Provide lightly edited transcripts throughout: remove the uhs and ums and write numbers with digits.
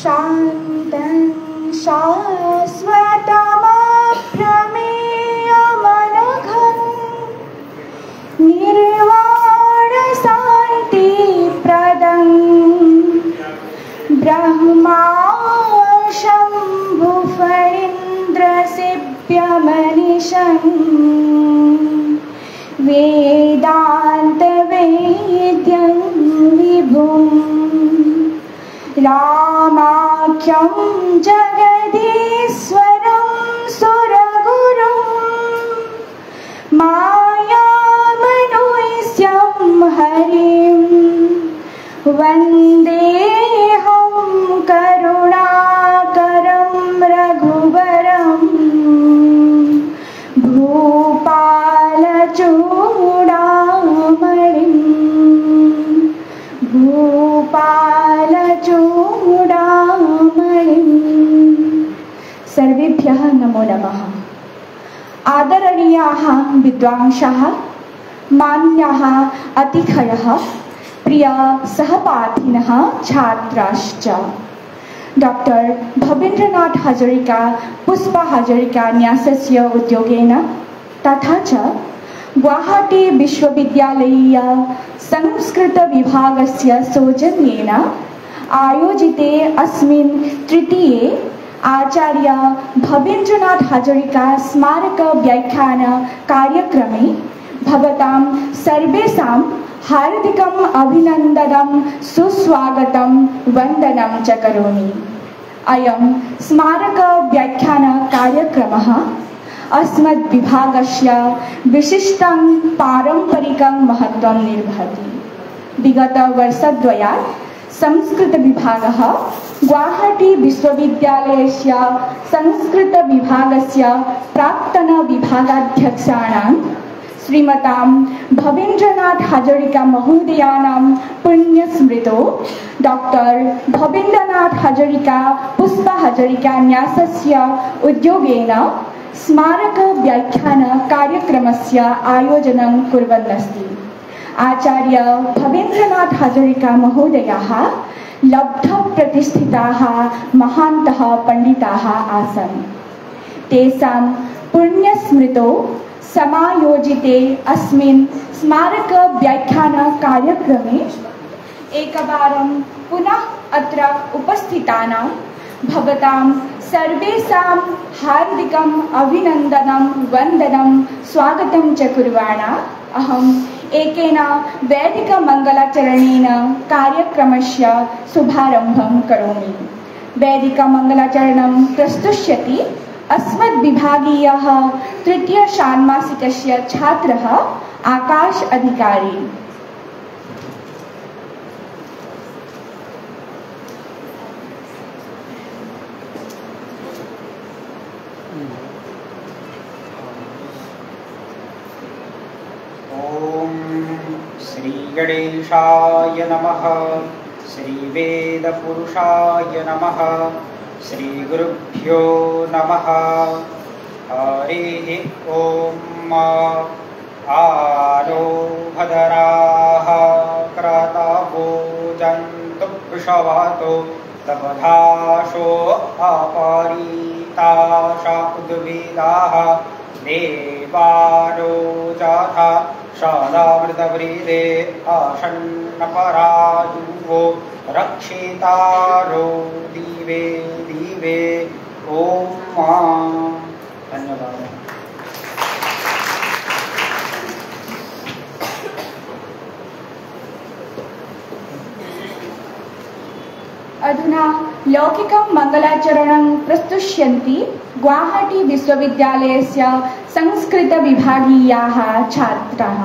शान्तं शाश्वतमप्रमेयमनघं निर्वाणशान्तिप्रदं ब्रह्मा शम्भुफणीन्द्रसेव्यमनिशम् वेदान्तवेद्यं विभुं रामाख्यं जगदीश्वरं सुरगुरुं मायामनुष्यं हरिं वन्देऽहं करुणाकरं रघुवरं भूपालचूडामणिं सर्वेभ्यः नमो नमः। आदरणीयाः विद्वांसः, मान्याः अतिथयः, प्रिय सहपाठिनः, छात्राश्च। डॉक्टर भवेन्द्रनाथ हजरिका पुष्पा हजरिका न्यासस्य उद्योगेन तथा च गुवाहाटी विश्वविद्यालयीय संस्कृत विभागस्य सौजन्येन आयोजिते अस्मिन् तृतीये आचार्य भवेन्द्रनाथ हजरिका स्मारक व्याख्यान कार्यक्रमे भवतां सर्वेषां हार्दिकम् अभिनन्दनं सुस्वागतं वन्दनं च करोमि। अयं स्मारक व्याख्यान कार्यक्रमः अस्मद्विभागस्य विशिष्टं पारम्परिकं महत्त्वं निर्वहति। विगतवर्षद्वयात् संस्कृतविभागः गुवाहाटी विश्वविद्यालयस्य संस्कृतविभागस्य प्राक्तनविभागाध्यक्षाणां श्रीमतां भवेन्द्रनाथ हजरिका महोदयानां पुण्यस्मृतो डॉक्टर भवेन्द्रनाथ हजरिका पुष्पा हजरिका न्यासस्य उद्योगेन स्मारक व्याख्यान कार्यक्रमस्य आयोजनं कुर्वन् अस्ति। आचार्य भवेन्द्रनाथ हजरिका महोदयाः लब्धप्रतिष्ठिताः महान्तः पण्डिताः आसन्। तेषां पुण्यस्मृतो समायोजिते अस्मिन् स्मारक व्याख्यान कार्यक्रमे एकवारं पुनः अत्र उपस्थितानां भवतां सर्वेषां हार्दिकम् अभिनन्दनं वन्दनं स्वागतं च कुर्वाणा अहम् एकेन वैदिकमङ्गलाचरणेन कार्यक्रमस्य शुभारम्भं करोमि। वैदिकमङ्गलाचरणं प्रस्तुष्यति अस्मद्विभागीयः तृतीय षाण्मासिकस्य छात्रः आकाश अधिकारी। ओम श्री गणेशाय नमः। श्री वेदपुरुषाय नमः। श्री गुरुभ्यो नमः। हरिः ओम। आरोहधराः क्रतवो जन्तु वृषभातो तपधाशो अपरीताशा उद्भिदाः देवारो जाथा शालामृतव्रीदे आशन्नपरायुवो रक्षितारो दिवे दिवे ओम। धन्यवाद। अधुना लौकिकं मङ्गलाचरणं प्रस्तुष्यन्ति गुवाहाटी विश्वविद्यालयस्य संस्कृतविभागीयाः छात्राः।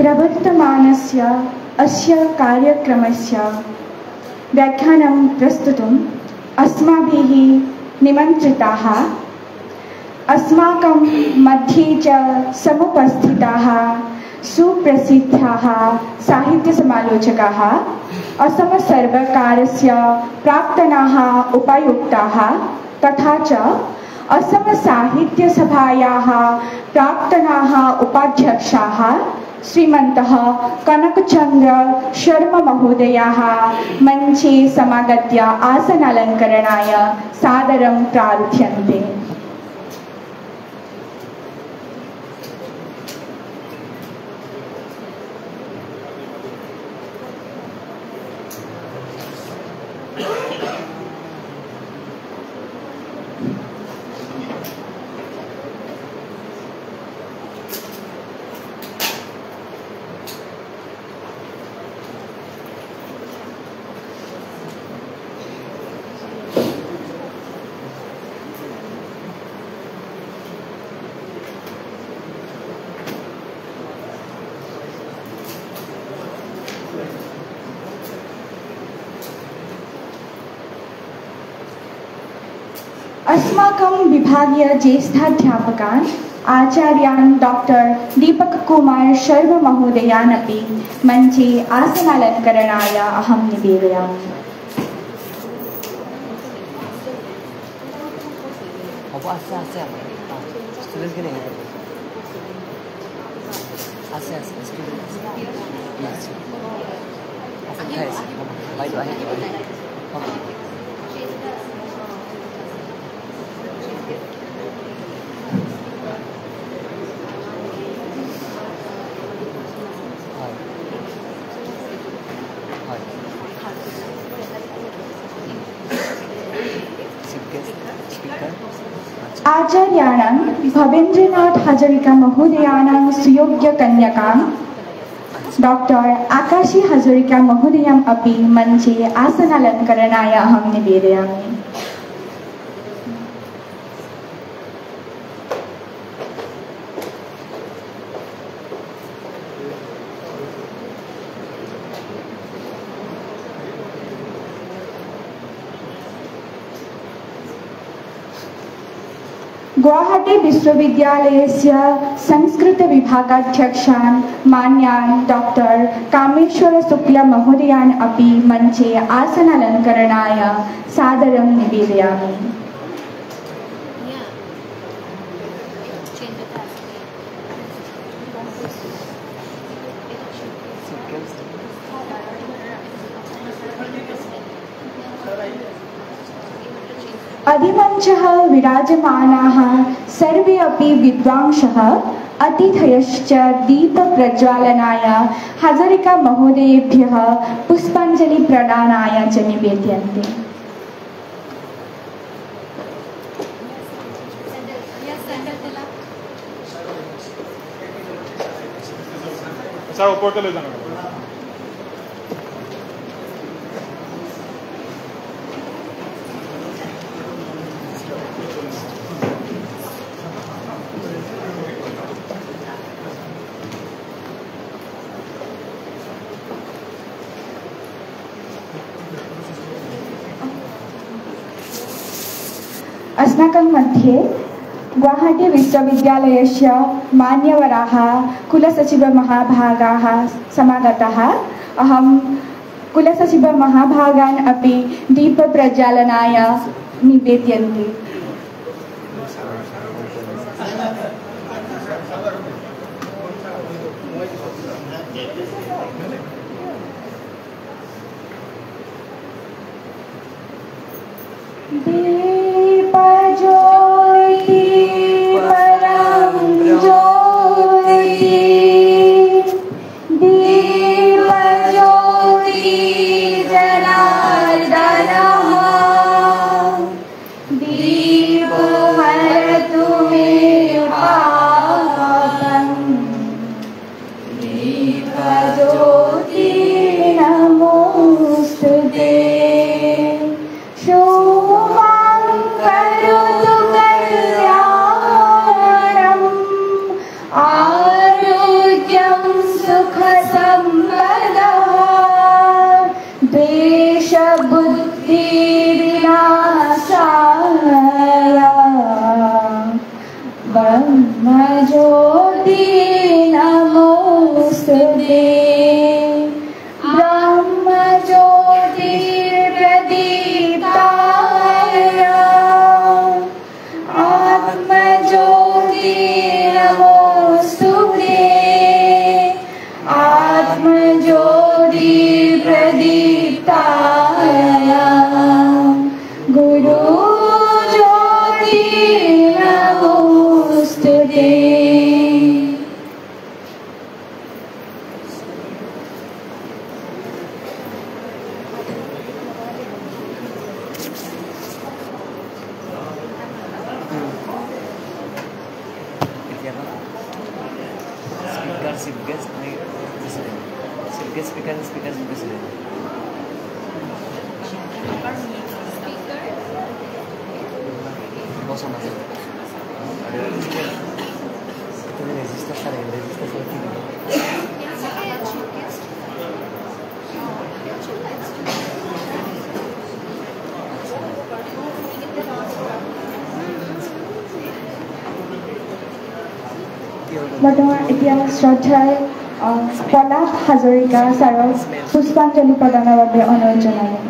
प्रवर्तमानस्य अस्य कार्यक्रमस्य व्याख्यानं प्रस्तुतुम् अस्माभिः निमन्त्रिताः अस्माकं मध्ये च समुपस्थिताः सुप्रसिद्धाः साहित्यसमालोचकाः असमसर्वकारस्य प्राक्तनाः उपायुक्ताः तथा च असमसाहित्यसभायाः प्राक्तनाः उपाध्यक्षाः श्रीमन्तः कनकचन्द्र शर्मा महोदयाः मञ्चे समागत्य आसनालङ्करणाय सादरं प्रार्थ्यन्ते। अस्माकं विभागीय ज्येष्ठाध्यापकान् आचार्यान् डॉक्टर दीपक कुमार शर्मा महोदयान् अपि मञ्चे आसनालङ्करणाय अहं निवेदयामि। आचार्याणां भवेन्द्रनाथ हजरिका महोदयानां सुयोग्य कन्यकां डॉक्टर आकाशी हजरिका महोदयाम् अपि मञ्चे आसनालङ्करणाय अहं निवेदयामि। गुवाहाटी विश्वविद्यालयस्य संस्कृत विभागाध्यक्षान् मान्यान् डॉक्टर कामेश्वर शुक्ल महोदयान् अपि मञ्चे आसनालङ्करणाय सादरं निवेदयामि। अधिमञ्चः विराजमानाः सर्वे अपि विद्वांसः अतिथयश्च दीपप्रज्वालनाय हजरिका महोदयेभ्यः पुष्पाञ्जलिप्रदानाय च निवेद्यन्ते। अस्माकं मध्ये गुवाहाटी विश्वविद्यालयस्य मान्यवराः कुलसचिवमहाभागाः समागताः। अहं कुलसचिवमहाभागान् अपि दीपप्रज्वालनाय निवेदयामि। नमोस्तुते शोभा ब्रह्मज्योति नमोस्तुते ब्रह्मज्योति प्रदीप्ताय आत्मज्योति नमोस्तुते आत्मज्योति प्रदीप्ताय गुरु ज्योति नमोस्तुते। বৰ্তমান এতিয়া শ্ৰদ্ধাৰ পলাশ হাজৰিকা ছাৰক পুষ্পাঞ্জলি প্ৰদানৰ বাবে অনুৰোধ জনালোঁ।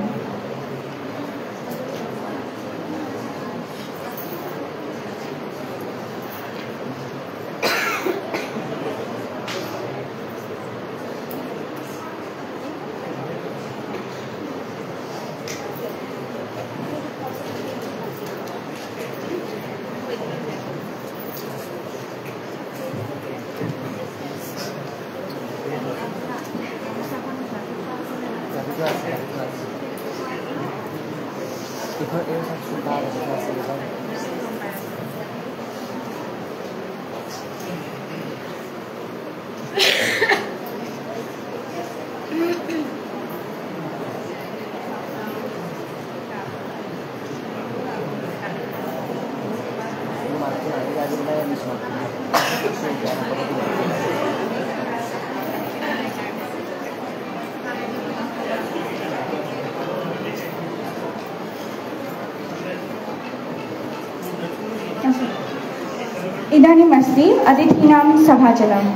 इदानीमस्ति अतिथीनां सभाचलम्।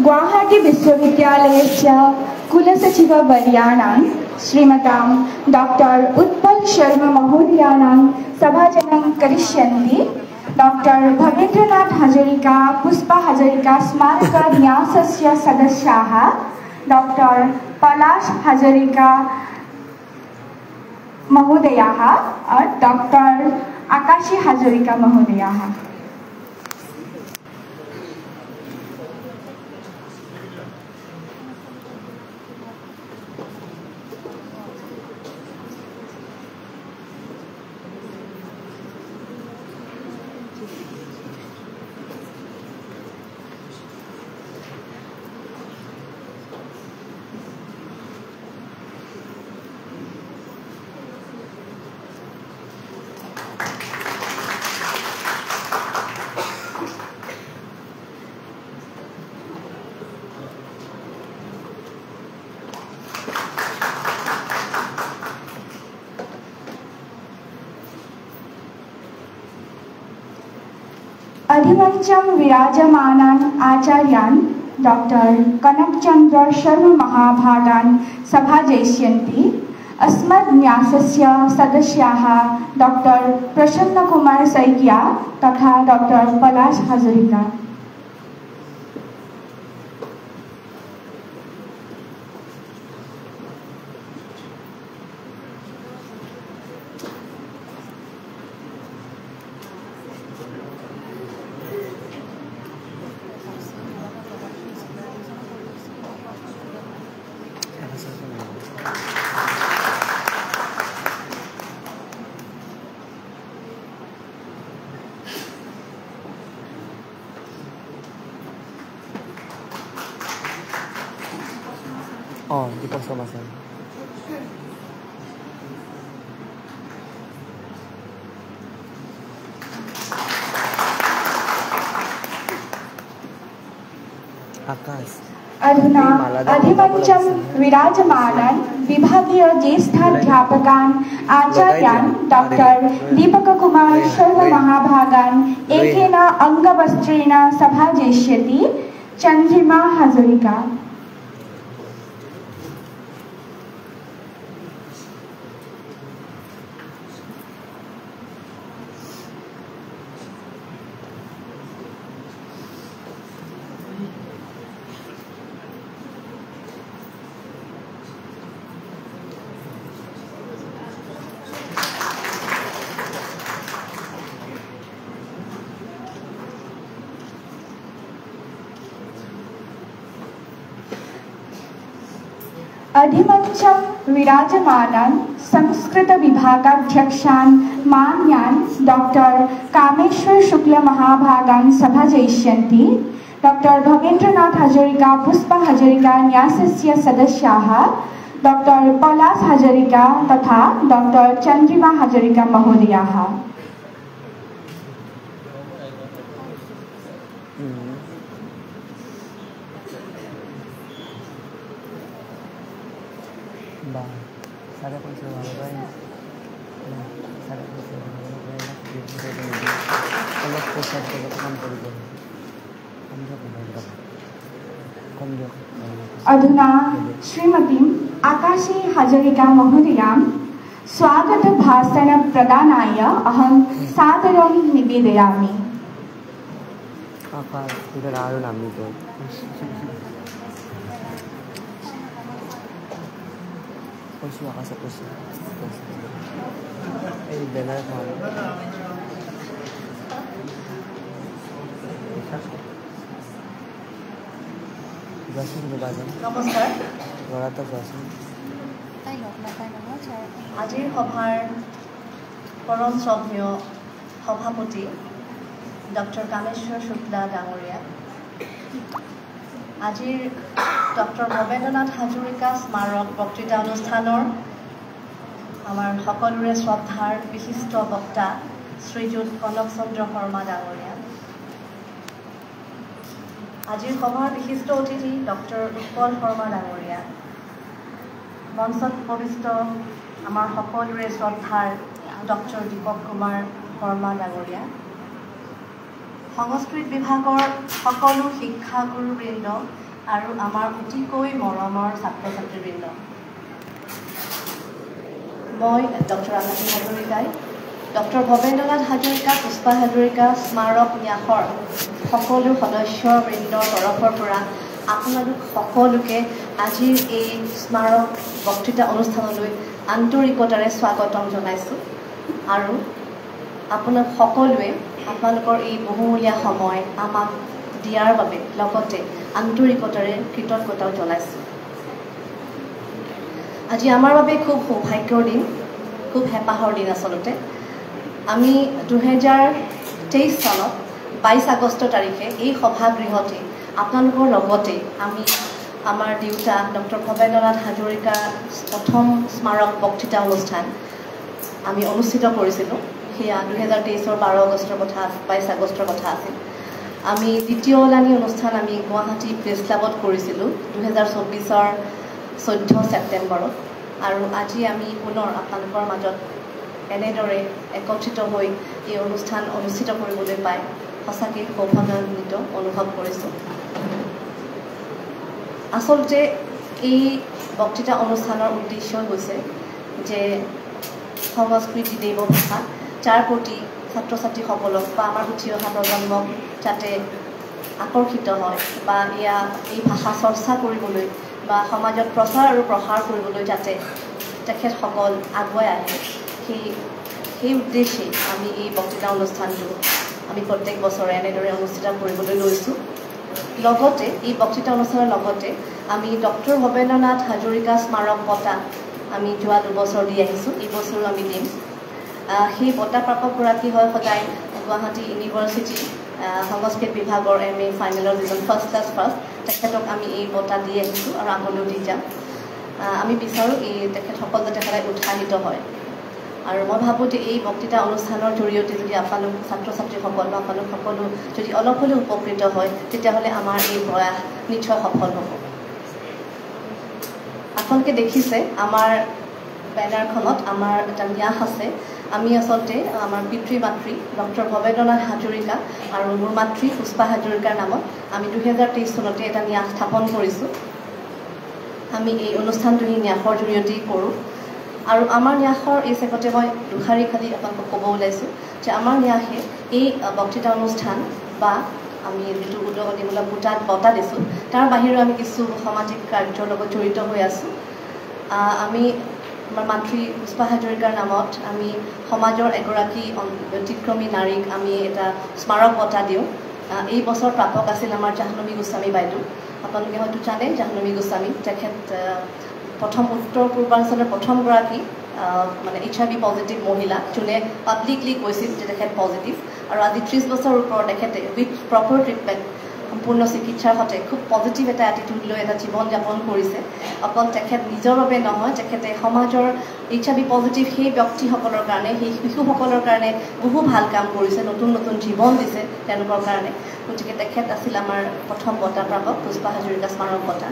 गुवाहाटी विश्वविद्यालयस्य कुलसचिववर्याणां श्रीमतां डॉक्टर उत्पल शर्मा महोदयानां सभाचलं करिष्यन्ति। डॉक्टर भवेन्द्रनाथ हजरिका पुष्पा हजरिका स्मारक न्यासस्य सदस्याः डॉक्टर पलाश हजरिका महोदयाः और डॉक्टर आकाशी हजरिका महोदयाः। अधिमंचम विराजमानान आचार्यान डॉक्टर कनकचंद्र शर्मा महाभागान सभाजयिष्यन्ति। अस्मद्न्यासस्य सदस्याः डॉक्टर प्रसन्न कुमार सैकिया तथा डॉक्टर पलाश हजरिका। Oh, di posto masang. Akas. अधुना अधिमंचम विराजमानान विभागीय ज्येष्ठाध्यापकान् आचार्यान् डॉक्टर दीपककुमार शर्ममहाभागान् एकेन अङ्गवस्त्रेण सभाजयिष्यति चन्द्रिमा हाजरिका। अधिमञ्चं विराजमानान् संस्कृत विभागाध्यक्षान् मान्यान् डॉक्टर कामेश्वर शुक्ल महाभागान् सभाजयिष्यन्ति डॉक्टर भवेन्द्रनाथ हाजरिका पुष्प हाजरिका न्यासस्य सदस्याः डॉक्टर पलाश हाजरिका तथा डॉक्टर चन्द्रिमा हाजरिका महोदयाः। अधुना श्रीमती आकाशी हाजरिका महोदयां स्वागत भाषण प्रदानाय अहं सादरं निवेदयामि। নমস্কাৰ। আজিৰ সভাৰ পৰম শ্ৰদ্ধেয় সভাপতি ডক্টৰ কামেশ্বৰ শুক্লা ডাঙৰীয়া, আজিৰ ডক্টৰ ভৱেন্দ্ৰনাথ হাজৰিকা স্মাৰক বক্তৃতা অনুষ্ঠানৰ আমাৰ সকলোৰে শ্ৰদ্ধাৰ বিশিষ্ট বক্তা শ্ৰীযুত কনক চন্দ্ৰ শৰ্মা ডাঙৰীয়া, আজিৰ সভাৰ বিশিষ্ট অতিথি ডক্টৰ উৎপল শৰ্মা ডাঙৰীয়া, মঞ্চত উপবিষ্ট আমাৰ সকলোৰে শ্ৰদ্ধাৰ ডক্টৰ দীপক কুমাৰ শৰ্মা ডাঙৰীয়া, সংস্কৃত বিভাগৰ সকলো শিক্ষাগুৰুবৃন্দ আৰু আমাৰ অতিকৈ মৰমৰ ছাত্ৰ ছাত্ৰীবৃন্দ, মই ডক্টৰ আকাশী হাজৰিকাই ডক্টৰ ভৱেন্দ্ৰনাথ হাজৰিকা পুষ্পা হাজৰিকা স্মাৰক ন্যাসৰ সকলো সদস্যবৃন্দৰ তৰফৰ পৰা আপোনালোক সকলোকে আজিৰ এই স্মাৰক বক্তৃতা অনুষ্ঠানলৈ আন্তৰিকতাৰে স্বাগতম জনাইছোঁ আৰু আপোনাক সকলোৱে আপোনালোকৰ এই বহুমূলীয়া সময় আমাক দিয়াৰ বাবে লগতে আন্তৰিকতাৰে কৃতজ্ঞতাও জনাইছোঁ। আজি আমাৰ বাবে খুব সৌভাগ্যৰ দিন, খুব হেঁপাহৰ দিন। আচলতে আমি 2023 চনত 22 আগষ্ট তাৰিখে এই সভাগৃহতে আপোনালোকৰ লগতে আমি আমাৰ দেউতা ডক্টৰ ভৱেন্দ্ৰনাথ হাজৰিকাৰ প্ৰথম স্মাৰক বক্তৃতা অনুষ্ঠান আমি অনুষ্ঠিত কৰিছিলোঁ। সেয়া 2023 12 আগষ্টৰ কথা, 22 আগষ্টৰ কথা আছিল। আমি দ্বিতীয়লানি অনুষ্ঠান আমি গুৱাহাটী প্ৰেছ ক্লাবত কৰিছিলোঁ 2024 14 ছেপ্টেম্বৰত, আৰু আজি আমি পুনৰ আপোনালোকৰ মাজত এনেদৰে একত্ৰিত হৈ এই অনুষ্ঠান অনুষ্ঠিত কৰিবলৈ পাই সঁচাকৈ সৌভাগ্যান্বিত অনুভৱ কৰিছোঁ। আচলতে এই বক্তৃতা অনুষ্ঠানৰ উদ্দেশ্য হৈছে যে সংস্কৃতি দেৱ ভাষা, যাৰ প্ৰতি ছাত্ৰ ছাত্ৰীসকলক বা আমাৰ উঠি অহা প্ৰজন্মক যাতে আকৰ্ষিত হয় বা এই ভাষা চৰ্চা কৰিবলৈ বা সমাজত প্ৰচাৰ আৰু প্ৰসাৰ কৰিবলৈ যাতে তেখেতসকল আগুৱাই আহে, সেই উদ্দেশ্যে আমি এই বক্তৃতা অনুষ্ঠানটো আমি প্ৰত্যেক বছৰে এনেদৰে অনুষ্ঠিত কৰিবলৈ লৈছোঁ। লগতে এই বক্তৃতা অনুষ্ঠানৰ লগতে আমি ডক্টৰ ভৱেন্দ্ৰনাথ হাজৰিকা স্মাৰক বঁটা আমি যোৱা 2 বছৰ দি আহিছোঁ, এই বছৰো আমি দিম। সেই বঁটা প্ৰাপকগৰাকী হয় সদায় গুৱাহাটী ইউনিভাৰ্চিটি সংস্কৃত বিভাগৰ MA ফাইনেলৰ যিজন ফাৰ্ষ্ট ক্লাছ ফাৰ্ষ্ট, তেখেতক আমি এই বঁটা দি আহিছোঁ আৰু আগলৈও দি যাম। আমি বিচাৰোঁ এই তেখেতসকল যাতে সদায় উৎসাহিত হয়, আৰু মই ভাবোঁ যে এই বক্তৃতা অনুষ্ঠানৰ জৰিয়তে যদি আপোনালোক ছাত্ৰ ছাত্ৰীসকল বা আপোনালোক সকলো যদি অলপ হ'লেও উপকৃত হয়, তেতিয়াহ'লে আমাৰ এই প্ৰয়াস নিশ্চয় সফল হ'ব। আপোনালোকে দেখিছে আমাৰ বেনাৰখনত আমাৰ এটা ন্যাস আছে। আমি আচলতে আমাৰ পিতৃ মাতৃ ডক্টৰ ভৱেন্দ্ৰনাথ হাজৰিকা আৰু মোৰ মাতৃ পুষ্পা হাজৰিকাৰ নামত আমি 2023 চনতে এটা ন্যাস স্থাপন কৰিছোঁ। আমি এই অনুষ্ঠানটো সেই ন্যাসৰ জৰিয়তেই কৰোঁ। আৰু আমাৰ ন্যাসৰ এই চেগতে মই দুষাৰী খালি আপোনালোকক ক'ব ওলাইছোঁ যে আমাৰ ন্যাসে এই বক্তৃতা অনুষ্ঠান বা আমি যিটো উদগনিমূলক বঁটা দিছোঁ তাৰ বাহিৰেও আমি কিছু সামাজিক কাৰ্যৰ লগত জড়িত হৈ আছোঁ। আমি আমাৰ মাতৃ পুষ্পা হাজৰিকাৰ নামত আমি সমাজৰ এগৰাকী ব্যতিক্ৰমী নাৰীক আমি এটা স্মাৰক বঁটা দিওঁ। এই বছৰ প্ৰাপক আছিল আমাৰ জাহ্নৱী গোস্বামী বাইদেউ। আপোনালোকে হয়তো জানে জাহ্নৱী গোস্বামী তেখেত প্ৰথম উত্তৰ পূৰ্বাঞ্চলৰ প্ৰথমগৰাকী মানে HIV পজিটিভ মহিলা যোনে পাব্লিকলি কৈছিল যে তেখেত পজিটিভ। আৰু আজি 30 বছৰ ওপৰত তেখেতে উইথ প্ৰপাৰ ট্ৰিটমেণ্ট সম্পূৰ্ণ চিকিৎসাৰ সৈতে খুব পজিটিভ এটা এটিটিউড লৈ এটা জীৱন যাপন কৰিছে। অকল তেখেত নিজৰ বাবে নহয়, তেখেতে সমাজৰ HIV পজিটিভ সেই ব্যক্তিসকলৰ কাৰণে, সেই শিশুসকলৰ কাৰণে বহু ভাল কাম কৰিছে, নতুন নতুন জীৱন দিছে তেওঁলোকৰ কাৰণে। গতিকে তেখেত আছিল আমাৰ প্ৰথম বঁটা প্ৰাপক পুষ্পা হাজৰিকা স্মাৰক বঁটা।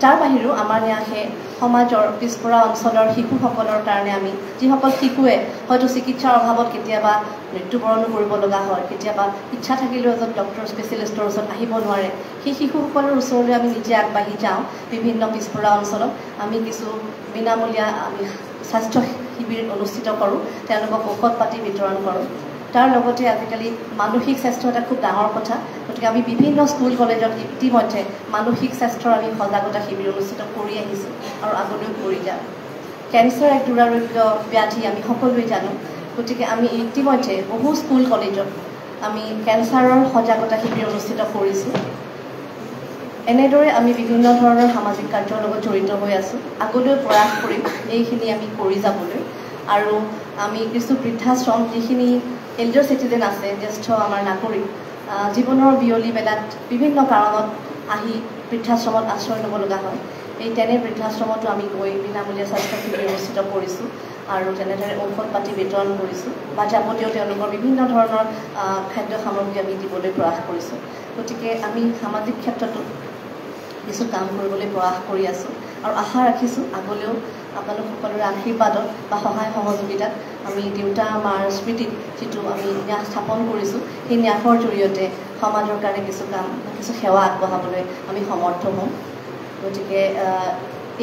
তাৰ বাহিৰেও আমাৰ ন্যাসে সমাজৰ পিছপৰা অঞ্চলৰ শিশুসকলৰ কাৰণে আমি যিসকল শিশুৱে হয়তো চিকিৎসাৰ অভাৱত কেতিয়াবা মৃত্যুবৰণো কৰিব লগা হয়, কেতিয়াবা ইচ্ছা থাকিলেও এজন ডক্টৰ স্পেচিয়েলিষ্টৰ ওচৰত আহিব নোৱাৰে, সেই শিশুসকলৰ ওচৰলৈ আমি নিজে আগবাঢ়ি যাওঁ। বিভিন্ন পিছপৰা অঞ্চলত আমি কিছু বিনামূলীয়া আমি স্বাস্থ্য শিবিৰ অনুষ্ঠিত কৰোঁ, তেওঁলোকক ঔষধ পাতি বিতৰণ কৰোঁ। তাৰ লগতে আজিকালি মানসিক স্বাস্থ্য এটা খুব ডাঙৰ কথা। গতিকে আমি বিভিন্ন স্কুল কলেজত ইতিমধ্যে মানসিক স্বাস্থ্যৰ আমি সজাগতা শিবিৰ অনুষ্ঠিত কৰি আহিছোঁ আৰু আগলৈও কৰি যাম। কেঞ্চাৰ এক দুৰাৰোগ্য ব্যাধি আমি সকলোৱে জানো। গতিকে আমি ইতিমধ্যে বহু স্কুল কলেজত আমি কেঞ্চাৰৰ সজাগতা শিবিৰ অনুষ্ঠিত কৰিছোঁ। এনেদৰে আমি বিভিন্ন ধৰণৰ সামাজিক কাৰ্যৰ লগত জড়িত হৈ আছোঁ। আগলৈ প্ৰয়াস কৰিম এইখিনি আমি কৰি যাবলৈ। আৰু আমি কিছু বৃদ্ধাশ্ৰম যিখিনি এল্ডাৰ চিটিজেন আছে, জ্যেষ্ঠ আমাৰ নাগৰিক, জীৱনৰ বিয়লি বেলাত বিভিন্ন কাৰণত আহি বৃদ্ধাশ্ৰমত আশ্ৰয় ল'ব লগা হয়, এই তেনে বৃদ্ধাশ্ৰমতো আমি গৈ বিনামূলীয়া স্বাস্থ্য শিবিৰ অনুষ্ঠিত কৰিছোঁ আৰু তেনেদৰে ঔষধ পাতি বিতৰণ কৰিছোঁ বা যাৱতীয় তেওঁলোকৰ বিভিন্ন ধৰণৰ খাদ্য সামগ্ৰী আমি দিবলৈ প্ৰয়াস কৰিছোঁ। গতিকে আমি সামাজিক ক্ষেত্ৰতো কিছু কাম কৰিবলৈ প্ৰয়াস কৰি আছোঁ আৰু আশা ৰাখিছোঁ আগলৈও আপোনালোক সকলোৰে আশীৰ্বাদত বা সহায় সহযোগিতাত আমি দেউতা মাৰ স্মৃতিত যিটো আমি ন্যাস স্থাপন কৰিছোঁ সেই ন্যাসৰ জৰিয়তে সমাজৰ কাৰণে কিছু কাম কিছু সেৱা আগবঢ়াবলৈ আমি সমৰ্থ হ'ম। গতিকে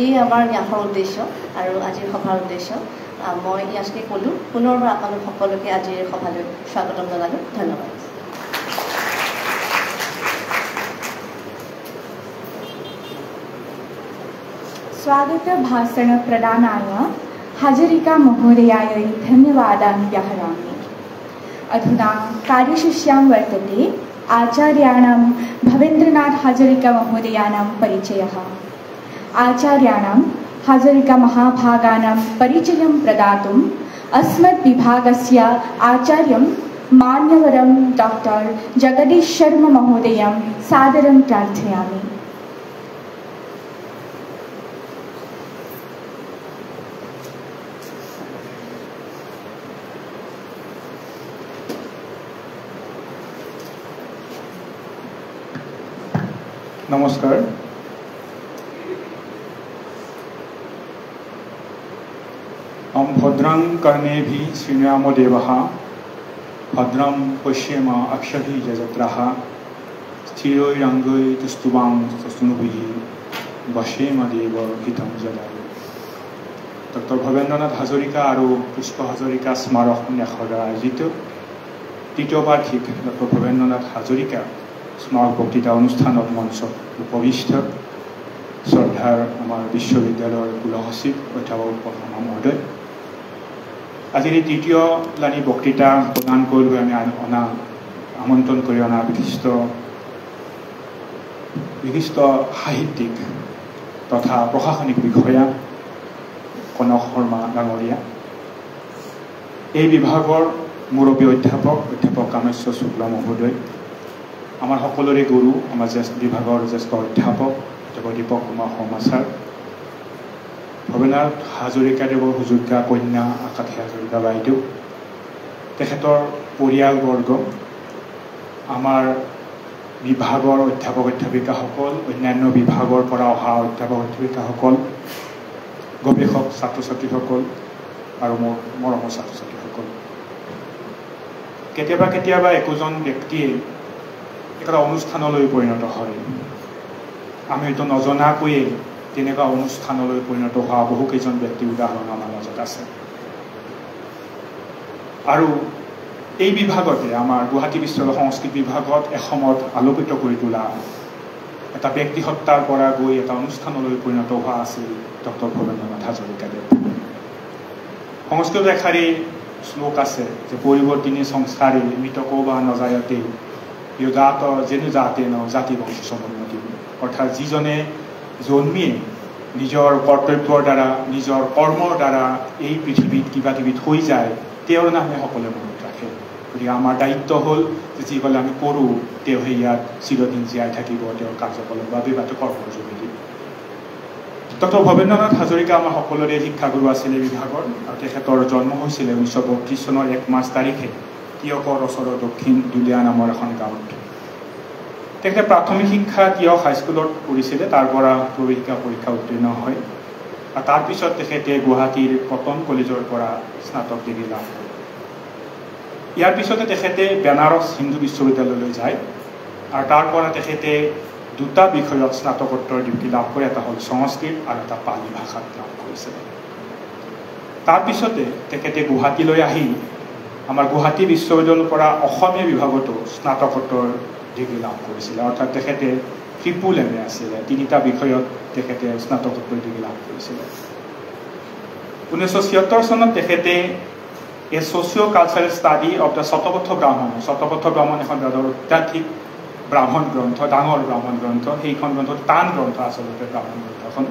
এই আমাৰ ন্যাসৰ উদ্দেশ্য আৰু আজিৰ সভাৰ উদ্দেশ্য। মই ইয়াকে ক'লোঁ। পুনৰবাৰ আপোনালোক সকলোকে আজিৰ সভালৈ স্বাগতম জনালোঁ। ধন্যবাদ। स्वागतभाषणप्रदानाय हाजरिका महोदयायै धन्यवादान् व्याहरामि। अधुना कार्यशिष्यां वर्तते आचार्याणां भवेन्द्रनाथ हाजरिका महोदयानां परिचयः। आचार्याणां हाजरिका महाभागानां परिचयं प्रदातुम् अस्मद्विभागस्य आचार्यं मान्यवरं डॉक्टर जगदीश शर्मा महोदयं सादरं प्रार्थयामि। नमस्कार। हम भद्रं कर्णेभिः श्रीरामो देवः भद्रं पश्येम अक्षभिः यजत्राः स्थिरैरङ्गैः तुष्टुवां तस्तुनुभिः वशेम देव हितं जदायु। डॉक्टर भवेन्द्रनाथ हाजरिका और पुष्पा हाजरिका स्मारक न्यासर आयोजित तृतीय बार्षिक डॉक्टर भवेन्द्रनाथ हाजरिका स्मारक बक्तृता अनुष्ठान मंच उपविष्ट श्रद्धार आम विश्वविद्यालय कुलसचिव अध्यापक प्रथमा महोदय, आज तृतीय लानी बक्तृता प्रदान कर अना आमंत्रण कर अना विशिष्ट साहित्यिक तथा प्रशासनिक विषया कनक शर्मा डांगरिया, এই বিভাগৰ মুৰব্বী অধ্যাপক কামেশ্বৰ শুক্লা মহোদয়, आमार सकलोरे गुरु आमार विभागर ज्येष्ठ अध्यापक दीपक कुमार शर्मा सार, भवेन्द्रनाथ हाजरिकादेवर सुयोग्या कन्या आकाशी हाजरिका बाइदेव, तेखेतर परियालबर्ग, आमार বিভাগৰ অধ্যাপক অধ্যাপিকাসকল, অন্যান্য বিভাগৰ পৰা অহা অধ্যাপক অধ্যাপিকাসকল, গৱেষক ছাত্ৰ ছাত্ৰীসকল আৰু মোৰ মৰমৰ ছাত্ৰ ছাত্ৰীসকল, কেতিয়াবা কেতিয়াবা একোজন ব্যক্তিয়ে এটা অনুষ্ঠানলৈ পৰিণত হয়। আমি হয়তো নজনাকৈয়ে তেনেকুৱা অনুষ্ঠানলৈ পৰিণত হোৱা বহুকেইজন ব্যক্তিৰ উদাহৰণ আমাৰ মাজত আছে। আৰু এই বিভাগতে আমাৰ গুৱাহাটী বিশ্ববিদ্যালয় সংস্কৃত বিভাগত এসময়ত আলোকিত কৰি তোলা এটা ব্যক্তি হত্যাৰ পৰা গৈ এটা অনুষ্ঠানলৈ পৰিণত হোৱা আছিল ডক্টৰ ভৱেন্দ্ৰনাথ হাজৰিকাদেৱ। সংস্কৃত এষাৰি শ্লোক আছে যে পৰিৱৰ্তিনী সংস্কাৰে মৃতকো বা নজায়তে জাত যেনে জাতে ন জাতি বংশ সমুন্নতি। অৰ্থাৎ যিজনে জন্মিয়ে নিজৰ কৰ্তব্যৰ দ্বাৰা নিজৰ কৰ্মৰ দ্বাৰা এই পৃথিৱীত কিবা কিবি থৈ যায়, তেওঁৰ নামে সকলোৱে মনত ৰাখে। গতিকে আমাৰ দায়িত্ব হ'ল যে যিসকলে আমি কৰোঁ তেওঁ সেই ইয়াত চিৰদিন জীয়াই থাকিব তেওঁৰ কাৰ্যকলাপৰ বাবে বা কৰ্মৰ যোগেদি। ডক্টৰ ভৱেন্দ্ৰনাথ হাজৰিকা আমাৰ সকলোৰে শিক্ষাগুৰু আছিলে বিভাগৰ, আৰু তেখেতৰ জন্ম হৈছিলে 1932 চনৰ 1 মাৰ্চ তাৰিখে তিয়কৰ ওচৰৰ দক্ষিণ দুলীয়া নামৰ এখন গাঁৱত। তেখেতে প্ৰাথমিক শিক্ষা তিয়ক হাইস্কুলত পঢ়িছিলে, তাৰ পৰা প্ৰৱেশিকা পৰীক্ষা উত্তীৰ্ণ হয়। আৰু তাৰপিছত তেখেতে গুৱাহাটীৰ কটন কলেজৰ পৰা স্নাতক ডিগ্ৰী লাভ কৰে। ইয়াৰ পিছতে তেখেতে বেনাৰস হিন্দু বিশ্ববিদ্যালয়লৈ যায়, আৰু তাৰ পৰা তেখেতে 2টা বিষয়ত স্নাতকোত্তৰ ডিগ্ৰী লাভ কৰে। এটা হ'ল সংস্কৃত আৰু এটা পালি ভাষাত লাভ কৰিছিলে। তাৰপিছতে তেখেতে গুৱাহাটীলৈ আহি আমাৰ গুৱাহাটী বিশ্ববিদ্যালয়ৰ পৰা অসমীয়া বিভাগতো স্নাতকোত্তৰ ডিগ্ৰী লাভ কৰিছিলে। অৰ্থাৎ তেখেতে ট্ৰিপুল MA আছিলে, 3টা বিষয়ত তেখেতে স্নাতকোত্তৰ ডিগ্ৰী লাভ কৰিছিলে। 1976 চনত তেখেতে a socio' cultural study of the Shatapatha Brahmana, Shatapatha ব্ৰাহ্মণ এখন অত্যাধিক ব্ৰাহ্মণ গ্ৰন্থ, ডাঙৰ ব্ৰাহ্মণ গ্ৰন্থ, সেইখন গ্ৰন্থ টান গ্ৰন্থ আচলতে ব্ৰাহ্মণ গ্ৰন্থখন,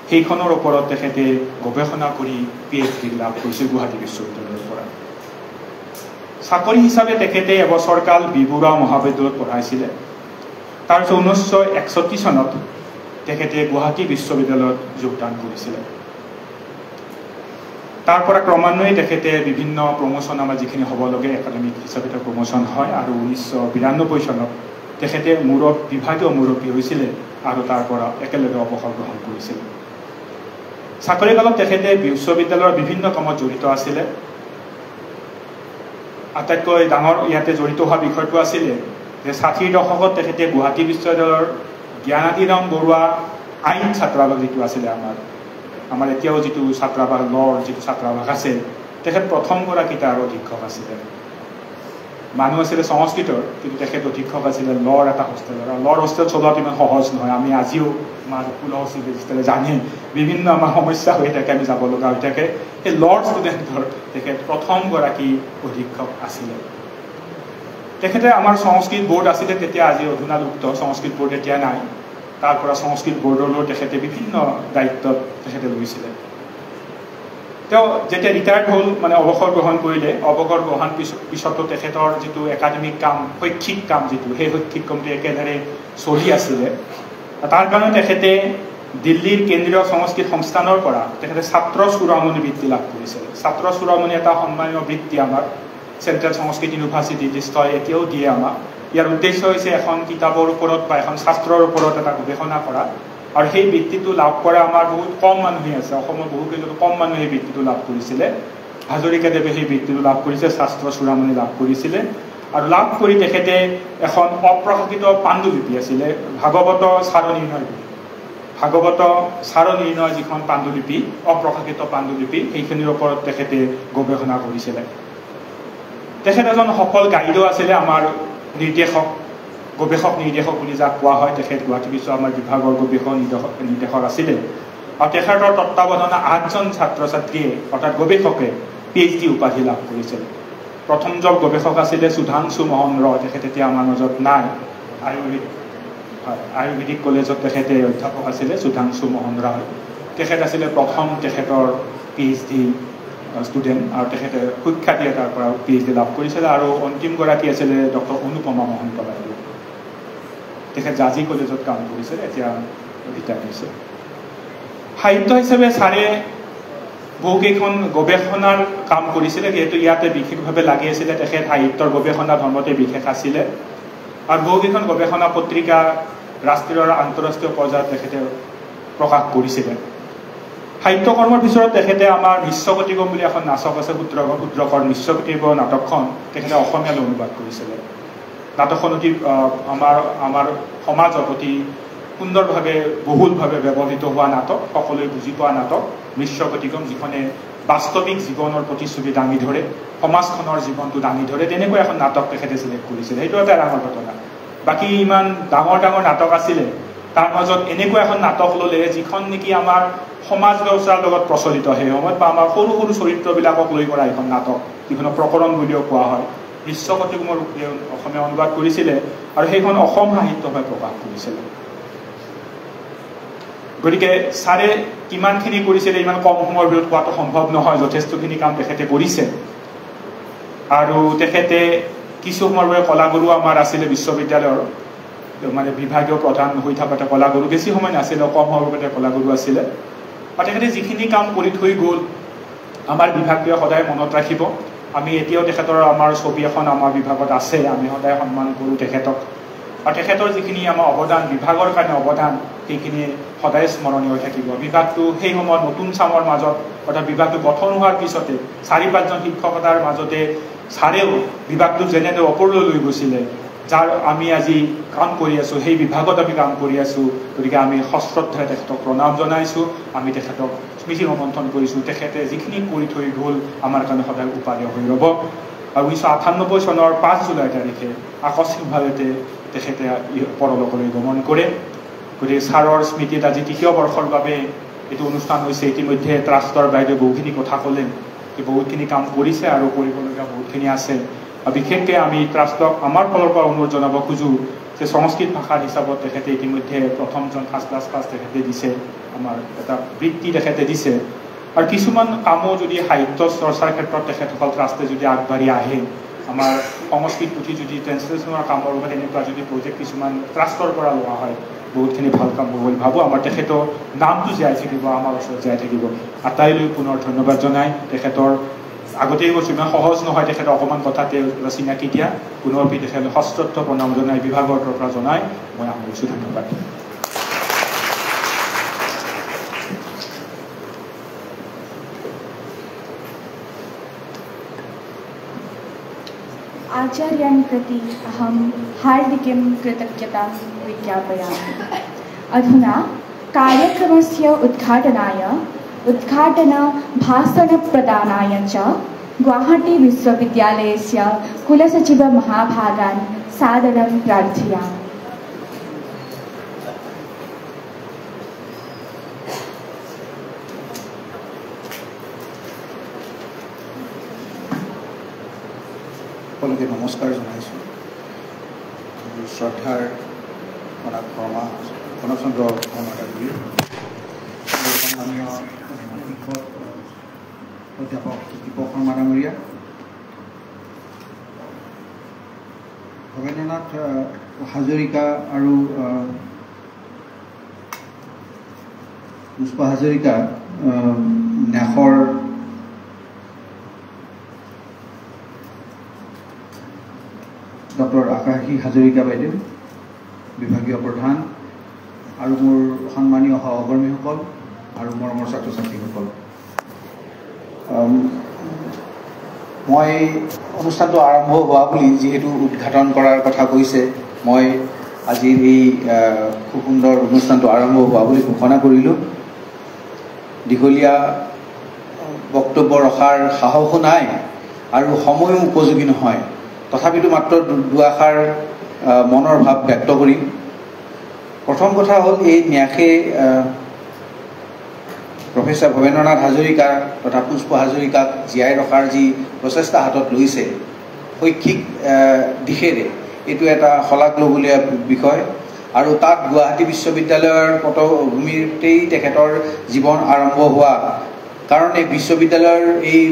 সেইখনৰ ওপৰত তেখেতে গৱেষণা কৰি PhD লাভ কৰিছিল গুৱাহাটী বিশ্ববিদ্যালয়ৰ পৰা। চাকৰি হিচাপে তেখেতে এবছৰকাল বিবৰুৱা মহাবিদ্যালয়ত পঢ়াইছিলে। তাৰপিছত 1961 চনত তেখেতে গুৱাহাটী বিশ্ববিদ্যালয়ত যোগদান কৰিছিলে। তাৰ পৰা ক্ৰমান্বয়ে তেখেতে বিভিন্ন প্ৰমোশ্যন আমাৰ যিখিনি হ'ব লাগে একাডেমিক হিচাপে প্ৰমোশ্যন হয়, আৰু 1992 চনত তেখেতে বিভাগীয় মুৰব্বী হৈছিলে আৰু তাৰ পৰা একেলগে অৱসৰ গ্ৰহণ কৰিছিলে। চাকৰি কালত তেখেতে বিশ্ববিদ্যালয়ৰ বিভিন্ন কামত জড়িত আছিলে। আটাইতকৈ ডাঙৰ ইয়াতে জড়িত হোৱা বিষয়টো আছিলে যে 60ৰ দশকত তেখেতে গুৱাহাটী বিশ্ববিদ্যালয়ৰ জ্ঞানাদিৰাম বৰুৱা আইন ছাত্ৰাবাস যিটো আছিলে আমাৰ এতিয়াও যিটো ছাত্ৰাবাস লৰ যিটো ছাত্ৰাবাস আছে, তেখেত প্ৰথমগৰাকী তাৰ অধীক্ষক আছিলে। মানুহ আছিলে সংস্কৃতৰ, কিন্তু তেখেত অধীক্ষক আছিলে লৰ এটা হোষ্টেলৰ। আৰু লৰ হোষ্টেল চলোৱাটো ইমান সহজ নহয়। আমি আজিও আমাৰ কুলহস্তি ৰেজিষ্টাৰে জানে বিভিন্ন আমাৰ সমস্যা হৈ থাকে, আমি যাব লগা হৈ থাকে। সেই লৰ ষ্টুডেণ্টৰ তেখেত প্ৰথমগৰাকী অধীক্ষক আছিলে। তেখেতে আমাৰ সংস্কৃত বোৰ্ড আছিলে তেতিয়া, আজি অধুনালুপ্ত সংস্কৃত বোৰ্ড এতিয়া নাই। তাৰ পৰা সংস্কৃত বোৰ্ডলৈ তেখেতে বিভিন্ন দায়িত্বত তেখেতে লৈছিলে। তেওঁ যেতিয়া ৰিটায়াৰ্ড হ'ল, মানে অৱসৰ গ্ৰহণ কৰিলে, অৱসৰ গ্ৰহণ পিছতো তেখেতৰ যিটো একাডেমিক কাম, শৈক্ষিক কাম যিটো, সেই শৈক্ষিক কামটো একেদৰে চলি আছিলে। তাৰ কাৰণে তেখেতে দিল্লীৰ কেন্দ্ৰীয় সংস্কৃত সংস্থানৰ পৰা তেখেতে ছাত্ৰ চূড়ামণি বৃত্তি লাভ কৰিছিলে। ছাত্ৰ চূড়ামণি এটা সন্মানীয় বৃত্তি আমাৰ চেণ্ট্ৰেল সংস্কৃত ইউনিভাৰ্চিটি নিশ্চয় এতিয়াও দিয়ে আমাক। ইয়াৰ উদ্দেশ্য হৈছে এখন কিতাপৰ ওপৰত বা এখন শাস্ত্ৰৰ ওপৰত এটা গৱেষণা কৰা, আৰু সেই বৃত্তিটো লাভ কৰা আমাৰ বহুত কম মানুহে আছে। অসমৰ বহুকেইজন কম মানুহে এই বৃত্তিটো লাভ কৰিছিলে। হাজৰিকাদেৱে সেই বৃত্তিটো লাভ কৰিছে, ছাত্ৰ চূড়ামণি লাভ কৰিছিলে। আৰু লাভ কৰি তেখেতে এখন অপ্ৰকাশিত পাণ্ডুলিপি আছিলে, ভাগৱত সাৰ নিৰ্ণয়, ভাগৱত সাৰ নিৰ্ণয় যিখন পাণ্ডুলিপি, অপ্ৰকাশিত পাণ্ডুলিপি, সেইখিনিৰ ওপৰত তেখেতে গৱেষণা কৰিছিলে। তেখেত এজন সফল গাইডো আছিলে, আমাৰ নিৰ্দেশক, গৱেষক নিৰ্দেশক বুলি যাক কোৱা হয়। তেখেত গুৱাহাটী বিশ্ব আমাৰ বিভাগৰ গৱেষক নিৰ্দেশক আছিলে, আৰু তেখেতৰ তত্বাৱধানত 8জন ছাত্ৰ ছাত্ৰীয়ে অৰ্থাৎ গৱেষকে PhD উপাধি লাভ কৰিছিল। প্ৰথমজন গৱেষক আছিলে সুধাংশু মোহন ৰয়, তেখেত এতিয়া আমাৰ মাজত নাই। আয়ুৰ্বেদিক কলেজত তেখেতে অধ্যাপক আছিলে সুধাংশু মোহন ৰয়। তেখেত আছিলে প্ৰথম তেখেতৰ PhD ষ্টুডেণ্ট, আৰু তেখেতে সুখ্যাতিয়ে তাৰ পৰা PhD লাভ কৰিছিলে। আৰু অন্তিমগৰাকী আছিলে ডক্টৰ অনুপমা মহন্ত বাইদেউ, তেখেত জাজি কলেজত কাম কৰিছিলে, এতিয়া ৰিটায়াৰ হৈছে। সাহিত্য হিচাপে ছাৰে বহুকেইখন গৱেষণাৰ কাম কৰিছিলে, যিহেতু ইয়াতে বিশেষভাৱে লাগি আছিলে। তেখেত সাহিত্যৰ গৱেষণা ধৰ্মতে বিশেষ আছিলে। আৰু বহুকেইখন গৱেষণা পত্ৰিকা ৰাষ্ট্ৰীয় আৰু আন্তঃৰাষ্ট্ৰীয় পৰ্যায়ত তেখেতে প্ৰকাশ কৰিছিলে। সাহিত্যকৰ্মৰ পিছত তেখেতে আমাৰ নিশ্বকটিগম বুলি এখন নাটক আছে, সূত্ৰকৰ নিশ্বকটিগম নাটকখন তেখেতে অসমীয়ালৈ অনুবাদ কৰিছিলে। নাটকখন অতি আমাৰ সমাজত অতি সুন্দৰভাৱে বহুলভাৱে ব্যৱহৃত হোৱা নাটক, সকলোৱে বুজি পোৱা নাটক নিশ্বকটিগম, যিখনে বাস্তৱিক জীৱনৰ প্ৰতিচ্ছবি দাঙি ধৰে, সমাজখনৰ জীৱনটো দাঙি ধৰে, তেনেকুৱা এখন নাটক তেখেতে চিলেক্ট কৰিছিলে। সেইটো এটা ডাঙৰ ঘটনা। বাকী ইমান ডাঙৰ ডাঙৰ নাটক আছিলে, তাৰ মাজত এনেকুৱা এখন নাটক ল'লে যিখন নেকি আমাৰ সমাজ ব্যৱস্থাৰ লগত প্ৰচলিত সেই সময়ত, বা আমাৰ সৰু সৰু চৰিত্ৰবিলাকক লৈ কৰা এখন নাটক, যিখনক প্ৰকৰণ বুলিও কোৱা হয়, নিশ্বকটিগমৰ অসমীয়া অনুবাদ কৰিছিলে আৰু সেইখন অসম সাহিত্য সভাই প্ৰকাশ কৰিছিলে। গতিকে ছাৰে কিমানখিনি কৰিছিলে ইমান কম সময়ৰ ভিতৰত কোৱাটো সম্ভৱ নহয়, যথেষ্টখিনি কাম তেখেতে কৰিছে। আৰু তেখেতে কিছু সময়ৰ বাবে কলাগুৰু আমাৰ আছিলে বিশ্ববিদ্যালয়ৰ, মানে বিভাগীয় প্ৰধান হৈ থাকোঁতে কলাগুৰু, বেছি সময় নাছিলে, কম সময়ৰ বাবে কলাগুৰু আছিলে। আৰু তেখেতে যিখিনি কাম কৰি থৈ গ'ল আমাৰ বিভাগটোৱে সদায় মনত ৰাখিব। আমি এতিয়াও তেখেতৰ আমাৰ ছবি এখন আমাৰ বিভাগত আছে, আমি সদায় সন্মান কৰোঁ তেখেতক। আৰু তেখেতৰ যিখিনি আমাৰ অৱদান, বিভাগৰ কাৰণে অৱদান, সেইখিনি সদায় স্মৰণীয় হৈ থাকিব। বিভাগটো সেই সময়ত নতুন চামৰ মাজত, অৰ্থাৎ বিভাগটো গঠন হোৱাৰ পিছতে 4-5জন শিক্ষকতাৰ মাজতে ছাৰেও বিভাগটো যেনেদৰে ওপৰলৈ লৈ গৈছিলে, যাৰ আমি আজি কাম কৰি আছোঁ, সেই বিভাগত আমি কাম কৰি আছোঁ। গতিকে আমি সশ্ৰদ্ধাৰে তেখেতক প্ৰণাম জনাইছোঁ, আমি তেখেতক স্মৃতি সমন্থন কৰিছোঁ। তেখেতে যিখিনি কৰি থৈ গ'ল আমাৰ কাৰণে সদায় উপাদেয় হৈ ৰ'ব। আৰু 1998 চনৰ 5 জুলাই তাৰিখে আকস্মিকভাৱে তেখেতে পৰলোকলৈ গমন কৰে। গতিকে ছাৰৰ স্মৃতিত আজি 3য় বৰ্ষৰ বাবে এইটো অনুষ্ঠান হৈছে। ইতিমধ্যে ট্ৰাষ্টৰ বাইদেউ বহুখিনি কথা ক'লে, বহুতখিনি কাম কৰিছে আৰু কৰিবলগীয়া বহুতখিনি আছে। আৰু বিশেষকৈ আমি ট্ৰাষ্টক আমাৰ ফালৰ পৰা অনুৰোধ জনাব খোজোঁ যে সংস্কৃত ভাষাৰ হিচাপত তেখেতে ইতিমধ্যে প্ৰথমজন ফাৰ্ষ্ট ক্লাছ পাছ তেখেতে দিছে, আমাৰ এটা বৃত্তি তেখেতে দিছে। আৰু কিছুমান কামো যদি সাহিত্য চৰ্চাৰ ক্ষেত্ৰত তেখেতসকল ট্ৰাষ্টে যদি আগবাঢ়ি আহে, আমাৰ সংস্কৃত পুথি যদি ট্ৰেন্সলেশ্যনৰ কামৰ লগত এনেকুৱা যদি প্ৰজেক্ট কিছুমান ট্ৰাষ্টৰ পৰা লোৱা হয়, বহুতখিনি ভাল কাম হ'ব বুলি ভাবোঁ। আমাৰ তেখেতৰ নামটো জীয়াই থাকিব, আমাৰ ওচৰত জীয়াই থাকিব। আটাইলৈ পুনৰ ধন্যবাদ জনাই তেখেতৰ আগতেই কৈছোঁ ইমান সহজ নহয় তেখেতৰ অকণমান কথাতে চিনাকি দিয়া, পুনৰ তেখেতলৈ সশ্ৰদ্ধ প্ৰণাম জনাই বিভাগৰ পৰা জনাই মই সামৰিছোঁ। ধন্যবাদ। आचार्यान् प्रति अहं हार्दिकीं कृतज्ञतां विज्ञापयामि। अधुना कार्यक्रमस्य उद्घाटनभाषणप्रदानाय च गुवाहाटी विश्वविद्यालयस्य कुलसचिवमहाभागान् सादरं प्रार्थयामि। সকলোকে নমস্কাৰ জনাইছোঁ। শ্ৰদ্ধাৰ কনকচন্দ্ৰ কৰ্মচাৰী, সন্মানীয় শিক্ষক অধ্যাপক দীপক শৰ্মা ডাঙৰীয়া, ভৱেন্দ্ৰনাথ হাজৰিকা আৰু পুষ্পা হাজৰিকা ন্যাসৰ ডক্টৰ আকাশী হাজৰিকা বাইদেউ, বিভাগীয় প্ৰধান, আৰু মোৰ সন্মানীয় সহকৰ্মীসকল আৰু মৰমৰ ছাত্ৰ ছাত্ৰীসকল, মই অনুষ্ঠানটো আৰম্ভ হোৱা বুলি যিহেতু উদ্ঘাটন কৰাৰ কথা কৈছে, মই আজিৰ এই খুব সুন্দৰ অনুষ্ঠানটো আৰম্ভ হোৱা বুলি ঘোষণা কৰিলোঁ। দীঘলীয়া বক্তব্য ৰখাৰ সাহসো নাই আৰু সময়ো উপযোগী নহয়, তথাপিতো মাত্ৰ দুআষাৰ মনৰ ভাৱ ব্যক্ত কৰিম। প্ৰথম কথা হ'ল এই ন্যাসে প্ৰফেচাৰ ভৱেন্দ্ৰনাথ হাজৰিকা তথা পুষ্প হাজৰিকাক জীয়াই ৰখাৰ যি প্ৰচেষ্টা হাতত লৈছে শৈক্ষিক দিশেৰে, এইটো এটা শলাগ ল'বলগীয়া বিষয়। আৰু তাত গুৱাহাটী বিশ্ববিদ্যালয়ৰ পটভূমিতেই তেখেতৰ জীৱন আৰম্ভ হোৱা কাৰণে বিশ্ববিদ্যালয়ৰ এই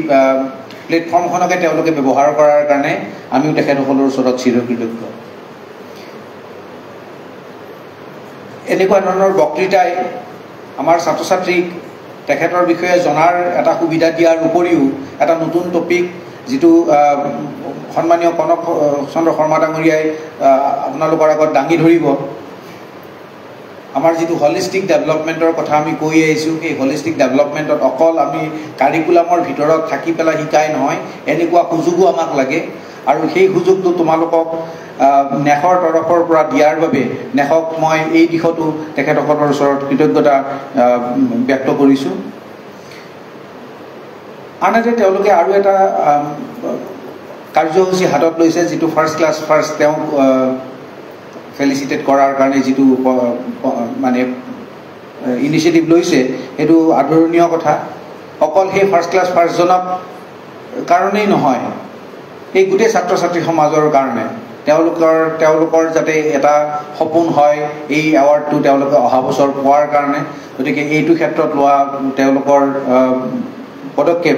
প্লেটফৰ্মখনকে তেওঁলোকে ব্যৱহাৰ কৰাৰ কাৰণে আমিও তেখেতসকলৰ ওচৰত চিৰকৃতজ্ঞ। এনেকুৱা ধৰণৰ বক্তৃতাই আমাৰ ছাত্ৰ ছাত্ৰীক তেখেতৰ বিষয়ে জনাৰ এটা সুবিধা দিয়াৰ উপৰিও এটা নতুন টপিক যিটো সন্মানীয় কনক চন্দ্ৰ শৰ্মা ডাঙৰীয়াই আপোনালোকৰ আগত দাঙি ধৰিব। আমাৰ যিটো হলিষ্টিক ডেভেলপমেণ্টৰ কথা আমি কৈ আহিছোঁ, সেই হলিষ্টিক ডেভেলপমেণ্টত অকল আমি কাৰিকুলামৰ ভিতৰত থাকি পেলাই শিকাই নহয়, এনেকুৱা সুযোগো আমাক লাগে। আৰু সেই সুযোগটো তোমালোকক নেশৰ তৰফৰ পৰা দিয়াৰ বাবে নেশক মই এই দিশতো তেখেতসকলৰ ওচৰত কৃতজ্ঞতা ব্যক্ত কৰিছোঁ। আনহাতে তেওঁলোকে আৰু এটা কাৰ্যসূচী হাতত লৈছে, যিটো ফাৰ্ষ্ট ক্লাছ ফাৰ্ষ্ট তেওঁক ফেলিচিটেট কৰাৰ কাৰণে যিটো মানে ইনিচিয়েটিভ লৈছে, সেইটো আদৰণীয় কথা। অকল সেই ফাৰ্ষ্ট ক্লাছ ফাৰ্ষ্টজনক কাৰণেই নহয়, এই গোটেই ছাত্ৰ ছাত্ৰী সমাজৰ কাৰণে তেওঁলোকৰ যাতে এটা সপোন হয় এই এৱাৰ্ডটো তেওঁলোকে অহা বছৰ পোৱাৰ কাৰণে। গতিকে এইটো ক্ষেত্ৰত লোৱা তেওঁলোকৰ পদক্ষেপ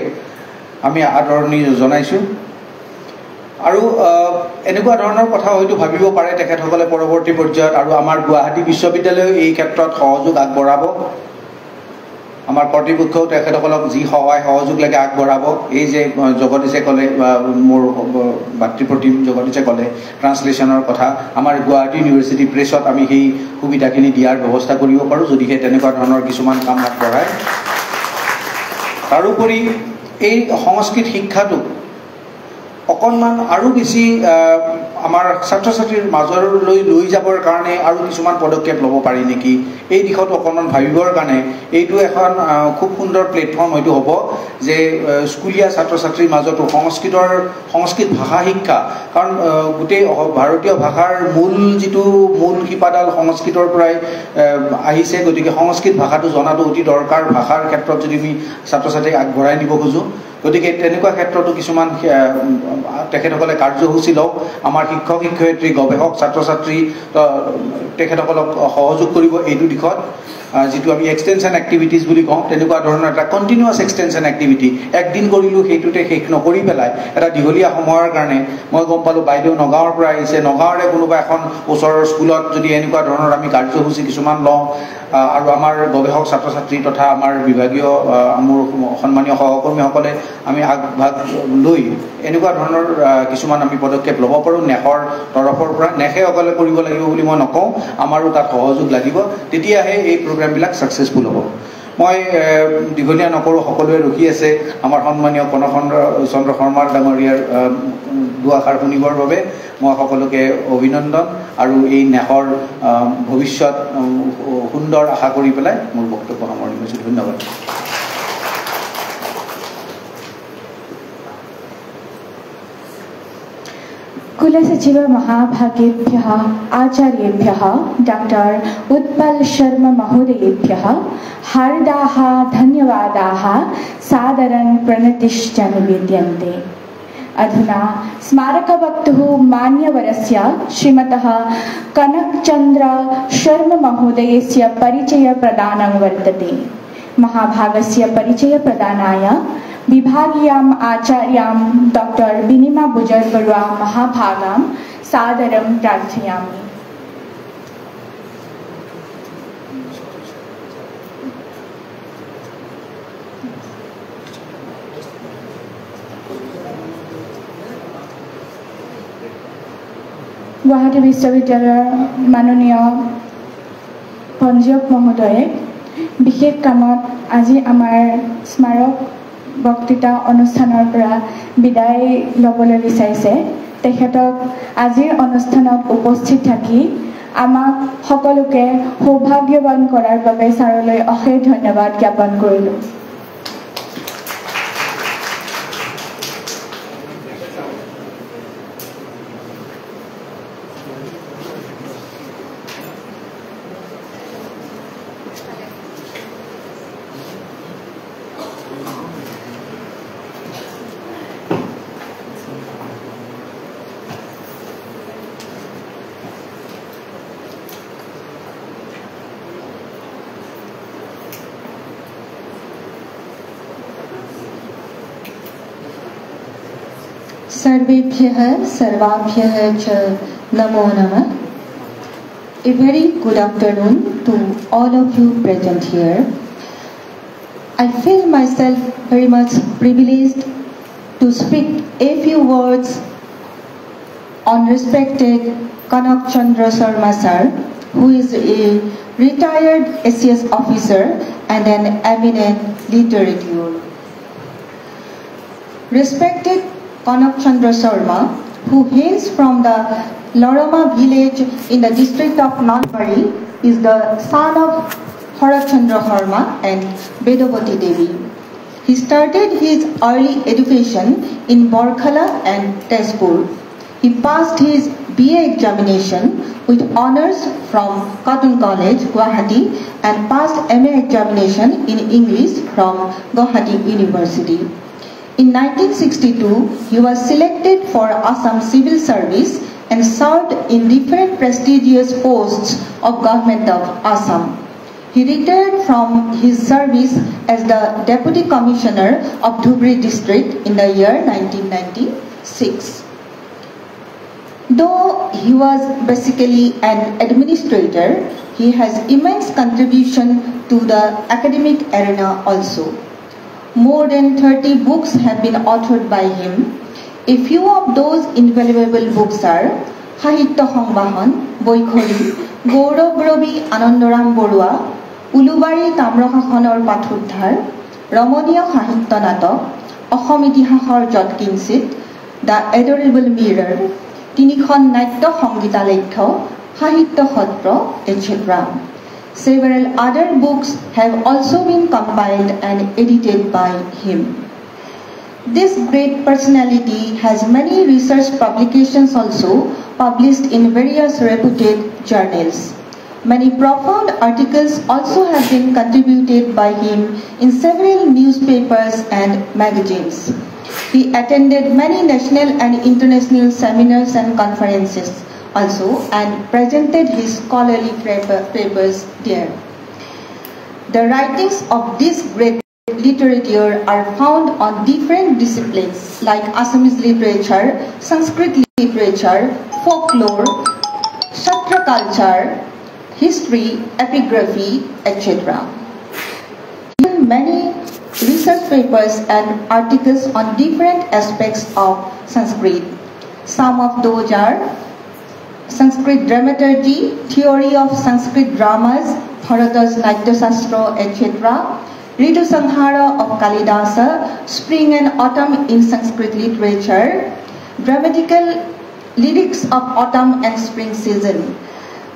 আমি আদৰণি জনাইছোঁ। আৰু এনেকুৱা ধৰণৰ কথা হয়তো ভাবিব পাৰে তেখেতসকলে পৰৱৰ্তী পৰ্যায়ত, আৰু আমাৰ গুৱাহাটী বিশ্ববিদ্যালয়েও এই ক্ষেত্ৰত সহযোগ আগবঢ়াব। আমাৰ কৰ্তৃপক্ষও তেখেতসকলক যি সহায় সহযোগ লাগে আগবঢ়াব। এই যে জগদীশে ক'লে, মোৰ ভাতৃপ্ৰতিম জগদীশে ক'লে ট্ৰান্সলেশ্যনৰ কথা, আমাৰ গুৱাহাটী ইউনিভাৰ্চিটি প্ৰেছত আমি সেই সুবিধাখিনি দিয়াৰ ব্যৱস্থা কৰিব পাৰোঁ, যদিহে তেনেকুৱা ধৰণৰ কিছুমান কাম আগবঢ়ায়। তাৰোপৰি এই সংস্কৃত শিক্ষাটো অকণমান আৰু বেছি আমাৰ ছাত্ৰ ছাত্ৰীৰ মাজলৈ লৈ যাবৰ কাৰণে আৰু কিছুমান পদক্ষেপ ল'ব পাৰি নেকি, এই দিশত অকণমান ভাবিবৰ কাৰণে এইটো এখন খুব সুন্দৰ প্লেটফৰ্ম হয়তো হ'ব, যে স্কুলীয়া ছাত্ৰ ছাত্ৰীৰ মাজতো সংস্কৃত ভাষা শিক্ষা, কাৰণ গোটেই ভাৰতীয় ভাষাৰ মূল শিপাডাল সংস্কৃতৰ পৰাই আহিছে। গতিকে সংস্কৃত ভাষাটো জনাটো অতি দৰকাৰ ভাষাৰ ক্ষেত্ৰত, যদি আমি ছাত্ৰ ছাত্ৰীক আগবঢ়াই নিব খোজোঁ। গতিকে তেনেকুৱা ক্ষেত্ৰতো কিছুমান তেখেতসকলে কাৰ্যসূচী লওক। আমাৰ শিক্ষক শিক্ষয়িত্ৰী গৱেষক ছাত্ৰ ছাত্ৰী তেখেতসকলক সহযোগ কৰিব এইটো দিশত, যিটো আমি এক্সটেনশ্যন এক্টিভিটিজ বুলি কওঁ, তেনেকুৱা ধৰণৰ এটা কণ্টিনিউৱাছ এক্সটেনশ্যন এক্টিভিটি। একদিন কৰিলোঁ সেইটোতে শেষ নকৰি পেলাই এটা দীঘলীয়া সময়ৰ কাৰণে, মই গম পালোঁ বাইদেউ নগাঁৱৰ পৰা আহিছে, নগাঁৱৰে কোনোবা এখন ওচৰৰ স্কুলত যদি এনেকুৱা ধৰণৰ আমি কাৰ্যসূচী কিছুমান লওঁ, আৰু আমাৰ গৱেষক ছাত্ৰ ছাত্ৰী তথা আমাৰ বিভাগীয় মোৰ সন্মানীয় সহকৰ্মীসকলে আমি আগভাগ লৈ এনেকুৱা ধৰণৰ কিছুমান আমি পদক্ষেপ ল'ব পাৰোঁ নেশৰ তৰফৰ পৰা। নেশে অকলে কৰিব লাগিব বুলি মই নকওঁ, আমাৰো তাত সহযোগ লাগিব, তেতিয়াহে এই প্ৰগ্ৰেমবিলাক ছাকচেছফুল হ'ব। মই দীঘলীয়া নকৰোঁ, সকলোৱে ৰখি আছে আমাৰ সন্মানীয় কনক চন্দ্ৰ শৰ্মা ডাঙৰীয়াৰ দুআষাৰ শুনিবৰ বাবে। মই সকলোকে অভিনন্দন আৰু এই নেশৰ ভৱিষ্যত সুন্দৰ আশা কৰি পেলাই মোৰ বক্তব্য সামৰণি মাৰিছোঁ। ধন্যবাদ। कुलसचिव महाभागेभ्यः आचार्येभ्यः डॉक्टर उत्पल शर्मा महोदयेभ्यः हार्दाः धन्यवादाः सादरं प्रणतिश्च निवेद्यन्ते। अधुना स्मारकवक्तुः मान्यवरस्य श्रीमतः कनकचन्द्र शर्मा महोदयस्य परिचयप्रदानं वर्तते। महाभागस्य परिचयप्रदानाय विभागीयाम् आचार्यां डॉक्टर बिनिमा बुजर्बरुआ महाभागां सादरं प्रार्थयामि। गुवाहाटी विश्वविद्यालयर माननीय पञ्जीयक महोदये विशेष कामत আজি আমাৰ স্মাৰক বক্তৃতা অনুষ্ঠানৰ পৰা বিদায় ল'বলৈ বিচাৰিছে। তেখেতক আজিৰ অনুষ্ঠানত উপস্থিত থাকি আমাক সকলোকে সৌভাগ্যৱান কৰাৰ বাবে ছাৰলৈ অশেষ ধন্যবাদ জ্ঞাপন কৰিলোঁ। सर्वेभ्यः सर्वाभ्यः च नमो नमः. A very good afternoon to all of you present here. I feel myself very much privileged to speak a few words on respected Kanak Chandra Sharma sir, who is a retired SES officer and an eminent literature. Respected Kanak Chandra Sharma, who hails from the Lorama village in the district of Nalbari, is the son of Harachandra Sharma and Bedavati Devi. He started his early education in Borkhala and Tezpur. He passed his BA examination with honors from Cotton College, Guwahati, and passed MA examination in English from Guwahati University. In 1962, he was selected for Assam Civil Service and served in different prestigious posts of government of Assam. He retired from his service as the Deputy Commissioner of Dhubri District in the year 1996. Though he was basically an administrator, he has immense contribution to the academic arena also. More than 30 books have been authored by him. A few of those invaluable books are Sahitya Sangbahan, Boikhori, Gaurav Ravi Anandaram Borua, Ulubari Tamrakhakhonor Pathudhar, Ramaniya Sahitya Natak, Asham Itihasor Jotkinsit, The Adorable Mirror, Tinikhon Natya Sangitalaikya, Sahitya Satra, etc. Several other books have also been compiled and edited by him. This great personality has many research publications also published in various reputed journals. Many profound articles also have been contributed by him in several newspapers and magazines. He attended many national and international seminars and conferences also and presented his scholarly papers there. The writings of this great literature are found on different disciplines like Assamese literature, Sanskrit literature, folklore, Shastra culture, history, epigraphy, etc. Even many research papers and articles on different aspects of Sanskrit. Some of those are Sanskrit dramaturgy, theory of Sanskrit dramas, Bharata's Natya Shastra, etc. Ritu Sanhara of Kalidasa, Spring and Autumn in Sanskrit literature, dramatical lyrics of autumn and spring season,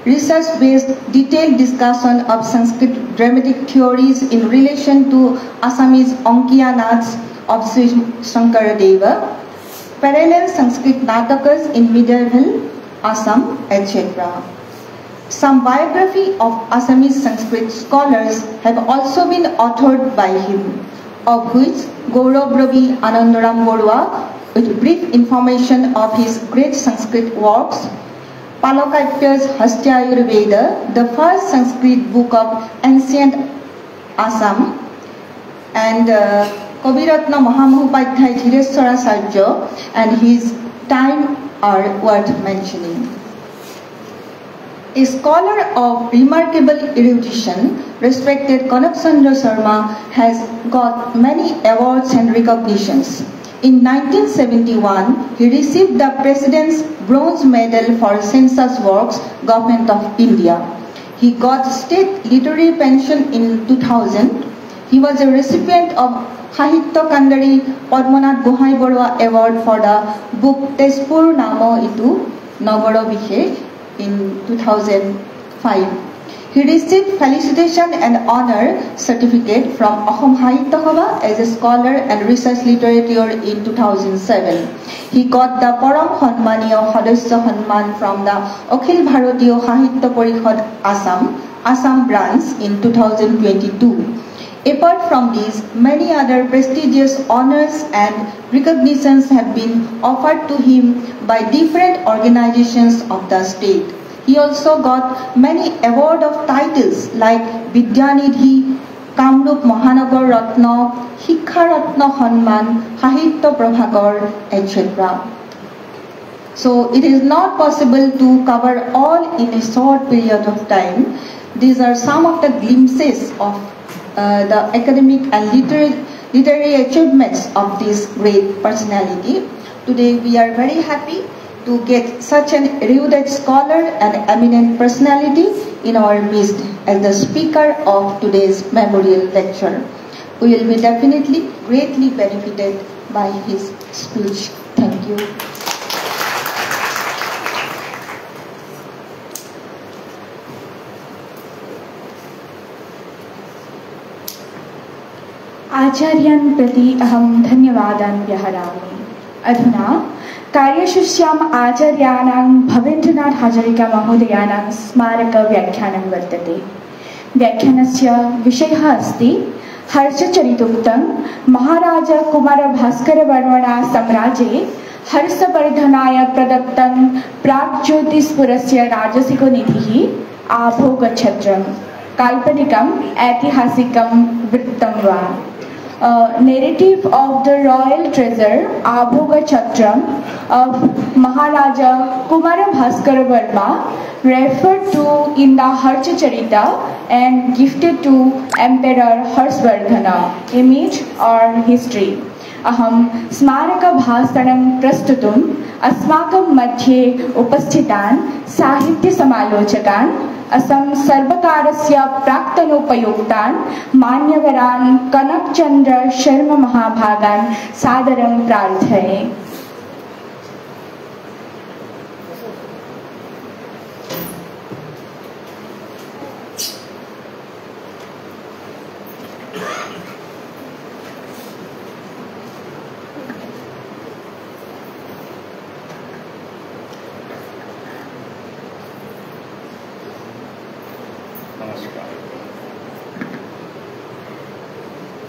research-based detailed discussion of Sanskrit dramatic theories in relation to Assamese Onkiya Nads of Sri Shankaradeva, parallel Sanskrit Natakas in medieval Assam, etc. Some biography of Assamese Sanskrit scholars have also been authored by him, of which Gaurav Ravi Anandaram Borua, with brief information of his great Sanskrit works, Palakatya's Hastya Ayurveda, the first Sanskrit book of ancient Assam, and Kaviratna Mahamopadhyay Dhireshwara Sarja and his time are worth mentioning. A scholar of remarkable erudition, respected Kanak Chandra Sharma has got many awards and recognitions. In 1971, he received the President's Bronze Medal for Census Works, Government of India. He got State Literary Pension in 2000. He was a recipient of Sahitya Kandari Padmanath Gohai Borua Award for the book Tezpur Namo Itu Nagara Bishesh in 2005. He received felicitation and honor certificate from Ahom Sahitya Sabha as a scholar and research literature in 2007. He got the Param Hanmaniya Hadasya Hanman from the Akhil Bharatiya Sahitya Parishad Assam branch in 2022. Apart from these, many other prestigious honors and recognitions have been offered to him by different organizations of the state. He also got many award of titles like Vidyanidhi, Kamrup Mahanagar Ratna, Shiksha Ratna Hanman, Sahitya Prabhakar, etc. So it is not possible to cover all in a short period of time. These are some of the glimpses of the academic and literary achievements of this great personality. Today we are very happy to get such an erudite scholar and eminent personality in our midst as the speaker of today's memorial lecture. We will be definitely greatly benefited by his speech. Thank you. आचार्यान् प्रति अहं धन्यवादान् व्याहरामि। अधुना कार्यसूच्याम् आचार्याणां भवेन्द्रनाथ हाजरिका महोदयानां स्मारकव्याख्यानं वर्तते। व्याख्यानस्य विषयः अस्ति हर्षचरितोक्तं महाराजा कुमारभास्करवर्मणा साम्राज्ये हर्षवर्धनाय प्रदत्तं प्राग्ज्योतिषपुरस्य राजसिको निधिः आभोगछत्रं काल्पनिकम् ऐतिहासिकं वृत्तं वा। Narrative of the royal treasure Abhoga Chatram of Maharaja Kumarabhaskara Verma referred to in the Harshacharita and gifted to Emperor Harshvardhana, image or history. Aham Smaraka Bhasanam Prastutum Asmakam Madhye Upasthitan Sahitya Samalochakan Assam सर्वकारस्य प्राक्तनोपयुक्तान् मान्यवरान् कनकचन्द्र शर्मा महाभागान् सादरं प्रार्थये।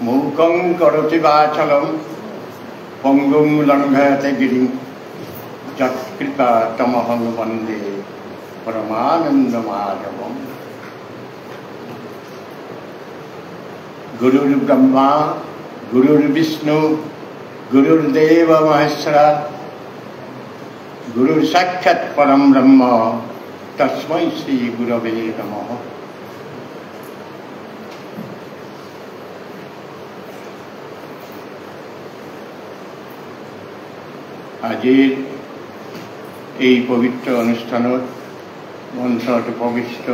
Mukang karoti vachalam pangum langhate girim jatkripa tamaham vande paramanandamadavam. Guru Brahma, Guru Vishnu, Guru Deva Maheshwara, Guru Sakshat Param Brahma, Tasmai Sri Gurave Namaha. আজিৰ এই পবিত্ৰ অনুষ্ঠানত মঞ্চত উপবিষ্ট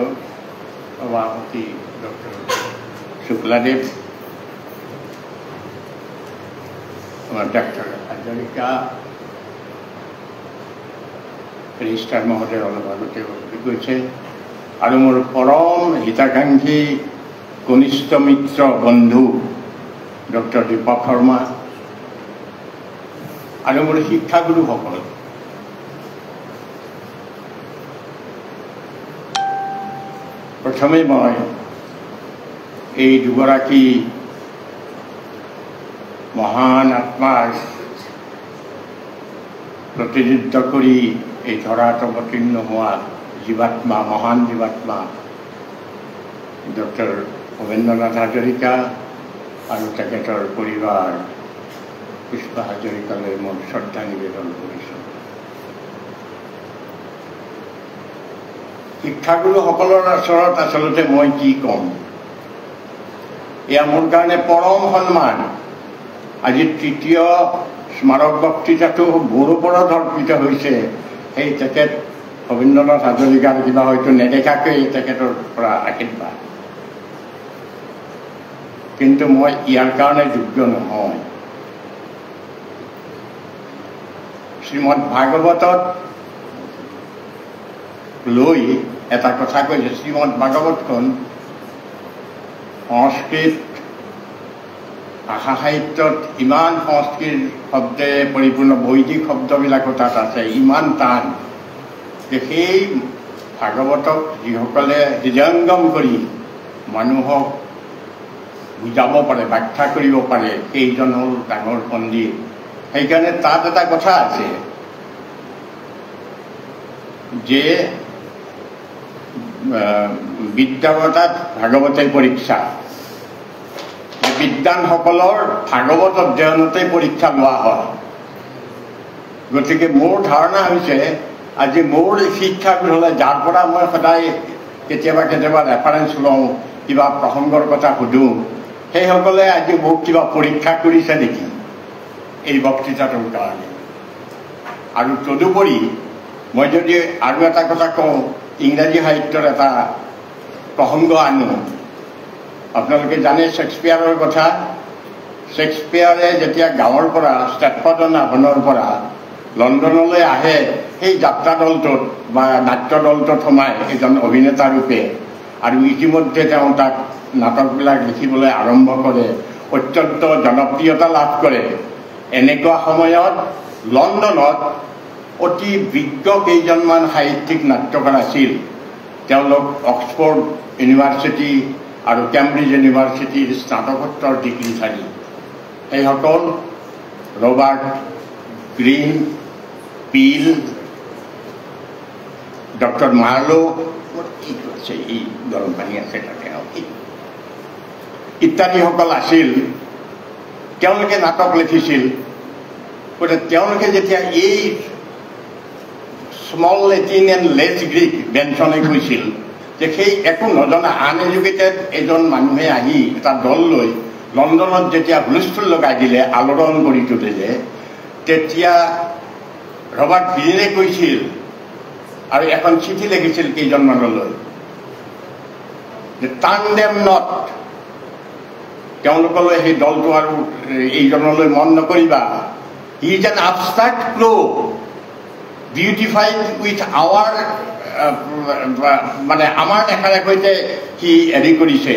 সভাপতি doctor শুক্লাদেৱ, আমাৰ ডক্টৰ হাজৰিকা, ৰেজিষ্ট্ৰাৰ মহোদয় অলপ আগতে কৈছে, আৰু মোৰ পৰম হিতাকাংক্ষী কনিষ্ঠ মিত্ৰ বন্ধু ডক্টৰ দীপক শৰ্মা আৰু মোৰ শিক্ষাগুৰুসকল, প্ৰথমে মই এই দুগৰাকী মহান আত্মাৰ প্ৰতিনিধিত্ব কৰি এই ধৰাত অৱতীৰ্ণ হোৱা জীৱাত্মা, মহান জীৱাত্মা ডক্টৰ ভৱেন্দ্ৰনাথ হাজৰিকা আৰু তেখেতৰ পৰিবাৰ পুষ্পা হাজৰিকালৈ মই শ্ৰদ্ধা নিবেদন কৰিছোঁ। শিক্ষাগুৰুসকলৰ ওচৰত আচলতে মই কি ক'ম, এয়া মোৰ কাৰণে পৰম সন্মান। আজি তৃতীয় স্মাৰক বক্তৃতাটো মোৰ ওপৰত অৰ্পিত হৈছে। সেই তেখেত ভৱেন্দ্ৰনাথ হাজৰিকাৰ কিবা হয়তো নেদেখাকৈ তেখেতৰ পৰা আশীৰ্বাদ, কিন্তু মই ইয়াৰ কাৰণে যোগ্য নহয়। শ্ৰীমদ ভাগৱতত লৈ এটা কথা কৈছে, শ্ৰীমদ ভাগৱতখন সংস্কৃত ভাষা সাহিত্যত ইমান সংস্কৃত শব্দে পৰিপূৰ্ণ, বৈদিক শব্দবিলাকো তাত আছে, ইমান টান যে সেই ভাগৱতক যিসকলে হৃদয়ংগম কৰি মানুহক বুজাব পাৰে, ব্যাখ্যা কৰিব পাৰে, সেইজন হ'ল ডাঙৰ পণ্ডিত। সেইকাৰণে তাত এটা কথা আছে যে বিদ্যাৱতাত ভাগৱতে পৰীক্ষা, বিদ্বানসকলৰ ভাগৱত অধ্যয়নতে পৰীক্ষা লোৱা হয়। গতিকে মোৰ ধাৰণা হৈছে আজি মোৰ শিক্ষাগুৰু হ'লে, যাৰ পৰা মই সদায় কেতিয়াবা কেতিয়াবা ৰেফাৰেঞ্চ লওঁ, কিবা প্ৰসংগৰ কথা সুধোঁ, সেইসকলে আজি মোক কিবা পৰীক্ষা কৰিছে নেকি এই বক্তৃতাটোৰ কাৰণে। আৰু তদুপৰি মই যদি আৰু এটা কথা কওঁ, ইংৰাজী সাহিত্যৰ এটা প্ৰসংগ আনো। আপোনালোকে জানে শ্বেক্সপিয়াৰৰ কথা। শ্বেক্সপিয়াৰে যেতিয়া গাঁৱৰ পৰা ষ্টেটফৰ্ড-অন-আভনৰ পৰা লণ্ডনলৈ আহে, সেই যাত্ৰা দলটোত বা নাট্য দলটোত সোমাই এজন অভিনেতা ৰূপে, আৰু ইতিমধ্যে তেওঁ তাক নাটকবিলাক লিখিবলৈ আৰম্ভ কৰে, অত্যন্ত জনপ্ৰিয়তা লাভ কৰে। এনেকুৱা সময়ত লণ্ডনত অতি বিজ্ঞ কেইজনমান সাহিত্যিক নাট্যকাৰ আছিল। তেওঁলোক অক্সফৰ্ড ইউনিভাৰ্চিটি আৰু কেম্ব্ৰিজ ইউনিভাৰ্চিটিৰ স্নাতকোত্তৰ ডিগ্ৰীধাৰী। সেইসকল Robert Green, Peel, doctor Marlowe, এই গৰম পানী আছে তাতে ইত্যাদিসকল আছিল। তেওঁলোকে নাটক লিখিছিল। গতিকে তেওঁলোকে যেতিয়া এই small Latin and less Greek বেনচনে কৈছিল যে সেই একো নজনা আনএডুকেটেড এজন মানুহে আহি এটা দল লৈ লণ্ডনত যেতিয়া হুলস্থুল লগাই দিলে, আলোড়ন কৰি তুলিলে, তেতিয়া ৰবাৰ্ট গ্ৰীণে কৈছিল আৰু এখন চিঠি লিখিছিল কেইজনমানলৈ যে টাৰ্ণ দেম নট, তেওঁলোকলৈ সেই দলটো আৰু এইজনলৈ মন নকৰিবা। হি ইজ এন abstract ক্লো বিউটিফাইড উইথ আৱাৰ, মানে আমাৰ দেখাৰ সৈতে সি হেৰি কৰিছে,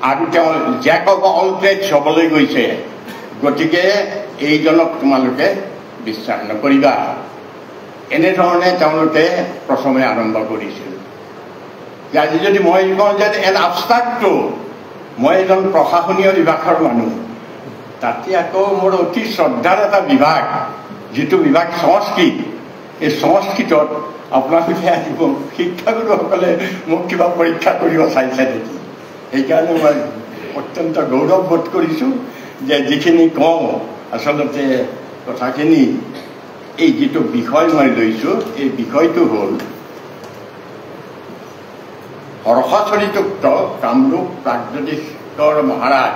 আৰু তেওঁ জেক অফ অল ট্ৰেডছ হ'বলৈ গৈছে। গতিকে এইজনক তোমালোকে বিশ্বাস নকৰিবা। এনেধৰণে তেওঁলোকে প্ৰথমে আৰম্ভ কৰিছিল। আজি যদি মই কওঁ যে এন abstract, মই এজন প্ৰশাসনীয় বিভাগৰ মানুহ, তাতে আকৌ মোৰ অতি শ্ৰদ্ধাৰ এটা বিভাগ, যিটো বিভাগ সংস্কৃত। এই সংস্কৃতত আপোনালোকে আহিব, শিক্ষাগুৰুসকলে মোক কিবা পৰীক্ষা কৰিব চাইছে নেকি? সেইকাৰণে মই অত্যন্ত গৌৰৱ বোধ কৰিছোঁ যে যিখিনি কওঁ আচলতে কথাখিনি, এই যিটো বিষয় মই লৈছোঁ, এই বিষয়টো হ'ল হৰ্ষচৰিতোক্ত কামৰূপ প্ৰাগজ্যোতিষৰ মহাৰাজ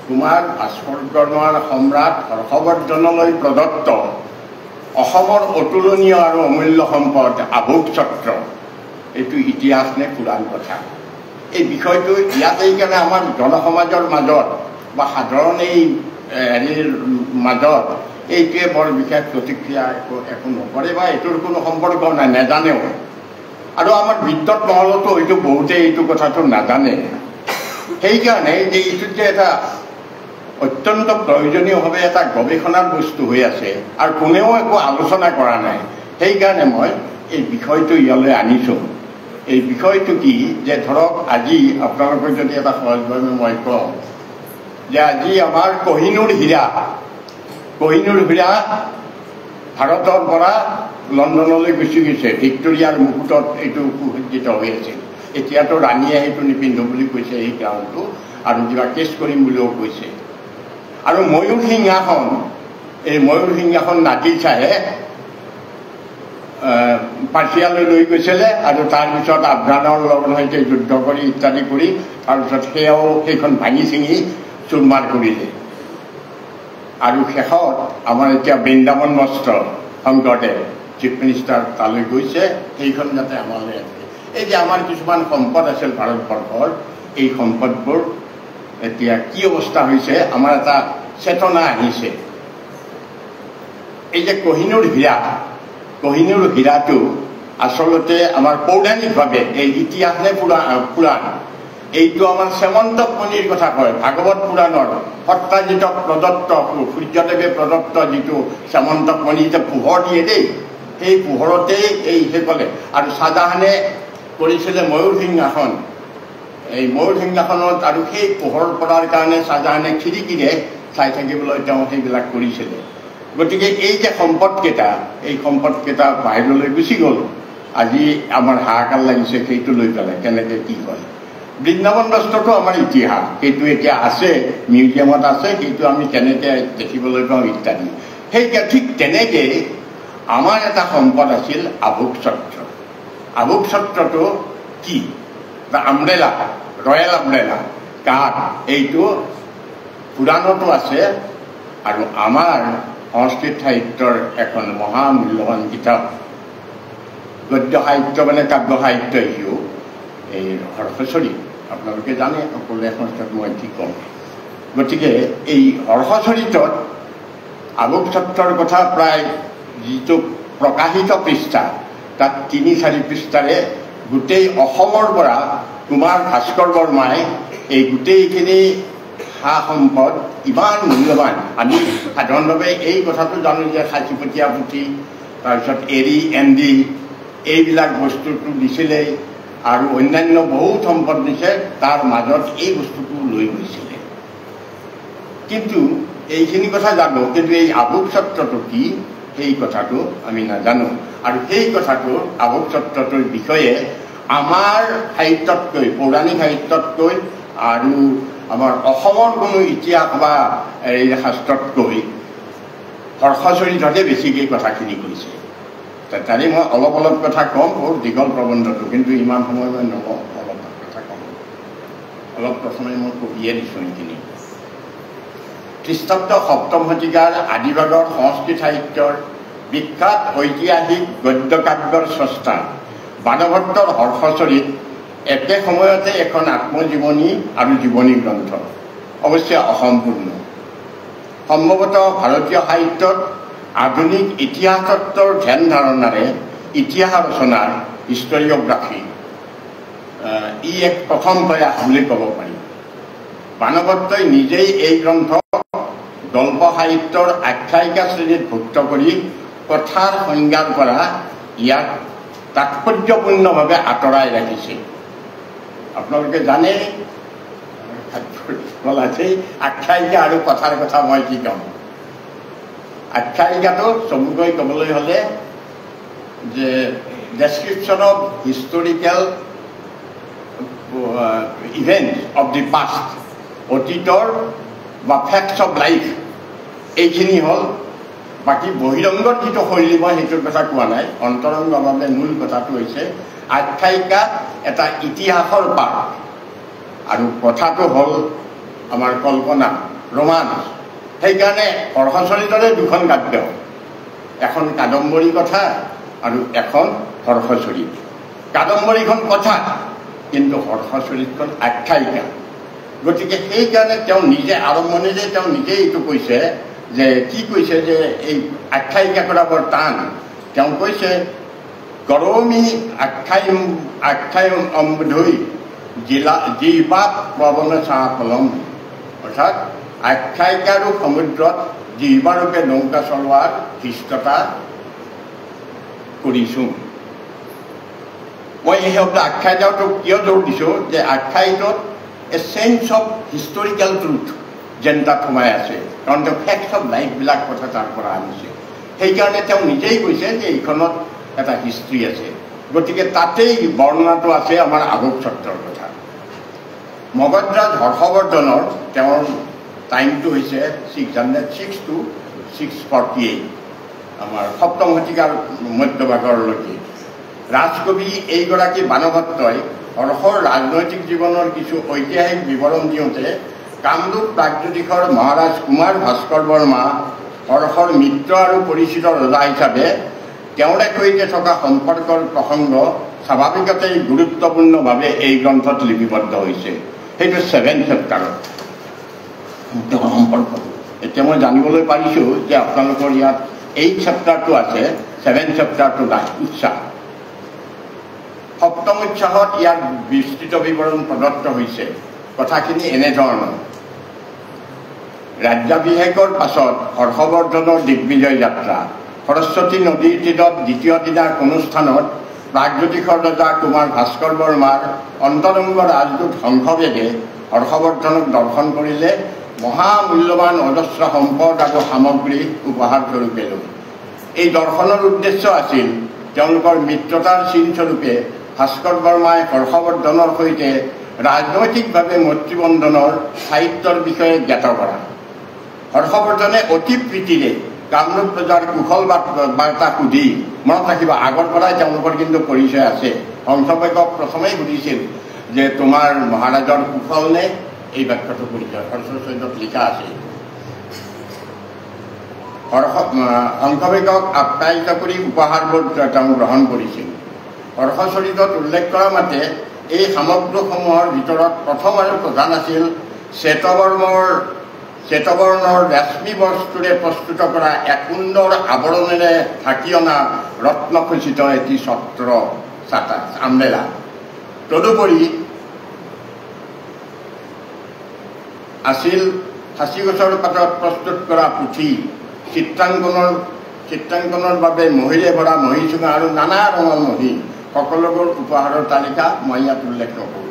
কুমাৰ ভাস্কৰ্যৰ সম্ৰাট হৰ্ষবৰ্ধনলৈ প্ৰদত্ত অসমৰ অতুলনীয় আৰু অমূল্য সম্পদ আভোগ চক্ৰ। এইটো ইতিহাস নে পুৰাণ কথা? এই বিষয়টো ইয়াত এইকাৰণে আমাৰ জনসমাজৰ মাজত বা সাধাৰণ এই হেৰিৰ মাজত এইটোৱে বৰ বিশেষ প্ৰতিক্ৰিয়া একো নকৰে বা এইটোৰ কোনো সম্পৰ্ক নাই, নেজানেও। আৰু আমাৰ বিদ্যুৎ মহলতো হয়তো বহুতেই এইটো কথাটো নাজানে। সেইকাৰণে যে এইটো যে এটা অত্যন্ত প্ৰয়োজনীয়ভাৱে এটা গৱেষণাৰ বস্তু হৈ আছে আৰু কোনেও একো আলোচনা কৰা নাই, সেইকাৰণে মই এই বিষয়টো ইয়ালৈ আনিছোঁ। এই বিষয়টো কি যে ধৰক আজি আপোনালোকক যদি এটা সহজভাৱে মই কওঁ যে আজি আমাৰ কহিনুৰ হীৰা ভাৰতৰ পৰা লণ্ডনলৈ গুচি গৈছে। ভিক্টৰিয়াৰ মুকুটত এইটো সুসজ্জিত হৈ আছিল। এতিয়াতো ৰাণীয়ে সেইটো নিপিন্ধো বুলি কৈছে এই ক্ৰাউনটো, আৰু কিবা কেছ কৰিম বুলিও কৈছে। আৰু ময়ূৰ সিংহাসন, এই ময়ূৰ সিংহাসন নাতি চাহে পাৰ্চিয়ালৈ লৈ গৈছিলে, আৰু তাৰপিছত আফগানৰ লগত সৈতে যুদ্ধ কৰি ইত্যাদি কৰি তাৰপিছত সেইখন ভাঙি চিঙি চুৰমাৰ কৰিলে। আৰু শেষত আমাৰ এতিয়া বৃন্দাবন বস্ত্ৰ শংকৰদেৱ চিফ মিনিষ্টাৰ তালৈ গৈছে, সেইখন যাতে আমালৈ আছে। এই যে আমাৰ কিছুমান সম্পদ আছিল ভাৰতবৰ্ষৰ, এই সম্পদবোৰ এতিয়া কি অৱস্থা হৈছে, আমাৰ এটা চেতনা আহিছে। এই যে কহিনুৰ হীৰাটো আচলতে আমাৰ পৌৰাণিকভাৱে এই ইতিহাস নে পুৰাণ, এইটো আমাৰ শ্যামন্তক মণিৰ কথা কয়। ভাগৱত পুৰাণৰ সত্ৰাজিত প্ৰদত্ত, সূৰ্যদেৱে প্ৰদত্ত যিটো শ্যামন্তক মণি, যে পোহৰ দিয়ে দেই, সেই পোহৰতেই এই সেইফালে। আৰু শ্বাহজাহানে কৰিছিলে ময়ূৰ সিংহাসন। এই ময়ূৰ সিংহাসনত আৰু সেই পোহৰ পৰাৰ কাৰণে শ্বাহজাহানে খিৰিকীৰে চাই থাকিবলৈ তেওঁ সেইবিলাক কৰিছিলে। গতিকে এই যে সম্পদকেইটা, এই সম্পদকেইটা বাহিৰলৈ গুচি গ'ল। আজি আমাৰ হাহাকাৰ লাগিছে সেইটো লৈ পেলাই কেনেকৈ কি হয়। বৃন্দাবন বস্ত্ৰটো আমাৰ ইতিহাস, সেইটো এতিয়া আছে, মিউজিয়ামত আছে, সেইটো আমি কেনেকৈ দেখিবলৈ পাওঁ ইত্যাদি। সেই ঠিক তেনেকৈ আমাৰ এটা সম্পদ আছিল আভোগ চক্ৰ। আভোগ চক্ৰটো কি? আমব্ৰেলা, ৰয়েল আমব্ৰেলা কাঠ, এইটো পুৰাণতো আছে আৰু আমাৰ সংস্কৃত সাহিত্যৰ এখন মহামূল্যৱান কিতাপ গদ্য সাহিত্য মানে কাব্য সাহিত্য হিও এই হৰ্ষচৰিত আপোনালোকে জানে সকলোৱে সংস্কৃত মই কি ক'ম গতিকে এই হৰ্ষচৰিতত আলোকচত্ৰৰ কথা প্ৰায় যিটো প্ৰকাশিত পৃষ্ঠা তাত ৩-৪ পৃষ্ঠাৰে গোটেই অসমৰ পৰা কুমাৰ ভাস্কৰ বৰ্মাই এই গোটেইখিনি সা সম্পদ ইমান মূল্যৱান আমি সাধাৰণভাৱে এই কথাটো জানো যে সাঁচিপতীয়া পুথি তাৰপিছত এৰী এণ্ডি এইবিলাক বস্তুটো দিছিলে আৰু অন্যান্য বহুত সম্পদ দিছে তাৰ মাজত এই বস্তুটো লৈ গৈছিলে কিন্তু এইখিনি কথা জানো কিন্তু এই আলোকচত্ৰটো কি সেই কথাটো আমি নাজানো আৰু সেই কথাটো আলোকচত্ৰটোৰ বিষয়ে আমাৰ সাহিত্যতকৈ পৌৰাণিক সাহিত্যতকৈ আৰু আমাৰ অসমৰ কোনো ইতিহাস বা এই শাস্ত্ৰতকৈ হৰ্ষচৰিততে বেছিকৈ কথাখিনি কৈছে তাৰে মই অলপ কথা ক'ম বহুত দীঘল প্ৰবন্ধটো কিন্তু ইমান সময় মই নকওঁ অলপ কথা ক'ম অলপ প্ৰথমে মই কবিয়ে দিছোঁ এইখিনি খ্ৰীষ্টাব্দ ৭ম শতিকাৰ আদিভাগৰ সংস্কৃত সাহিত্যৰ বিখ্যাত ঐতিহাসিক গদ্য কাব্যৰ স্ৰষ্টা বাণভট্টৰ হৰ্ষচৰিত একে সময়তে এখন আত্মজীৱনী আৰু জীৱনী গ্ৰন্থ অৱশ্যে অসম্পূৰ্ণ সম্ভৱতঃ ভাৰতীয় সাহিত্যত আধুনিক ইতিহাসতত্বৰ ধ্যান ধাৰণাৰে ইতিহাস ৰচনাৰ হিষ্টৰিঅগ্ৰাফি ই এক প্ৰথম প্ৰয়াস বুলি ক'ব পাৰি বাণভট্টই নিজেই এই গ্ৰন্থ গল্প সাহিত্যৰ আখ্যায়িকা শ্ৰেণীত ভুক্ত কৰি কথাৰ সংজ্ঞাৰ পৰা ইয়াক তাৎপৰ্যপূৰ্ণভাৱে আঁতৰাই ৰাখিছে আপোনালোকে জানে আখ্যায়িকা আৰু কথাৰ কথা মই কি ক'ম আখ্যায়িকাটো চমুকৈ ক'বলৈ হ'লে যে description of historical events of the past অতীতৰ বা ফেক্টছ অফ লাইফ এইখিনি হ'ল বাকী বহিৰংগত যিটো শৈলী মই সেইটোৰ কথা কোৱা নাই অন্তৰংগভাৱে মূল কথাটো হৈছে আখ্যায়িকা এটা ইতিহাসৰ পাঠ আৰু কথাটো হ'ল আমাৰ কল্পনা ৰোমাঞ্চ সেইকাৰণে হৰ্ষচৰিতৰে দুখন কাব্য এখন কাদম্বৰী কথা আৰু এখন হৰ্ষচৰিত কাদম্বৰীখন কথা কিন্তু হৰ্ষচৰিতখন আখ্যায়িকা গতিকে সেইকাৰণে তেওঁ নিজে আৰম্ভণিৰে তেওঁ নিজেই এইটো কৈছে যে কি কৈছে যে এই আখ্যায়িকা কৰা বৰ টান তেওঁ কৈছে কৰমি আখ্যায়ম অম্বুধৈ জীৱাত প্ৰৱণ চাহফলম অৰ্থাৎ আখ্যায়িকাৰো সমুদ্ৰত জীৱাৰূপে নৌকা চলোৱাৰ ধৃষ্টতা কৰিছোঁ মই এই শব্দ আখ্যায়িকাটোক কিয় জোৰ দিছোঁ যে আখ্যায়িকাত এ চেঞ্চ অফ হিষ্টৰিকেল ট্ৰুথ যেন তাত সোমাই আছে কাৰণ তেওঁ ফেক্টছ অফ লাইফবিলাক কথা তাৰ পৰা আনিছে সেইকাৰণে তেওঁ নিজেই কৈছে যে এইখনত এটা হিষ্ট্ৰী আছে গতিকে তাতেই বৰ্ণনাটো আছে আমাৰ আলোকচত্ৰৰ কথা মগধৰাজ হৰ্ষবৰ্ধনৰ তেওঁৰ টাইমটো হৈছে 606 to 648 আমাৰ ৭ম শতিকাৰ মধ্যভাগলৈকে ৰাজকবি এইগৰাকী বাণভট্টই হৰ্ষৰ ৰাজনৈতিক জীৱনৰ কিছু ঐতিহাসিক বিৱৰণ দিওঁতে কামৰূপ প্ৰাগজ্যোতিষৰ মহাৰাজ কুমাৰ ভাস্কৰ বৰ্মা হৰ্ষৰ মিত্ৰ আৰু পৰিচিত ৰজা হিচাপে তেওঁৰে সৈতে থকা সম্পৰ্কৰ প্ৰসংগ স্বাভাৱিকতেই গুৰুত্বপূৰ্ণভাৱে এই গ্ৰন্থত লিপিবদ্ধ হৈছে সেইটো 7 চেপ্টাৰত সম্পৰ্ক এতিয়া মই জানিবলৈ পাৰিছোঁ যে আপোনালোকৰ ইয়াত 8 চেপ্টাৰটো আছে 7 চেপ্টাৰটো নাই উৎসাহ সপ্তম উৎসাহত ইয়াত বিস্তৃত বিৱৰণ প্ৰদত্ত হৈছে কথাখিনি এনেধৰণৰ ৰাজ্যাভিষেকৰ পাছত হৰ্ষবৰ্ধনৰ দিগ্বিজয় যাত্ৰা সৰস্বতী নদীৰ তীৰত দ্বিতীয় দিনাৰ অনুষ্ঠানত প্ৰাগজ্যোতিষৰ ৰজা কুমাৰ ভাস্কৰ বৰ্মাৰ অন্তৰংগ ৰাজদূত হংসবেগে হৰ্ষবৰ্ধনক দৰ্শন কৰিলে মহামূল্যৱান অজস্ৰ সম্পদ আৰু সামগ্ৰী উপহাৰ স্বৰূপে লৈ এই দৰ্শনৰ উদ্দেশ্য আছিল তেওঁলোকৰ মিত্ৰতাৰ চিনস্বৰূপে ভাস্কৰ বৰ্মাই হৰ্ষবৰ্ধনৰ সৈতে ৰাজনৈতিকভাৱে মৈত্ৰীবন্ধনৰ সাহিত্যৰ বিষয়ে জ্ঞাত কৰা হৰ্ষবৰ্ধনে অতি প্ৰীতিৰে কামৰূপ প্ৰজাৰ কুশল বাৰ্তা সুধি মনত ৰাখিব আগৰ পৰাই তেওঁলোকৰ কিন্তু পৰিচয় আছে হংসবেগক প্ৰথমেই সুধিছিল যে তোমাৰ মহাৰাজৰ কুশল নে এই বাক্যটো পৰিচয় হৰ্ষচৰিতত লিখা আছে শংখবেগক আপ্যায়িত কৰি উপহাৰবোৰ তেওঁ গ্ৰহণ কৰিছিল হৰ্ষচৰিতত উল্লেখ কৰা মতে এই সামগ্ৰীসমূহৰ ভিতৰত প্ৰথম আৰু প্ৰধান আছিল শ্বেতবৰ্ণৰ ৰেশ্মী বস্তুৰে প্ৰস্তুত কৰা এক সুন্দৰ আৱৰণেৰে ঢাকি অনা ৰত্নখচিত এটি ছত্ৰ ছাতা আমব্ৰেলা তদুপৰি আছিল সাঁচি গছৰ পাতত প্ৰস্তুত কৰা পুথি চিত্ৰাংকনৰ বাবে মহিৰে ভৰা মহীচুঙা আৰু নানা ৰঙৰ মহী সকলোবোৰ উপহাৰৰ তালিকা মই ইয়াত উল্লেখ নকৰোঁ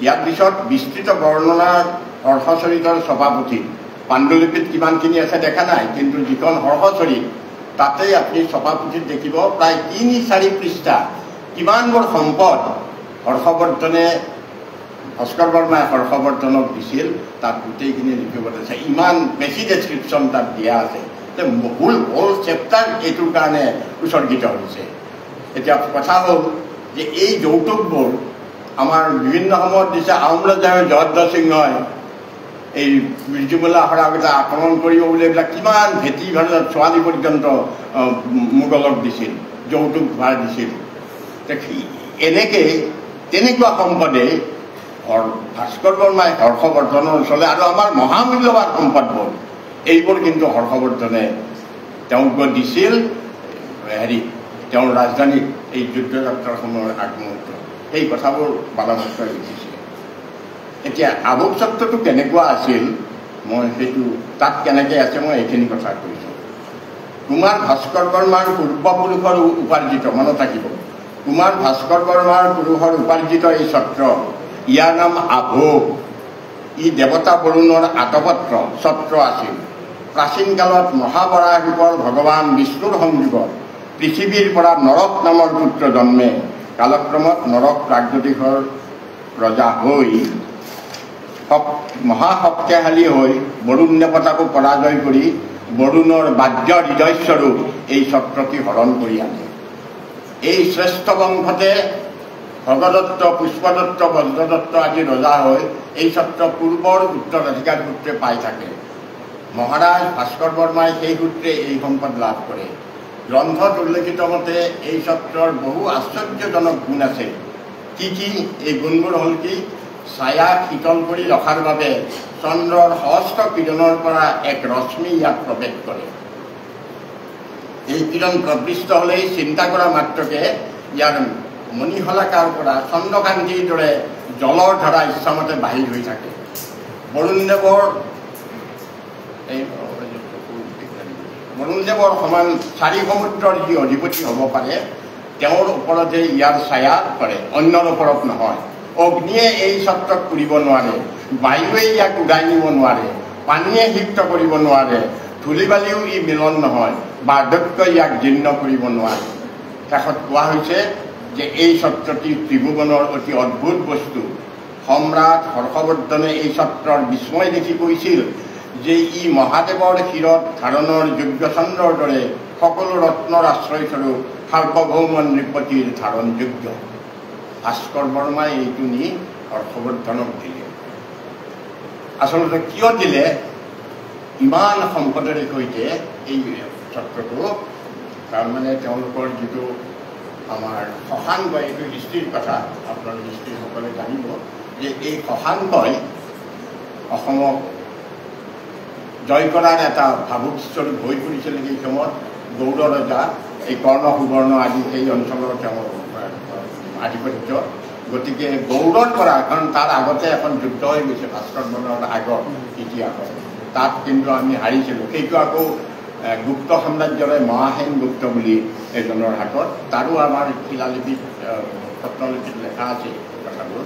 ইয়াৰ পিছত বিস্তৃত বৰ্ণনাৰ হৰ্ষচৰিতৰ ছপাপুথি পাণ্ডুলিপিত কিমানখিনি আছে দেখা নাই কিন্তু যিখন হৰ্ষচৰিত তাতেই আপুনি ছপাপুথিত দেখিব প্ৰায় ৩-৪ পৃষ্ঠা কিমানবোৰ সম্পদ হৰ্ষবৰ্ধনে ভাস্কৰ বৰ্মাই হৰ্ষবৰ্ধনক দিছিল তাত গোটেইখিনি লিখিব আছে ইমান বেছি ডেছক্ৰিপশ্যন তাত দিয়া আছে যে হোল চেপ্টাৰ এইটোৰ কাৰণে উৎসৰ্গিত হৈছে এতিয়া কথা হ'ল যে এই যৌতুকবোৰ আমাৰ বিভিন্ন সময়ত দিছে আহোম ৰজাৰ জয়ধ্বজ সিংহই এই বিজুমলা হৰাগতা আক্ৰমণ কৰিব বুলি এইবিলাক কিমান ভেটি ভাৰত ছোৱালী পৰ্যন্ত মোগলক দিছিল যৌতুক ভাৰ দিছিল তেনেকুৱা সম্পদে ভাস্কৰ বৰ্মাই হৰ্ষবৰ্ধনৰ ওচৰলৈ আৰু আমাৰ মহামূল্যৱান সম্পদবোৰ এইবোৰ কিন্তু হৰ্ষবৰ্ধনে তেওঁক দিছিল তেওঁৰ ৰাজধানীত এই যুদ্ধযাত্ৰাৰ সময়ৰ আগমুহূৰ্তত সেই কথাবোৰ বালাভট্টই লিখিছে এতিয়া আভোগ ছত্ৰটো কেনেকুৱা আছিল মই সেইটো তাত কেনেকৈ আছে মই এইখিনি কথা কৈছোঁ কুমাৰ ভাস্কৰ বৰ্মাৰ পূৰ্বপুৰুষৰ উপাৰ্জিত মনত থাকিব কুমাৰ ভাস্কৰ বৰ্মাৰ পুৰুষৰ উপাৰ্জিত এই ছত্ৰ ইয়াৰ নাম আভোগ ই দেৱতা বৰুণৰ আতপত্ৰ ছত্ৰ আছিল প্ৰাচীন কালত মহাবৰাহ ৰূপৰ ভগৱান বিষ্ণুৰ সংযোগত পৃথিৱীৰ পৰা নৰক নামৰ পুত্ৰ জন্মে কালক্ৰমত নৰক প্ৰাগজ্যোতিষৰ ৰজা হৈ মহাশক্তিশালী হৈ বৰুণ দেৱতাকো পৰাজয় কৰি বৰুণৰ বাহ্য হৃদয়স্বৰূপ এই ছত্ৰটি হৰণ কৰি আনে এই শ্ৰেষ্ঠ বংশতে ভগদত্ত পুষ্পদত্ত বজ্ৰদত্ত আদি ৰজা হৈ এই ছত্ৰ পূৰ্বৰ উত্তৰাধিকাৰ সূত্ৰে পাই থাকে মহাৰাজ ভাস্কৰ বৰ্মাই সেই সূত্ৰে এই সম্পদ লাভ কৰে গ্ৰন্থত উল্লেখিত মতে এই ছত্ৰৰ বহু আশ্চৰ্যজনক গুণ আছে কি এই গুণবোৰ হ'ল কি ছায়া শীতল কৰি ৰখাৰ বাবে চন্দ্ৰৰ সহস্ৰ কিৰণৰ পৰা এক ৰশ্মি ইয়াত প্ৰৱেশ কৰে এই কিৰণ প্ৰবৃষ্ট হ'লেই চিন্তা কৰা মাত্ৰকে ইয়াৰ মণিশলাকাৰ পৰা চন্দ্ৰকান্তিৰ দৰে জলৰ ধাৰা ইচ্ছামতে বাহিৰ হৈ থাকে বৰুণদেৱৰ সমান 4 সমুদ্ৰৰ যি অধিপতি হ'ব পাৰে তেওঁৰ ওপৰতে ইয়াৰ ছায়া কৰে অন্যৰ ওপৰত নহয় অগ্নিয়ে এই ছত্ৰক পুৰিব নোৱাৰে বায়ুৱে ইয়াক উৰাই নিব নোৱাৰে পানীয়ে সিক্ত কৰিব নোৱাৰে ধূলি বালিও ই মিলন নহয় বাৰ্ধক্য ইয়াক জীৰ্ণ কৰিব নোৱাৰে শেষত কোৱা হৈছে যে এই ছত্ৰটি ত্ৰিভুৱনৰ অতি অদ্ভুত বস্তু সম্ৰাট হৰ্ষবৰ্ধনে এই ছত্ৰৰ বিস্ময় দেখি কৈছিল যে ই মহাদেৱৰ শিৰত ধাৰণৰ যজ্ঞচন্দ্ৰৰ দৰে সকলো ৰত্নৰ আশ্ৰয়স্বৰূপ সাৰ্বভৌম নৃপতিৰ ধাৰণযোগ্য ভাস্কৰ বৰ্মাই এইটো নি হৰ্ষবৰ্ধনক দিলে আচলতে কিয় দিলে ইমান সম্পদৰে সৈতে এই ছত্ৰটো তাৰমানে তেওঁলোকৰ যিটো আমাৰ শশাংকয় এইটো হিষ্ট্ৰীৰ কথা আপোনাৰ হিষ্ট্ৰীসকলে জানিব যে এই শশাংকয় অসমক জয় কৰাৰ এটা ভাবুকস্বৰূপ হৈ পৰিছিল সেই সময়ত গৌড় ৰজা এই কৰ্ণ সুবৰ্ণ আদি এই অঞ্চলৰ তেওঁৰ আধিপত্য গতিকে গৌড়ৰ পৰা কাৰণ তাৰ আগতে এখন যুদ্ধ হৈ গৈছে ভাস্কৰ বৰ্মাৰ আগত ইতিহাসত তাত কিন্তু আমি হাৰিছিলোঁ সেইটো আকৌ গুপ্ত সাম্ৰাজ্যৰে মহাসেন গুপ্ত বুলি এজনৰ হাতত তাৰো আমাৰ শিলালিপিত প্ৰত্নলিপিত লেখা আছে কথাবোৰ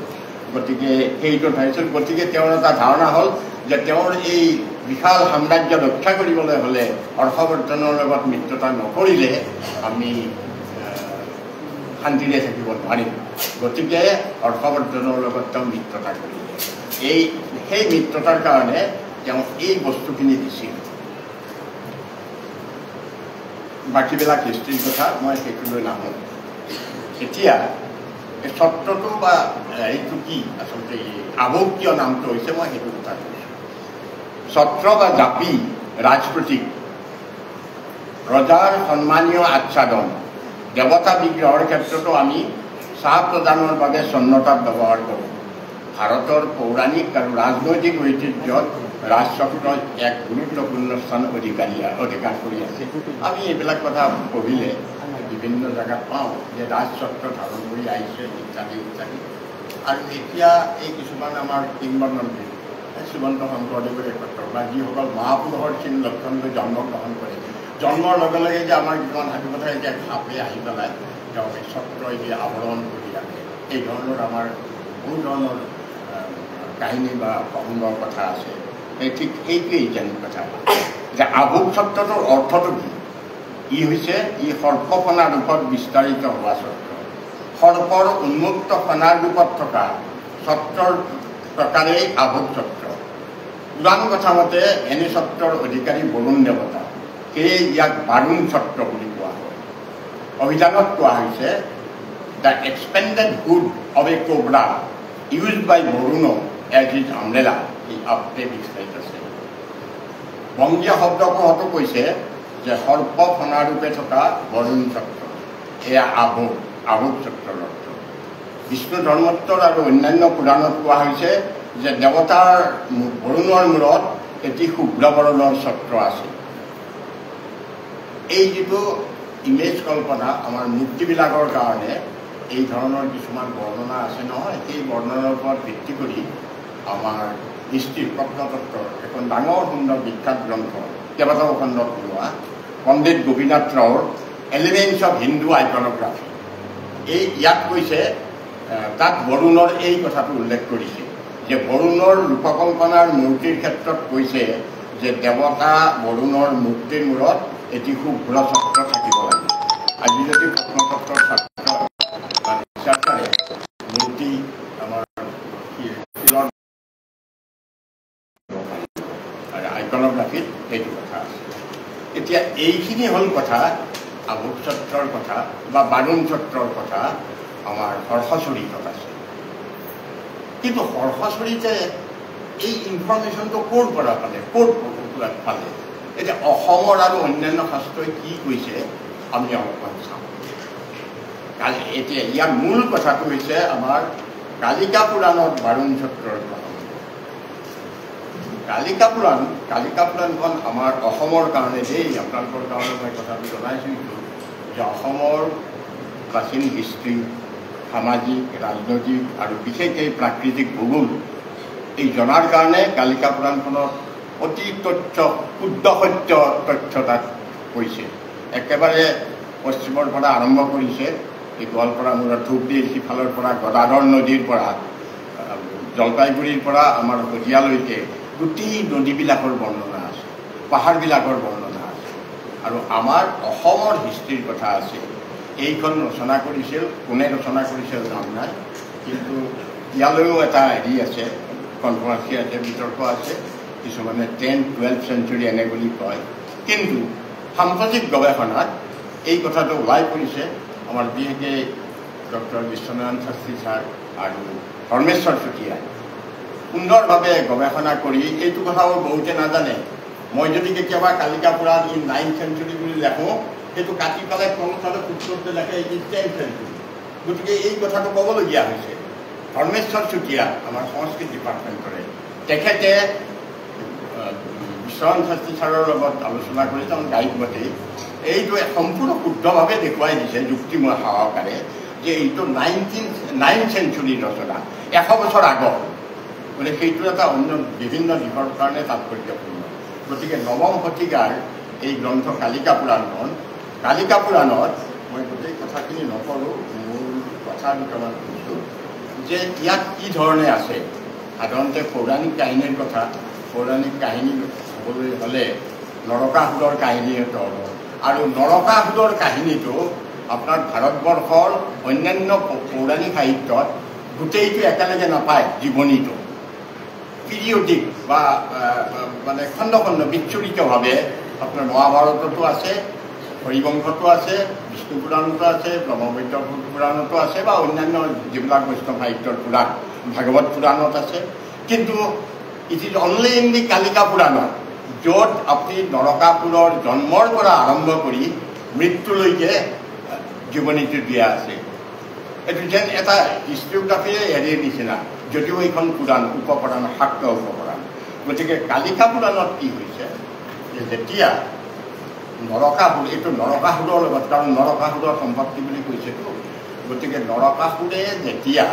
গতিকে সেইটো ঠাইছিল গতিকে তেওঁৰ এটা ধাৰণা হ'ল যে তেওঁৰ এই বিশাল সাম্ৰাজ্য ৰক্ষা কৰিবলৈ হ'লে হৰ্ষবৰ্ধনৰ লগত মিত্ৰতা নকৰিলে আমি শান্তিৰে থাকিব নোৱাৰিম গতিকে হৰ্ষবৰ্ধনৰ লগত তেওঁ মিত্ৰতা কৰিলে সেই মিত্ৰতাৰ কাৰণে তেওঁ এই বস্তুখিনি দিছিল বাকীবিলাক হিষ্ট্ৰীৰ কথা মই সেইটোলৈ নাহোঁ এতিয়া এই ছত্ৰটো বা এইটো কি আচলতে আভোগ কিয় নামটো হৈছে মই সেইটো কথা কৈছোঁ। ছত্ৰ বা জাপি ৰাজপ্ৰতীক, ৰজাৰ সন্মানীয় আচ্ছাদন, দেৱতা বিগ্ৰহৰ ক্ষেত্ৰতো আমি চাহ প্ৰদানৰ বাবে স্বৰ্ণতাপ ব্যৱহাৰ কৰোঁ। ভাৰতৰ পৌৰাণিক আৰু ৰাজনৈতিক ঐতিহ্যত ৰাজচক্ৰই এক গুৰুত্বপূৰ্ণ স্থান অধিকাৰ কৰি আছে। আমি এইবিলাক কথা পঢ়িলে বিভিন্ন জেগাত পাওঁ যে ৰাজচক্ৰ ধাৰণ কৰি আহিছে ইত্যাদি ইত্যাদি। আৰু এতিয়া এই কিছুমান আমাৰ কিংবদন্তী শ্ৰীমন্ত শংকৰদেৱৰ ক্ষেত্ৰ বা যিসকল মহাপুৰুষৰ চিন লক্ষণ লৈ জন্মগ্ৰহণ কৰে, জন্মৰ লগে লগে যে আমাৰ কিছুমান সাধু কথা এতিয়া ঘাপে আহি পেলাই তেওঁ এই ছত্ৰই যে আৱৰণ কৰি ৰাখে, এই ধৰণৰ আমাৰ বহু ধৰণৰ কাহিনী বা প্ৰসংগৰ কথা আছে। ঠিক এইটোৱেই যেন কথা যে আভোগ ছত্ৰটোৰ অৰ্থটো কি? ই হৈছে ই সৰ্পফনা ৰূপত বিস্তাৰিত হোৱা ছত্ৰ। সৰ্পৰ উন্মুক্ত ফনাৰ ৰূপত থকা ছত্ৰৰ প্ৰকাৰেই আভোগ ছত্ৰ। পুৰাণ কথা মতে এনে ছত্ৰৰ অধিকাৰী বৰুণ দেৱতা, সেয়ে ইয়াক বাৰুণ ছত্ৰ বুলি কোৱা হয়। অভিধানত কোৱা হৈছে the expanded hood of a cobra used by Varuna as his umbrella, এই আপে বিস্তাৰিত আছে। বংগীয় শব্দকোহতো কৈছে যে সৰ্প ফনাৰূপে থকা বৰুণ ছত্ৰ, এয়া আভোগ ছত্ৰৰ অৰ্থ। বিষ্ণু ধৰ্মোত্তৰ আৰু অন্যান্য পুৰাণত কোৱা হৈছে যে দেৱতাৰ বৰুণৰ মূৰত এটি শুভ্ৰবৰণৰ ছত্ৰ আছে। এই যিটো ইমেজ কল্পনা আমাৰ মূৰ্তিবিলাকৰ কাৰণে এই ধৰণৰ কিছুমান বৰ্ণনা আছে নহয়, সেই বৰ্ণনাৰ ওপৰত ভিত্তি কৰি আমাৰ দৃষ্টিৰ প্ৰত্নতত্ত্বৰ এখন ডাঙৰ সুন্দৰ বিখ্যাত গ্ৰন্থ কেইবাটাও খণ্ডত ওলোৱা পণ্ডিত গোপীনাথ ৰাওৰ এলিমেণ্টছ অফ হিন্দু আইকনগ্ৰাফি, এই ইয়াত কৈছে তাত বৰুণৰ এই কথাটো উল্লেখ কৰিছে যে বৰুণৰ ৰূপকল্পনাৰ মূৰ্তিৰ ক্ষেত্ৰত কৈছে যে দেৱতা বৰুণৰ মূৰ্তিৰ মূৰত এটি শুভ্ৰ ছত্ৰ থাকিব লাগে। আজি যদি প্ৰত্নতত্ত্বৰ ছাত্ৰ মূৰ্তি আমাৰ আইকনগ্ৰাফিত সেইটো কথা আছে। এতিয়া এইখিনি হ'ল কথা আভোগ ছত্ৰৰ কথা বা বাৰুণ ছত্ৰৰ কথা আমাৰ হৰ্ষচৰিতত আছে। কিন্তু হৰ্ষচৰিতে এই ইনফৰমেশ্যনটো ক'ৰ পৰা পালে, ক'ৰ পালে? এতিয়া অসমৰ আৰু অন্যান্য শাস্ত্ৰই কি কৈছে আমি অলপমান চাওঁ। এতিয়া ইয়াৰ মূল কথাটো হৈছে আমাৰ কালিকা পুৰাণত বাৰুণ ছত্ৰৰ কথা। কালিকা পুৰাণখন আমাৰ অসমৰ কাৰণে দেই, আপোনালোকৰ কাৰণে মই কথাটো জনাইছোঁ যে অসমৰ প্ৰাচীন হিষ্ট্ৰী, সামাজিক, ৰাজনৈতিক আৰু বিশেষকৈ প্ৰাকৃতিক ভূগোল এই জনাৰ কাৰণে কালিকা পুৰাণখনত অতি শুদ্ধ সত্য তথ্য তাত কৈছে। একেবাৰে পশ্চিমৰ পৰা আৰম্ভ কৰিছে, এই গোৱালপাৰা মূৰত ধূপদিৰ সিফালৰ পৰা গদাধৰ নদীৰ পৰা জলপাইগুৰিৰ পৰা আমাৰ শদিয়ালৈকে গোটেই নদীবিলাকৰ বৰ্ণনা আছে, পাহাৰবিলাকৰ বৰ্ণনা আছে। আৰু আমাৰ অসমৰ হিষ্ট্ৰীৰ কথা আছে। এইখন ৰচনা কৰিছিল, কোনে ৰচনা কৰিছিল নাম নাই, কিন্তু ইয়ালৈও এটা হেৰি আছে, কনফাৰেঞ্চি আছে, বিতৰ্ক আছে। কিছুমানে 10-12 চেঞ্চুৰী এনে বুলি কয়, কিন্তু সাম্প্ৰতিক গৱেষণাত এই কথাটো ওলাই পৰিছে। আমাৰ বিশেষকৈ ডক্টৰ বিশ্বনাৰায়ণ শাস্ত্ৰী ছাৰ আৰু ধৰ্মেশ্বৰ চুতীয়াই সুন্দৰভাৱে গৱেষণা কৰি এইটো কথাও বহুতে নাজানে। মই যদি কেতিয়াবা কালিকা পুৰাণ ইন 9th century বুলি লেখোঁ, সেইটো কাটি পেলাই কোনোফালে পুস্তকতে লেখে ইন 10th century। গতিকে এই কথাটো ক'বলগীয়া হৈছে। ধৰ্মেশ্বৰ চুতীয়া আমাৰ সংস্কৃত ডিপাৰ্টমেণ্টৰে, তেখেতে বিশ্বনাৰায়ণ শাস্ত্ৰী ছাৰৰ লগত আলোচনা কৰি তেওঁ গাইডমতে এইটো সম্পূৰ্ণ শুদ্ধভাৱে দেখুৱাই দিছে যুক্তিময় সহকাৰে যে এইটো 9th century ৰচনা, 100 বছৰ আগত। গতিকে সেইটো এটা অন্য বিভিন্ন দিশৰ কাৰণে তাৎপৰ্যপূৰ্ণ। গতিকে 9ম শতিকাৰ এই গ্ৰন্থ কালিকা পুৰাণত মই গোটেই কথাখিনি নকৰোঁ, মূল কথা দুটামান কৈছোঁ যে ইয়াত কি ধৰণে আছে। সাধাৰণতে পৌৰাণিক কাহিনীৰ কথা, পৌৰাণিক কাহিনী হ'বলৈ হ'লে নৰকাসুৰৰ কাহিনী ধৰক, আৰু নৰকাসুৰৰ কাহিনীটো আপোনাৰ ভাৰতবৰ্ষৰ অন্যান্য পৌৰাণিক সাহিত্যত গোটেইটো একেলগে নাপায়। জীৱনীটো পিৰিয়ডিক বা মানে খণ্ড খণ্ড বিচ্ছুৰিতভাৱে আপোনাৰ মহাভাৰততো আছে, হৰিবংশতো আছে, বিষ্ণু পুৰাণতো আছে, ব্ৰহ্মবৈদ্য পুৰাণতো আছে বা অন্যান্য যিবিলাক বৈষ্ণৱ সাহিত্যৰ পুৰাণ, ভাগৱত পুৰাণত আছে। কিন্তু it is only in the Kalika পুৰাণত, য'ত আপুনি নৰকাসুৰৰ জন্মৰ পৰা আৰম্ভ কৰি মৃত্যুলৈকে জীৱনীটো দিয়া আছে। এইটো যেন এটা হিষ্ট্ৰিঅগ্ৰাফিৰে হেৰিৰ নিচিনা, যদিও এইখন পুৰাণ উপপুৰাণ, শাক্ত উপপুৰাণ। গতিকে কালিকা পুৰাণত কি হৈছে যে যেতিয়া নৰকাসুৰ, এইটো নৰকাসুৰৰ লগত, কাৰণ নৰকাসুৰৰ সম্পত্তি বুলি কৈছেতো, গতিকে নৰকাসুৰে যেতিয়া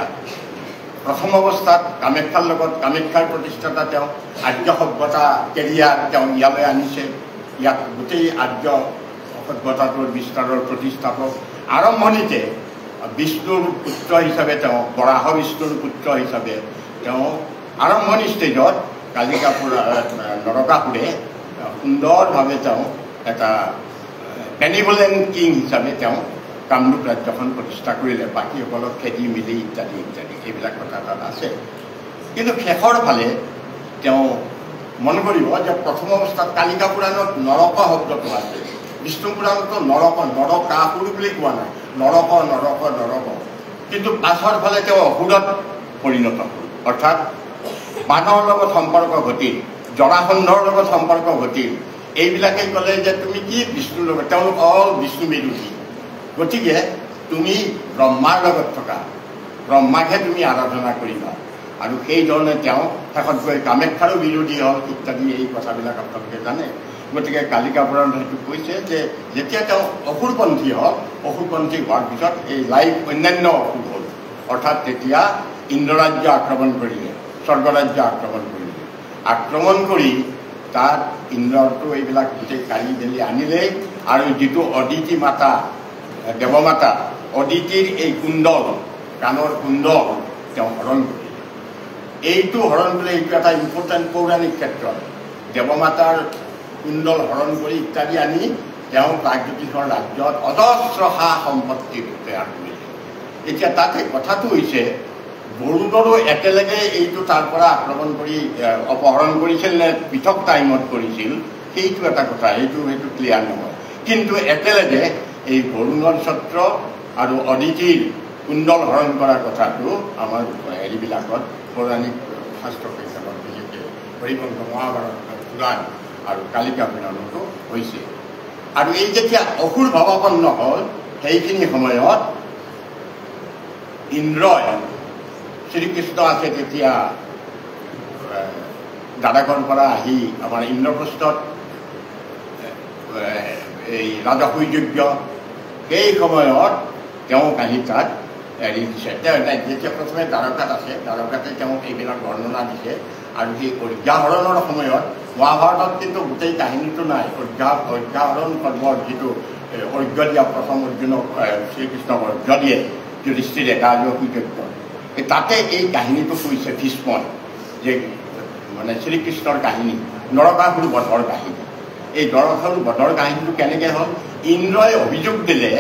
প্ৰথম অৱস্থাত কামাখ্যাৰ লগত, কামাখ্যাৰ প্ৰতিষ্ঠাতা তেওঁ, আৰ্য সভ্যতা কেৰিয়াৰ তেওঁ ইয়ালৈ আনিছে, ইয়াত গোটেই আৰ্য সভ্যতাটোৰ বিস্তাৰৰ প্ৰতিষ্ঠাপক। আৰম্ভণিতে বিষ্ণুৰ পুত্ৰ হিচাপে তেওঁ, বৰাহ বিষ্ণুৰ পুত্ৰ হিচাপে তেওঁ আৰম্ভণি ষ্টেজত কালিকা নৰকাসুৰে সুন্দৰভাৱে তেওঁ এটা বেনিভলেণ্ট কিং হিচাপে তেওঁ কামৰূপ ৰাজ্যখন প্ৰতিষ্ঠা কৰিলে, বাকীসকলক খেদি মেলি ইত্যাদি ইত্যাদি এইবিলাক কথা তাত আছে। কিন্তু শেষৰ ফালে তেওঁ মন কৰিব যে প্ৰথম অৱস্থাত কালিকা পুৰাণত নৰক শব্দটো আছে, বিষ্ণু পুৰাণতো নৰকাসুৰ বুলি কোৱা নাই, নৰক নৰক নৰক। কিন্তু পাছৰ ফালে তেওঁ অসুৰত পৰিণত হ'ল, অৰ্থাৎ বানৰ লগত সম্পৰ্ক ঘটিল, জৰাসন্ধৰ লগত সম্পৰ্ক ঘটিল। এইবিলাকে ক'লে যে তুমি কি বিষ্ণুৰ লগত, তেওঁলোক অল বিষ্ণু বিৰোধী, গতিকে তুমি ব্ৰহ্মাৰ লগত থকা, ব্ৰহ্মাকহে তুমি আৰাধনা কৰিবা। আৰু সেইধৰণে তেওঁ শেষত গৈ কামাখ্যাৰো বিৰোধী হ'ল ইত্যাদি, এই কথাবিলাক আপোনালোকে জানে। গতিকে কালিকা পুৰাণত সেইটো কৈছে যে যেতিয়া তেওঁ অসুৰপন্থী হ'ল, অসুৰপন্থী হোৱাৰ পিছত এই লাইভ অন্যান্য অসুৰ হ'ল, অৰ্থাৎ তেতিয়া ইন্দ্ৰৰাজ্য আক্ৰমণ কৰিলে, স্বৰ্গৰাজ্য আক্ৰমণ কৰিলে। আক্ৰমণ কৰি তাত ইন্দ্ৰটো এইবিলাক গোটেই কাঢ়ি মেলি আনিলে, আৰু যিটো অদিতি মাতা, দেৱমাতা অদিতিৰ এই কুণ্ডল, কাণৰ কুণ্ডল তেওঁ হৰণ কৰিলে। এইটো হৰণ কৰিলে, এইটো এটা ইম্পৰ্টেণ্ট পৌৰাণিক ক্ষেত্ৰত। দেৱমাতাৰ কুণ্ডল হৰণ কৰি ইত্যাদি আনি তেওঁ প্ৰাগজ্যোতিষৰ ৰাজ্যত অজস্ৰ সা সম্পত্তি তৈয়াৰ কৰিলে। এতিয়া তাতে কথাটো হৈছে বৰুণৰো একেলগে এইটো তাৰ পৰা আক্ৰমণ কৰি অপহৰণ কৰিছিল নে পৃথক টাইমত কৰিছিল, সেইটো এটা কথা, সেইটো ক্লিয়াৰ নহয়। কিন্তু একেলগে এই বৰুণৰ ছত্ৰ আৰু অদিতিৰ কুণ্ডল হৰণ কৰাৰ কথাটো আমাৰ হেৰিবিলাকত পৌৰাণিক শাস্ত্ৰ কেইখনত, বিশেষকৈ হৰিবংশ, মহাভাৰত, পুৰাণ আৰু কালিকা পুৰাণতো হৈছে। আৰু এই যেতিয়া অসুৰ ভাৱাপন্ন হ'ল, সেইখিনি সময়ত ইন্দ্ৰই, শ্ৰীকৃষ্ণ আছে তেতিয়া দাদাকৰ পৰা আহি আমাৰ ইন্দ্ৰপ্ৰস্থত এই ৰাজসুই যজ্ঞ, সেই সময়ত তেওঁ আহি তাত হেৰি দিছে। তেওঁ যেতিয়া প্ৰথমে দ্বাৰকাত আছে, দ্বাৰকাতে তেওঁ এইবিলাক বৰ্ণনা দিছে। আৰু সেই অৰ্ঘ্যাহৰণৰ সময়ত মহাভাৰতত কিন্তু গোটেই কাহিনীটো নাই। অৰ্ঘ্যাহৰণ পৰ্বৰ যিটো অৰ্ঘ্য দিয়া, প্ৰথম অৰ্জুনক শ্ৰীকৃষ্ণক অৰ্ঘ্য দিয়ে যুধিষ্ঠিৰে ৰাজসুই যজ্ঞ, তাতে এই কাহিনীটো কৈছে ভীষ্মই, যে মানে শ্ৰীকৃষ্ণৰ কাহিনী, নৰকাসুৰ বধৰ কাহিনী। এই নৰকাসুৰ বধৰ কাহিনীটো কেনেকৈ হ'ল, ইন্দ্ৰই অভিযোগ দিলে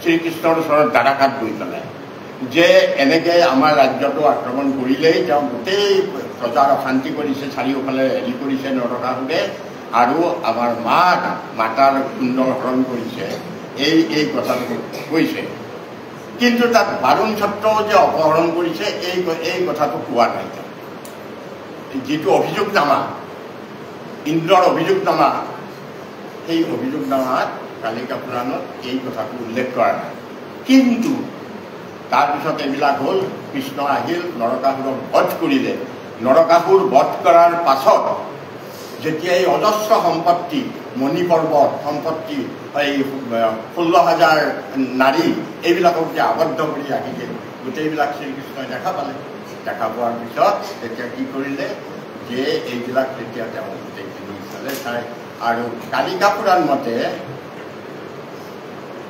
শ্ৰীকৃষ্ণৰ ওচৰত দ্বাৰকাত গৈ পেলাই যে এনেকৈ আমাৰ ৰাজ্যটো আক্ৰমণ কৰিলেই, তেওঁ গোটেই প্ৰজাৰ অশান্তি কৰিছে, চাৰিওফালে হেৰি কৰিছে নৰকাসুৰে, আৰু আমাৰ মাতাৰ কুণ্ডল হৰণ কৰিছে, এই কথাটো কৈছে। কিন্তু তাত বাৰুণ ছত্ৰও যে অপহৰণ কৰিছে, এই কথাটো কোৱা নাই। যিটো অভিযোগনামা, ইন্দ্ৰৰ অভিযোগনামা, সেই অভিযোগনামাত কালিকা পুৰাণত এই কথাটো উল্লেখ কৰা নাই। কিন্তু তাৰপিছত এইবিলাক হ'ল, কৃষ্ণ আহিল, নৰকাসুৰক বধ কৰিলে। নৰকাসুৰ বধ কৰাৰ পাছত যেতিয়া এই অজস্ৰ সম্পত্তি, মণি পৰ্বত সম্পত্তি, এই 16,000 নাৰী, এইবিলাকক যে আবদ্ধ কৰি আহিছিল, গোটেইবিলাক শ্ৰীকৃষ্ণই দেখা পালে। দেখা পোৱাৰ পিছত তেতিয়া কি কৰিলে, যে এইবিলাক তেতিয়া তেওঁ গোটেইখিনি চাই, আৰু কালিকা পুৰাণ মতে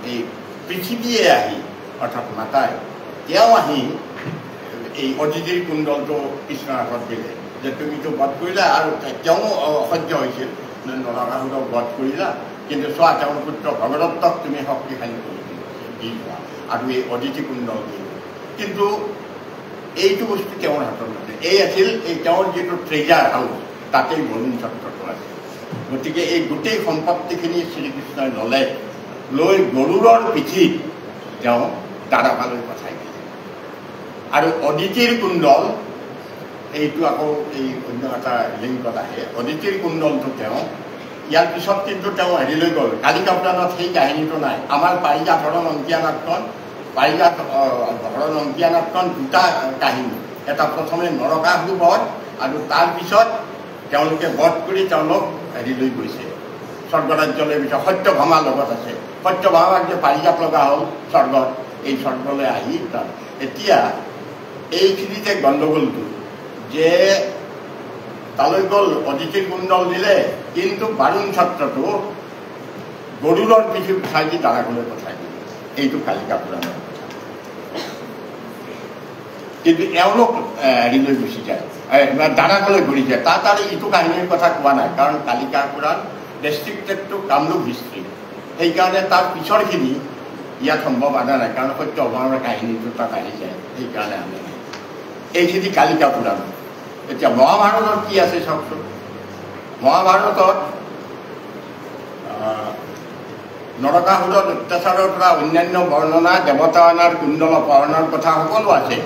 এই পৃথিৱীয়ে আহি, অৰ্থাৎ মাতাই, তেওঁ আহি এই অদিতিৰ কুণ্ডলটো কৃষ্ণৰ আগত দিলে, যে তুমিতো বধ কৰিলা, আৰু তেওঁ অসহ্য হৈছিল, নৰকাসুৰক বধ কৰিলা, কিন্তু চোৱা তেওঁৰ পুত্ৰ ভগদত্তক তুমি শক্তিশালী কৰি দি যোৱা, আৰু এই অদিতি কুণ্ডল দিল। কিন্তু এইটো বস্তু তেওঁৰ হাতত নাছিল। এই আছিল এই তেওঁৰ যিটো ট্ৰেজাৰ হাউচ, তাতেই বৰুণ ছত্ৰটো আছে। গতিকে এই গোটেই সম্পত্তিখিনি শ্ৰীকৃষ্ণই ল'লে, লৈ গৰুড়ৰ পিঠিত তেওঁ দ্বাৰকালৈ পঠাই দিলে। আৰু অদিতিৰ কুণ্ডল, এইটো আকৌ এই অন্য এটা লিংকত আহে, অদিতিৰ কুণ্ডলটো তেওঁ ইয়াৰ পিছত কিন্তু তেওঁ হেৰিলৈ গ'ল, কালিকা পুৰাণত সেই কাহিনীটো নাই। আমাৰ পাৰিজাত হৰণ অংকীয়া নাটখন দুটা কাহিনী, এটা প্ৰথমে নৰকাসুৰ বধ আৰু তাৰপিছত তেওঁলোকে বধ কৰি তেওঁলোক হেৰিলৈ গৈছে স্বৰ্গৰাজ্যলৈ গৈছে। সত্যভামা লগত আছে, সত্যভামাক যে পাৰিজাত লগা হ'ল স্বৰ্গত, এই স্বৰ্গলৈ আহি এতিয়া এইখিনিতে গণ্ডগোলটো যে তালৈ গ'ল, অদিতিৰ কুণ্ডল দিলে, কিন্তু বাৰুণ ছত্ৰটো গৰুড়ৰ পিঠি উঠাই দি দ্বাৰকালৈ পঠাই দিলে। এইটো কালিকা পুৰাণৰ কথা। কিন্তু এওঁলোক হেৰিলৈ গুচি যায়, দ্বাৰকালৈ ঘূৰি যায়। তাত আৰু ইটো কাহিনীৰ কথা কোৱা নাই, কাৰণ কালিকা পুৰাণ ৰেষ্ট্ৰিক্টেড টু কামৰূপ হিষ্ট্ৰী, সেইকাৰণে তাৰ পিছৰখিনি ইয়াত সম্ভৱ আনা নাই, কাৰণ সত্যভামাৰ কাহিনীটো তাত আহি যায়, সেইকাৰণে আমি এইখিনি কালিকা পুৰাণ। এতিয়া মহাভাৰতত কি আছে চাওকচোন। মহাভাৰতত নৰকাসুৰৰ অত্যাচাৰৰ পৰা অন্যান্য বৰ্ণনা, দেৱতা অনাৰ কুণ্ডল অপহৰণৰ কথা সকলো আছে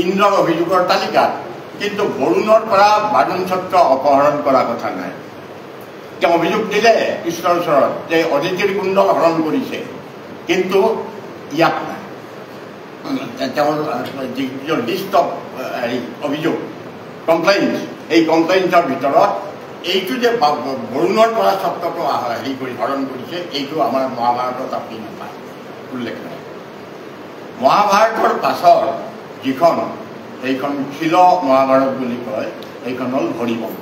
ইন্দ্ৰৰ অভিযোগৰ তালিকাত, কিন্তু বৰুণৰ পৰা বাৰুণ ছত্ৰ অপহৰণ কৰা কথা নাই। তেওঁ অভিযোগ দিলে কৃষ্ণৰ ওচৰত যে অদিতিৰ কুণ্ডল হৰণ কৰিছে, কিন্তু ইয়াত নাই। তেওঁৰ লিষ্ট অফ অভিযোগ কমপ্লেইন্ট, এই কমপ্লেইন্টৰ ভিতৰত এইটো যে বৰুণৰ পৰা ছত্ৰটো হেৰি কৰি হৰণ কৰিছে, এইটো আমাৰ মহাভাৰতত আপুনি নাপায়, উল্লেখ নাই। মহাভাৰতৰ পাছৰ যিখন, সেইখন শিল মহাভাৰত বুলি কয়, সেইখন হ'ল হৰিবংশ,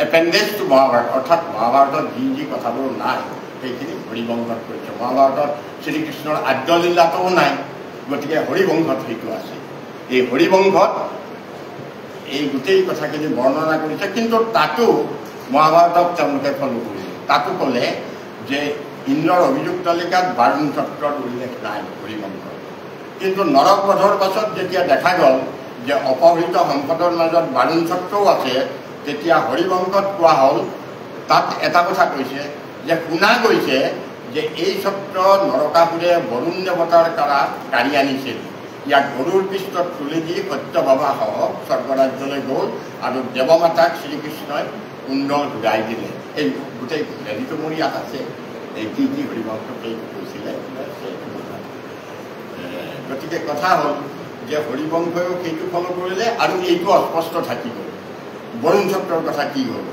এপেণ্ডেজ টু মহাভাৰত, অৰ্থাৎ মহাভাৰতত যি যি কথাবোৰ নাই সেইখিনি হৰিবংশত কৰিছে। মহাভাৰতত শ্ৰীকৃষ্ণৰ আদ্যলীলাটোও নাই, গতিকে হৰিবংশত সেইটো আছে। এই হৰিবংশত এই গোটেই কথাখিনি বৰ্ণনা কৰিছে, কিন্তু তাতো মহাভাৰতক তেওঁলোকে ফলো কৰিলে। তাতো ক'লে যে ইন্দ্ৰৰ অভিযোগ তালিকাত বাৰুণ ছত্ৰৰ উল্লেখ নাই হৰিবংশত। কিন্তু নৰকবধৰ পাছত যেতিয়া দেখা গ'ল যে অপহৃত সম্পদৰ মাজত বাৰুণ ছত্ৰও আছে, তেতিয়া হৰিবংশত কোৱা হ'ল, তাত এটা কথা কৈছে যে শুনা গৈছে যে এই ছত্ৰ নৰকাসুৰে বৰুণ দেৱতাৰ কাঢ়ি আনিছিল। ইয়াক গৰুৰ পৃষ্ঠত তুলি দি সত্যভামাসহ স্বৰ্গৰাজ্যলৈ গ'ল আৰু দেৱমাতাক শ্ৰীকৃষ্ণই কুণ্ডল ঘূৰাই দিলে। এই গোটেই হেৰিটো মোৰ ইয়াত আছে, এই কি কি হৰিবংশত এইটো কৈছিলে। গতিকে কথা হ'ল যে হৰিবংশইও সেইটো ফল কৰিলে, আৰু এইটো অস্পষ্ট থাকি গ'ল বৰুণ ছত্ৰৰ কথা কি হ'ল।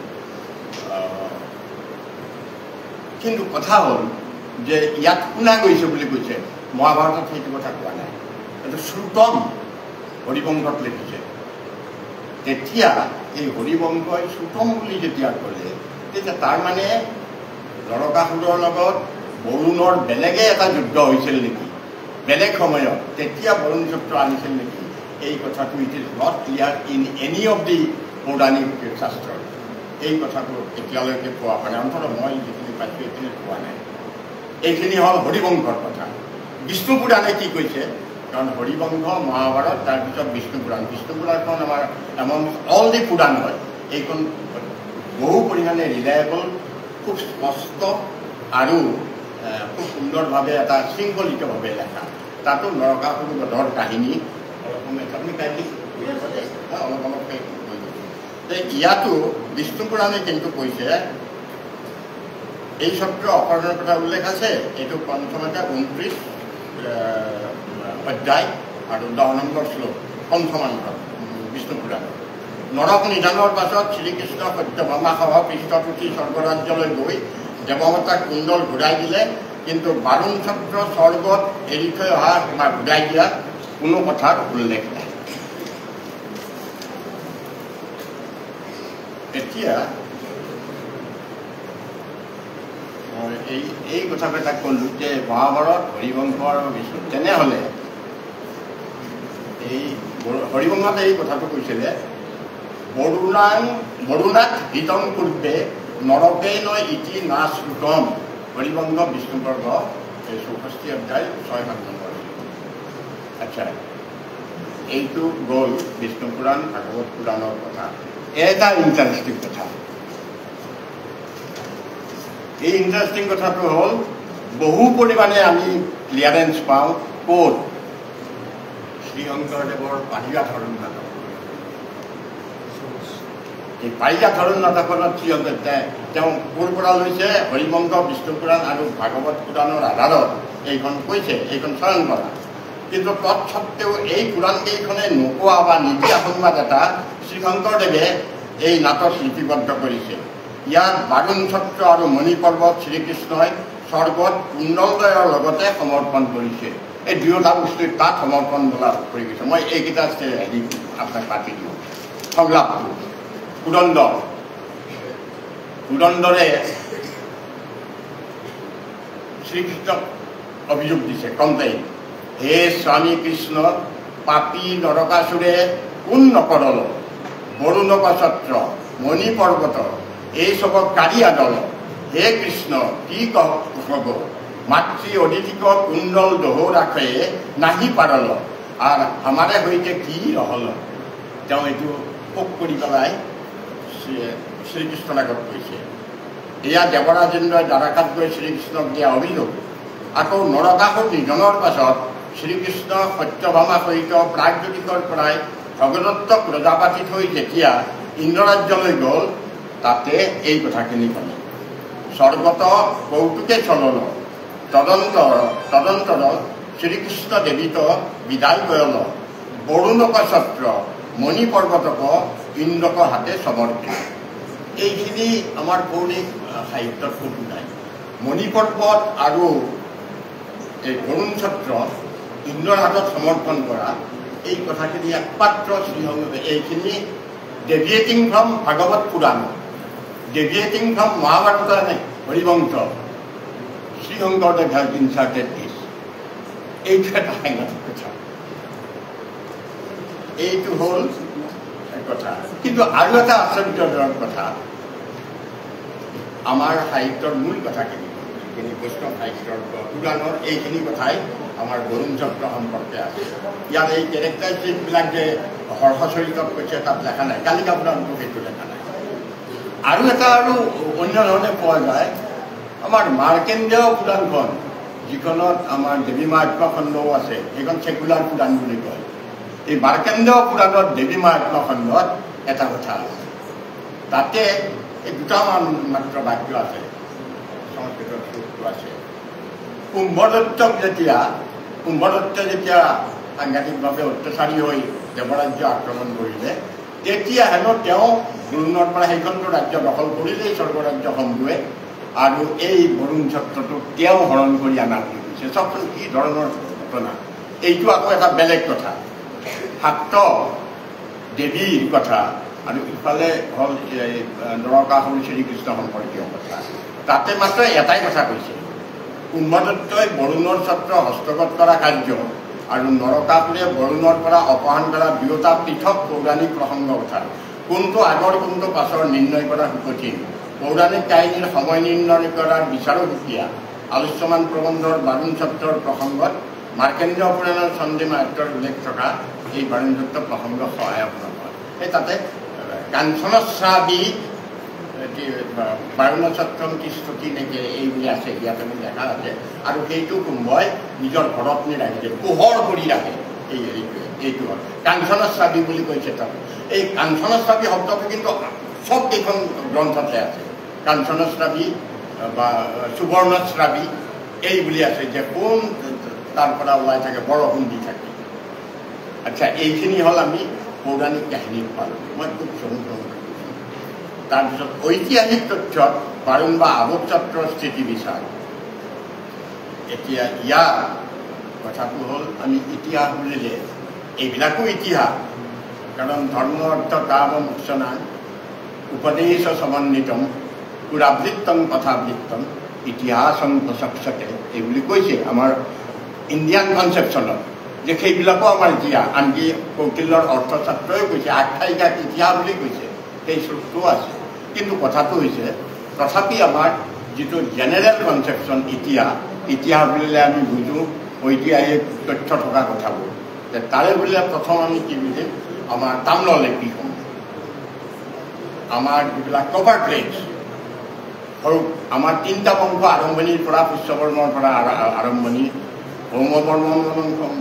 কিন্তু কথা হ'ল যে ইয়াত শুনা গৈছে বুলি কৈছে, মহাভাৰতত সেইটো কথা কোৱা নাই। এইটো শ্ৰুতম হৰিবংশত লিখিছে। তেতিয়া এই হৰিবংশই শ্ৰুতম বুলি যেতিয়া ক'লে, তেতিয়া তাৰমানে নৰকাসুৰৰ লগত বৰুণৰ বেলেগে এটা যুদ্ধ হৈছিল নেকি, বেলেগ সময়ত, তেতিয়া বৰুণ ছত্ৰ আনিছিল নেকি, এই কথাটো it is not clear in any of the পৌৰাণিক শাস্ত্ৰ। এই কথাটো এতিয়ালৈকে পোৱা হোৱা নাই, অন্ততঃ মই যিখিনি পাইছোঁ এইখিনি পোৱা নাই। এইখিনি হ'ল হৰিবংশৰ কথা। বিষ্ণু পুৰাণে কি কৈছে, কাৰণ হৰিবংশ, মহাভাৰত, তাৰপিছত বিষ্ণু পুৰাণ। বিষ্ণু পুৰাণখন আমাৰ এমন অল দি পুৰাণ হয়, এইখন বহু পৰিমাণে ৰিলায়েবল, খুব স্পষ্ট আৰু খুব সুন্দৰভাৱে এটা শৃংখলিতভাৱে লেখা। তাতো নৰকাসুৰ বধৰ কাহিনী অলপ অলপকৈ ইয়াতো বিষ্ণু পুৰাণে কিন্তু কৈছে, এই ছত্ৰ অপহৰণৰ কথা উল্লেখ আছে। এইটো পঞ্চমতে 29 অধ্যায় আৰু 10 নম্বৰ শ্লোক, পঞ্চমান্ত বিষ্ণু পুৰাণ। নৰক নিধনৰ পাছত শ্ৰীকৃষ্ণ সত্যভামাসহ পৃষ্ঠত উঠি স্বৰ্গৰাজ্যলৈ গৈ দেৱমাতাক কুণ্ডল ঘূৰাই দিলে, কিন্তু বাৰুণ ছত্ৰ স্বৰ্গত এৰি থৈ অহা বা ঘূৰাই দিয়া কোনো কথাৰ উল্লেখ নাই। এতিয়া এই কথাকেইটা ক'লো যে মহাভাৰত, হৰিবংশ আৰু বিষ্ণু। তেনেহ'লে এই হৰিবংশত এই কথাটো কৈছিলে, বৰুণাত হিতং পূৰ্বে নৰকে নয় ইতি না শ্ৰুতম। হৰিবংশ বিষ্ণু পৰ্ব 64 অধ্যায় 6-7 নম্বৰ। আচ্ছা, এইটো গ'ল বিষ্ণু পুৰাণ, ভাগৱত পুৰাণৰ কথা। এটা ইণ্টাৰেষ্টিং কথা, এই ইণ্টাৰেষ্টিং কথাটো হ'ল বহু পৰিমাণে আমি ক্লিয়াৰেঞ্চ পাওঁ ক'ত শ্ৰীশংকৰদেৱৰ পাৰিজাত হৰণ নাটক। এই পাৰিজাত হৰণ নাটকখনত তেওঁ ক'ৰ পৰা লৈছে হৰিমংস বিষ্ণু পুৰাণ আৰু ভাগৱত পুৰাণৰ আধাৰত এইখন কৈছে, এইখন চয়ন কৰা। কিন্তু তৎসত্বেও এই পুৰাণকেইখনে নোকোৱা বা নিদিয়া সংবাদ এটা শ্ৰীশংকৰদেৱে এই নাটক লিপিবদ্ধ কৰিছে। ইয়াত বাৰুণ ছত্ৰ আৰু মণি পৰ্বত শ্ৰীকৃষ্ণই স্বৰ্গত কুণ্ডলদ্বয়ৰ লগতে সমৰ্পণ কৰিছে। এই দুয়োটা বস্তু তাত সমৰ্পণ বোলা কৰি গৈছে। মই এইকেইটা হেৰি আপোনাক পাতি দিওঁ। সংলাপটো পুৰন্দৰে শ্ৰীকৃষ্ণক অভিযোগ দিছে কমপ্লেইন, হে স্বামী কৃষ্ণ, পাপী নৰকাসুৰে কোন নকৰল, বৰুণক ছত্ৰ মণি পৰ্বত এই চবক কাঢ়ি আদল, হে কৃষ্ণ কি কব, মাতৃ অদিতিক কুণ্ডল দহ ৰাখে নাহি পাৰল, আৰ আমাৰে সৈতে কি ৰহল। তেওঁ এইটো পোক কৰি পেলাই শ্ৰীকৃষ্ণৰ আগত কৈছে। এয়া দেৱৰাজেন্দ্ৰই দ্বাৰকাত গৈ শ্ৰীকৃষ্ণক দিয়া অভিযোগ। আকৌ নৰকাসুৰ নিধনৰ পাছত শ্ৰীকৃষ্ণ সত্যভামা সহিত প্ৰাগজ্যোতিষৰ পৰাই ভগদত্তক ৰজাপাতি থৈ যেতিয়া ইন্দ্ৰৰাজ্যলৈ গ'ল, তাতে এই কথাখিনি ক'লে। স্বৰ্গত কৌতুকে চলল, তদন্তৰ শ্ৰীকৃষ্ণ দেৱীত বিদায় গয়ল, বৰুণক ছত্ৰ মণি পৰ্বতক ইন্দ্ৰক হাতে সমৰ্পিত। এইখিনি আমাৰ পৌৰাণিক সাহিত্যত ক'তো নাই। মণি পৰ্বত আৰু এই বৰুণ ছত্ৰ ইন্দ্ৰৰ হাতত সমৰ্পণ কৰা এই কথাখিনি একমাত্ৰ শ্ৰীশংকৰদেৱে, এইখিনি deviating from Bhagavata Purana, deviating from Mahabharata নাই Harivamsha, Sri Sankardev has inserted this. এইটো এটা সাংঘাতিক কথা। এইটো হ'ল কথা। কিন্তু আৰু এটা আশ্চৰ্যজনক কথা, আমাৰ সাহিত্যৰ মূল কথাখিনি যিখিনি বৈষ্ণৱ সাহিত্যৰ পুৰাণৰ এইখিনি কথাই আমাৰ বৰুণ ছত্ৰ সম্পৰ্কে আছে। ইয়াত এই কেৰেক্টাৰিষ্টিকবিলাক যে হৰ্ষচৰিতত কৈছে তাত লেখা নাই, কালিকা পুৰাণটো সেইটো লেখা নাই। আৰু এটা আৰু অন্য ধৰণে পোৱা যায়, আমাৰ মাৰ্কেন্দ্ৰেয় পুৰাণখন যিখনত আমাৰ দেৱী মাহাত্ম্য খণ্ডও আছে, সেইখন চেকুলাৰ পুৰাণ বুলি কয়। এই মাৰ্কেন্দ্ৰেয় পুৰাণত দেৱী মাহাত্ম্য খণ্ডত এটা কথা আছে, তাতে এই দুটামান মাত্ৰ বাক্য আছে, সংস্কৃতৰ শ্লোকটো আছে। কুম্ভদত্তই যেতিয়া সাংঘাতিকভাৱে অত্যাচাৰী হৈ দেৱৰাজ্য আক্ৰমণ কৰিলে, তেতিয়া হেনো তেওঁ বৰুণৰ পৰা সেইখনটো ৰাজ্য দখল কৰিলেই স্বৰ্গৰাজ্য শম্ভুৱে, আৰু এই বৰুণ ছত্ৰটোক তেওঁ হৰণ কৰি অনা বুলি কৈছে। চবচোন কি ধৰণৰ ঘটনা। এইটো আকৌ এটা বেলেগ কথা, শাক্ত দেৱীৰ কথা, আৰু ইফালে হ'ল নৰকাসুৰ শ্ৰীকৃষ্ণ সম্পৰ্কীয় কথা। তাতে মাত্ৰ এটাই কথা কৈছে, কুম্ভদত্তই বৰুণৰ ছত্ৰ হস্তগত কৰা কাৰ্য আৰু নৰকাসুৰে বৰুণৰ পৰা অপহৰণ কৰা দুয়োটা পৃথক পৌৰাণিক প্ৰসংগ কথা। কোনটো আগৰ কোনটো পাছৰ নিৰ্ণয় কৰা সুকঠিন। পৌৰাণিক কাহিনীৰ সময় নিৰ্ণয় কৰাৰ বিচাৰো সুকীয়া। আলোচ্যমান প্ৰবন্ধৰ বাৰুণ ছত্ৰৰ প্ৰসংগত মাৰ্কেন্দ্ৰেয় পুৰাণৰ চণ্ডী মাহাত্ম্যৰ উল্লেখ থকা এই বাৰুণ ছত্ৰ প্ৰসংগ সহায়ক নহয়। সেই তাতে কাঞ্চনশ্ৰাৱী বাৰুণ ছত্ৰম তিষ্ঠতি নেকি এইবুলি আছে, ইয়াতে মোৰ দেখা আছে। আৰু সেইটো কুম্ভই নিজৰ ঘৰত নি ৰাখিছে, পোহৰ কৰি ৰাখে। এই হেৰিটোৱে এইটো হ'ল কাঞ্চনশ্ৰাৱী বুলি কৈছে তাত। এই কাঞ্চনশ্ৰাৱী শব্দটো কিন্তু চব কেইখন গ্ৰন্থতে আছে। কাঞ্চনশ্ৰাৱী বা সুবৰ্ণশ্ৰাৱী এই বুলি আছে, যে কোন তাৰ পৰা ওলাই থাকে, বৰষুণ দি থাকে। আচ্ছা, এইখিনি হ'ল আমি পৌৰাণিক কাহিনীত পালোঁ। মই খুব চমু তাৰপিছত ঐতিহাসিক তথ্যত বাৰুণ বা আৱক ছত্ৰৰ স্থিতি বিচাৰ। এতিয়া ইয়াৰ কথাটো হ'ল, আমি ইতিহাস বুলিলে এইবিলাকো ইতিহাস, কাৰণ ধৰ্ম অৰ্থ কাম মোক্ষণাং উপদেশ সমন্বিতম পুৰাবৃত্তং কথাবৃত্তম ইতিহাসং প্ৰচক্ষতে এইবুলি কৈছে আমাৰ ইণ্ডিয়ান কনচেপশ্যনত, যে সেইবিলাকো আমাৰ ইতিহাস। আনকি কৌটিল্যৰ অৰ্থশাস্ত্ৰই কৈছে, আখ্যায়িকাক ইতিহাস বুলি কৈছে, সেই শ্লোকটোও আছে। কিন্তু কথাটো হৈছে, তথাপি আমাৰ যিটো জেনেৰেল কনচেপশ্যন ইতিহাস বুলিলে আমি বুজোঁ ঐতিহাসিক তথ্য থকা কথাবোৰ। তাৰে বুলিলে প্ৰথম আমি কি বুজিম, আমাৰ তাম্ৰলিপিসমূহ, আমাৰ যিবিলাক কভাৰ প্লেটছ, সৰু আমাৰ 3টা বংশ আৰম্ভণিৰ পৰা পুষ্যবৰ্মৰ পৰা আৰম্ভণি ভৌম বৰ্মন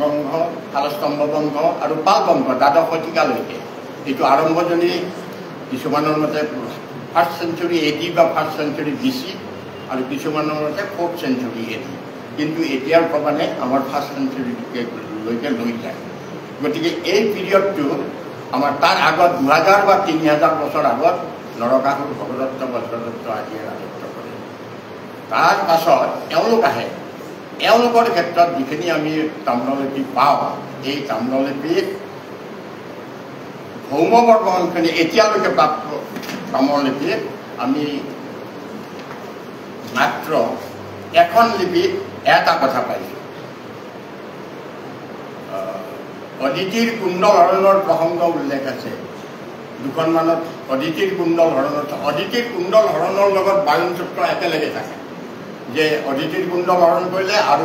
বংশ শালস্তম্ভ বংশ আৰু পাল বংশ দ্বাদশ শতিকালৈকে এইটো আৰম্ভজনী কিছুমানৰ মতে 1st century AD বা 1st century BC আৰু কিছুমানৰ মতে 4th century AD কিন্তু এতিয়াৰ প্ৰমাণে আমাৰ 1st century লৈকে লৈ যায় গতিকে এই পিৰিয়ডটো আমাৰ তাৰ আগত 2000 বা 3000 বছৰ আগত নৰকাসুৰ ভগদত্ত বজ্ৰদত্ত আদিয়ে ৰাজত্ব কৰে তাৰ পাছত এওঁলোক আহে এওঁলোকৰ ক্ষেত্ৰত যিখিনি আমি তাম্ৰলিপি পাওঁ এই তাম্ৰলিপিত ভৌম বৰ্মনখিনি এতিয়ালৈকে প্ৰাপ্ত তাম্ৰলিপিত আমি মাত্ৰ এখন লিপিত এটা কথা পাইছোঁ অদিতিৰ কুণ্ডল হৰণৰ প্ৰসংগ উল্লেখ আছে দুখনমানত অদিতিৰ কুণ্ডল হৰণ অদিতিৰ কুণ্ডল হৰণৰ লগত বায়ুন চক্ৰ একেলগে থাকে যে অদিতিৰ কুণ্ডল হৰণ কৰিলে আৰু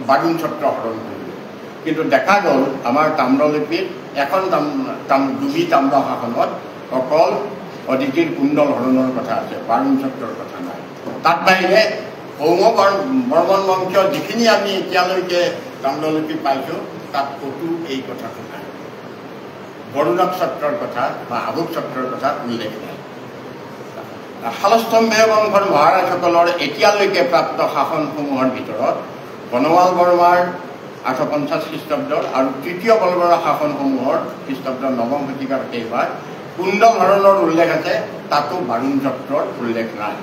বায়ুন চক্ৰ হৰণ কৰিলে কিন্তু দেখা গ'ল আমাৰ তাম্ৰলিপিত এখন দুবি তাম্ৰ শাসনত অকল অদিতিৰ কুণ্ডল হৰণৰ কথা আছে বায়ুন চক্ৰৰ কথা নাই তাত বাহিৰে ভৌম বৰ্মন বংশীয় যিখিনি আমি এতিয়ালৈকে তাম্ৰলিপি পাইছোঁ তাত ক'তো এই কথাটো নাই বৰুণক চক্ৰৰ কথা বা আভোগ চক্ৰৰ কথা উল্লেখ নাই শালস্তম্ভীয় বংশৰ মহাৰাজসকলৰ এতিয়ালৈকে প্ৰাপ্ত শাসনসমূহৰ ভিতৰত বনৱাল বৰ্মাৰ 850 খ্ৰীষ্টাব্দৰ আৰু তৃতীয় বলবৰৰ শাসনসমূহৰ খ্ৰীষ্টাব্দৰ 9ম শতিকাৰ কেইবাৰ কুণ্ডল হৰণৰ উল্লেখ আছে তাতো বাৰুণ চক্ৰৰ উল্লেখ নাই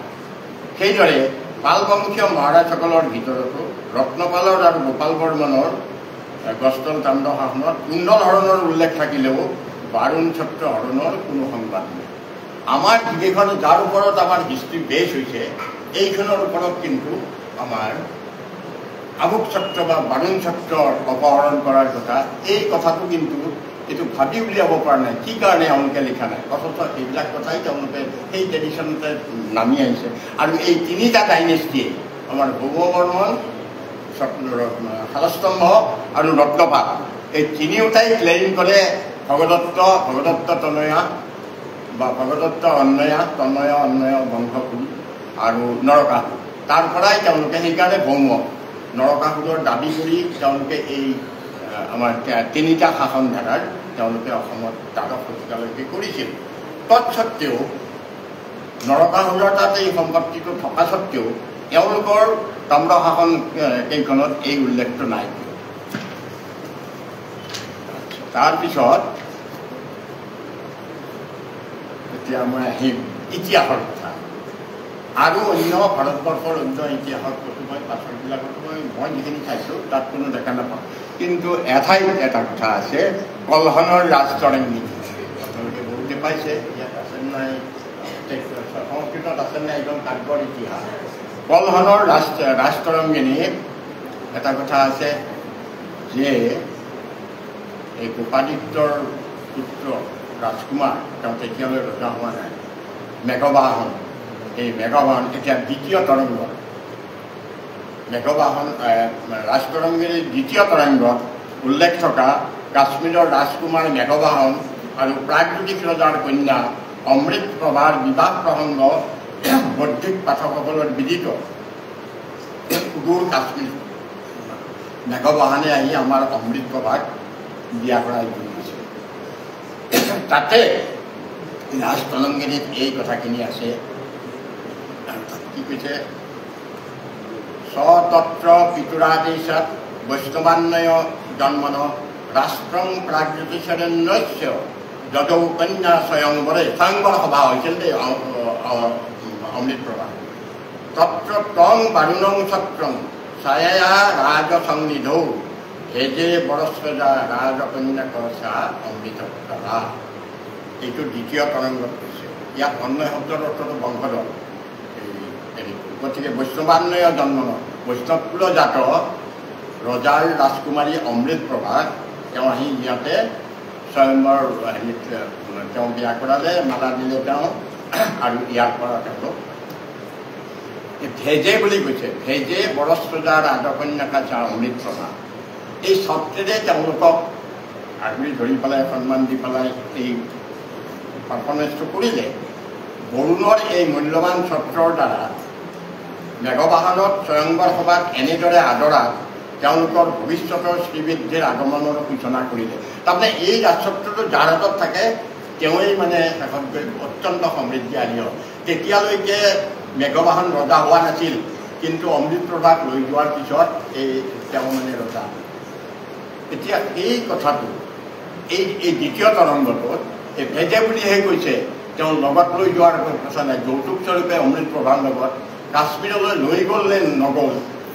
সেইদৰে পাল বংশীয় মহাৰাজসকলৰ ভিতৰতো ৰত্নপালৰ আৰু গোপাল বৰ্মনৰ গষ্টল তাম্ৰ শাসনত কুণ্ডল হৰণৰ উল্লেখ থাকিলেও বাৰুণ চক্ৰ হৰণৰ কোনো সংবাদ নাই আমাৰ যিকেইখন যাৰ ওপৰত আমাৰ হিষ্ট্ৰী বেছ হৈছে এইখনৰ ওপৰত কিন্তু আমাৰ আভোগ চক্ৰ বা বাৰুণ চক্ৰৰ অপহৰণ কৰাৰ কথা এই কথাটো কিন্তু এইটো ভাবি উলিয়াব পৰা নাই কি কাৰণে এওঁলোকে লিখা নাই অথচ এইবিলাক কথাই তেওঁলোকে সেই ট্ৰেডিশ্যনতে নামি আহিছে আৰু এই 3টা ডাইনেষ্টিয়ে আমাৰ ভৌম বৰ্মন শালস্তম্ভ আৰু ৰত্নপাল এই 3ওটাই ক্লেইম কৰে ভগদত্ত তনয়া বা ভগদত্ত তনয় অন্বয় বংশকুল আৰু নৰকাসুৰ তাৰ পৰাই তেওঁলোকে সেইকাৰণে ভৌম নৰকাসুৰৰ দাবী কৰি তেওঁলোকে এই আমাৰ 3টা শাসন ধাৰাৰ তেওঁলোকে অসমত দ্বাদশ শতিকালৈকে কৰিছিল তৎসত্ত্বেও নৰকাসুৰৰ তাত এই সম্পত্তিটো থকা স্বত্তেও এওঁলোকৰ তাম্ৰ শাসন কেইখনত এই উল্লেখটো নাই তাৰপিছত এতিয়া মই আহিম ইতিহাসৰ কথা আৰু অন্য ভাৰতবৰ্ষৰ অন্য ইতিহাসত মই পাছৰবিলাকত মই যিখিনি চাইছোঁ তাত কোনো দেখা নাপাওঁ কিন্তু এঠাইত এটা কথা আছে কলহনৰ ৰাজতৰংগী আপোনালোকে বহুতে পাইছে ইয়াত আছে নাই সংস্কৃতত আছে নাই একদম কাব্যৰ ইতিহাস কলহনৰ ৰাজতৰংগিনী এটা কথা আছে যে এই গোপাদিত্যৰ পুত্ৰ ৰাজকুমাৰ তেওঁ তেতিয়ালৈ ৰজা হোৱা নাই মেঘবাহন এই মেঘবাহন এতিয়া দ্বিতীয় তৰংগ মেঘবাহন ৰাজতৰংগিনীৰ দ্বিতীয় তৰংগত উল্লেখ থকা কাশ্মীৰৰ ৰাজকুমাৰ মেঘবাহন আৰু প্ৰাগজ্যোতিষ ৰজাৰ কন্যা অমৃত প্ৰভাৰ বিবাহ প্ৰসংগ বৌদ্ধিক পাঠকসকলৰ বিদিত সুদূৰ কাশ্মীৰ মেঘবাহনে আহি আমাৰ অমৃত প্ৰভাক বিয়া কৰাই দিছে তাতে ৰাজতৰংগিনীত এই কথাখিনি আছে আৰু তাত কি কৈছে স্বতন্ত্ৰ পিতুৰাদেশাত বৈষ্ণৱান্বয় জন্মন ৰাষ্ট্ৰং প্ৰাগজ্যোতিষৰণ্যস্য যদৌ কন্যা স্বয়ংবৰে স্বয়ংবৰ সভা হৈছিল দেই অমৃত প্ৰভা তত্ৰ তং বাৰুণং চক্ৰং ছায়া ৰাজ সংনিধৌ হেজে বৰস্বজা ৰাজকন্যা কচা অমৃত প্ৰভা এইটো দ্বিতীয় তৰংগত কৈছে ইয়াত অন্যয় শব্দৰ অৰ্থটো বংশধৰ গতিকে বৈষ্ণৱান্বয় জন্মন বৈষ্ণৱকুলজাত ৰজাৰ ৰাজকুমাৰী অমৃত প্ৰভা তেওঁ আহি ইয়াতে স্বয়ংবৰ হেৰিত তেওঁ বিয়া কৰালে মালা দিলে তেওঁ আৰু ইয়াৰ পৰা তেওঁলোক ভেজে বুলি কৈছে ভেজে বৰস্বজা ৰাজকন্যা কাচা অমৃত প্ৰভা এই স্বত্বেৰে তেওঁলোকক আগুৰি ধৰি পেলাই সন্মান দি পেলাই এই পাৰফৰ্মেঞ্চটো কৰিলে বৰুণৰ এই মূল্যৱান চত্ৰৰ দ্বাৰা মেঘবাহনত স্বয়ংবৰ সভাত এনেদৰে আদৰা তেওঁলোকৰ ভৱিষ্যতৰ শ্ৰীবৃদ্ধিৰ আগমনৰ সূচনা কৰিলে। তাৰমানে এই ৰাজত্বটো যাৰ হাতত থাকে তেওঁৱেই মানে শেষত গৈ অত্যন্ত সমৃদ্ধিশালী হয়। তেতিয়ালৈকে মেঘবাহন ৰজা হোৱা নাছিল, কিন্তু অমৃতপ্ৰভাক লৈ যোৱাৰ পিছত তেওঁ মানে ৰজা। এতিয়া এই কথাটো এই দ্বিতীয় তৰংগটোত এই ভেদে বুলিহে কৈছে, তেওঁ লগত লৈ যোৱাৰ কথা নাই। যৌতুকস্বৰূপে অমৃতপ্ৰভাৰ লগত কাশ্মীৰলৈ লৈ গ'ল নে নগ'ল,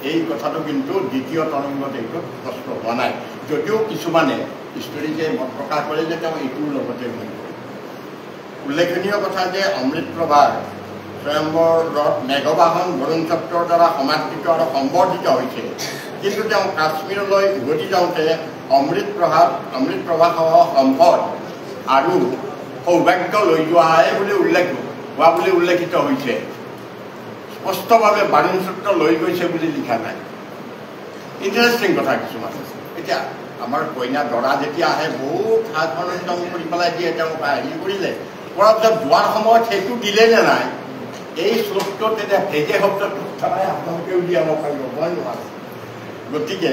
এই কথাটো কিন্তু দ্বিতীয় তৰংগত এইটো স্পষ্ট হোৱা নাই। যদিও কিছুমানে হিষ্টৰীকে মত প্ৰকাশ কৰে যে তেওঁ এইটোৰ লগতে লৈ গ'ল। উল্লেখনীয় কথা যে অমৃতপ্ৰভাৰ স্বয়ম্বৰত মেঘবাহন বৰুণ চক্ৰৰ দ্বাৰা সমাদৃত আৰু সম্বৰ্ধিত হৈছে, কিন্তু তেওঁ কাশ্মীৰলৈ উভতি যাওঁতে অমৃতপ্ৰভাসহ সম্পদ আৰু সৌভাগ্য লৈ যোৱাহে বুলি উল্লেখিত হৈছে। স্পষ্টভাৱে বাৰুণ চক্ৰ লৈ গৈছে বুলি লিখা নাই। ইণ্টাৰেষ্টিং কথা কিছুমান। এতিয়া আমাৰ কইনা দৰা যেতিয়া আহে বহুত সাধাৰণ কৰি পেলাই দিয়ে, তেওঁ হেৰি কৰিলে কৰাৰ পিছত যোৱাৰ সময়ত সেইটো দিলে নে নাই, এই শ্লোকটোত এতিয়া ভেদে শব্দটো আপোনালোকেও উলিয়াব পাৰিব, মই নোৱাৰো। গতিকে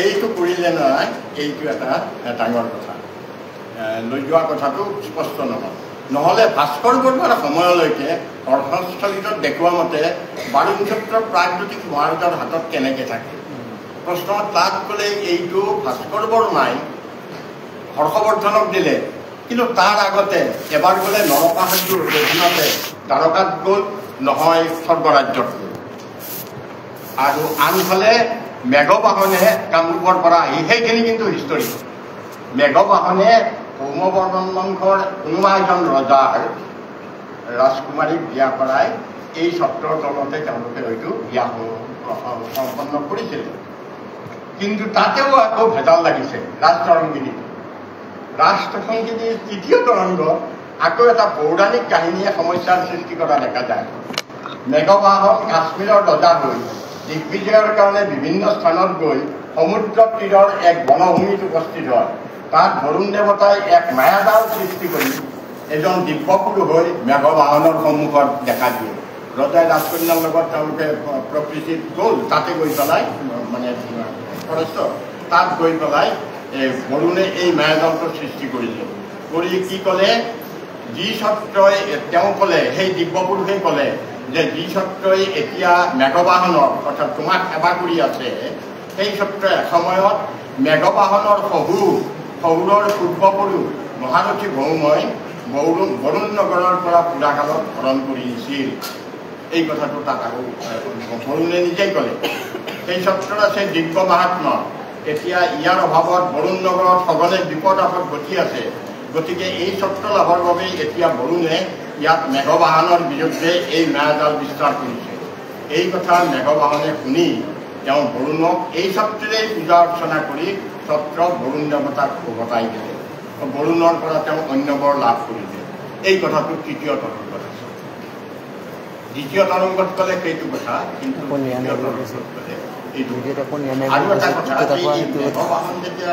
এইটো কৰিলে নাই, এইটো এটা ডাঙৰ কথা। লৈ যোৱা কথাটো স্পষ্ট নহয়। নহ'লে ভাস্কৰ বৰ্মাৰ সময়লৈকে অৰ্থস্থলীত দেখুওৱা মতে বাৰুণ চক্ৰ প্ৰাগজ্যোতিষ মহাৰাজৰ হাতত কেনেকৈ থাকে। প্ৰশ্ন তাত ক'লে এইটো ভাস্কৰ বৰ্মাই হৰ্ষবৰ্ধনক দিলে, কিন্তু তাৰ আগতে এবাৰ গ'লে নৰকাসুৰৰ অধীনতে দ্বাৰকাত গ'ল, নহয় স্বৰ্গৰাজ্যত গ'ল। আৰু আনফালে মেঘবাহনে কামৰূপৰ পৰা আহি, সেইখিনি কিন্তু হিষ্টৰী। মেঘবাহনে ভৌমবৰ্মন বংশৰ কোনোবা এজন ৰজাৰ ৰাজকুমাৰীক বিয়া কৰাই এই ছত্ৰৰ তলতে তেওঁলোকে হয়তো বিয়া সম্পন্ন কৰিছিল। কিন্তু তাতেও আকৌ ভেজাল লাগিছে। ৰাজতৰংগিনীৰ তৃতীয় তৰংগ আকৌ এটা পৌৰাণিক কাহিনীয়ে সমস্যাৰ সৃষ্টি কৰা দেখা যায়। মেঘবাহন কাশ্মীৰৰ ৰজা হৈ দিগ্বিজয়ৰ কাৰণে বিভিন্ন স্থানত গৈ সমুদ্ৰ তীৰৰ এক বনভূমিত উপস্থিত হয়। তাত বৰুণ দেৱতাই এক মায়াজাল সৃষ্টি কৰি এজন দিব্যপুৰুষ হৈ মেঘবাহনৰ সন্মুখত দেখা দিয়ে। ৰজাই ৰাজকন্যাৰ লগত তেওঁলোকে প্ৰকৃতিত গ'ল, তাতে গৈ পেলাই মানে ফৰেষ্ট তাত গৈ পেলাই বৰুণে এই মায়াজালটো সৃষ্টি কৰিলে। কৰি কি ক'লে, যি ছত্ৰই তেওঁ ক'লে, সেই দিব্যপুৰুষে ক'লে যে যি ছত্ৰই এতিয়া মেঘবাহনৰ অৰ্থাৎ তোমাক সেৱা কৰি আছে, সেই ছত্ৰই এসময়ত মেঘবাহনৰ শহুৰৰ পূৰ্বপুৰুষ মহাৰথী ভৌমই বৰুণ নগৰৰ পৰা পুৰাকালত হৰণ কৰি নিছিল। এই কথাটো তাত আকৌ বৰুণে নিজেই ক'লে। সেই ছত্ৰত আছে দিব্য মাহাত্ম্য। এতিয়া ইয়াৰ অভাৱত বৰুণ নগৰত সঘনে বিপদ আপদ ঘটি আছে। গতিকে এই ছত্ৰ লাভৰ বাবে এতিয়া বৰুণে ইয়াত মেঘবাহনৰ বিৰুদ্ধে এই মায়াজাল বিস্তাৰ কৰিছে। এই কথা মেঘবাহনে শুনি তেওঁ বৰুণক এই ছত্ৰেই পূজা অৰ্চনা কৰি ছত্ৰ বৰুণ দেৱতাক উভতাই দিলে। বৰুণৰ পৰা তেওঁ অন্য বৰ লাভ কৰিলে। এই কথাটো তৃতীয় তৰংগত আছে। দ্বিতীয় তৰংগত ক'লে সেইটো কথা, কিন্তু এইটো আৰু এটা কথা, মেঘবাহন যেতিয়া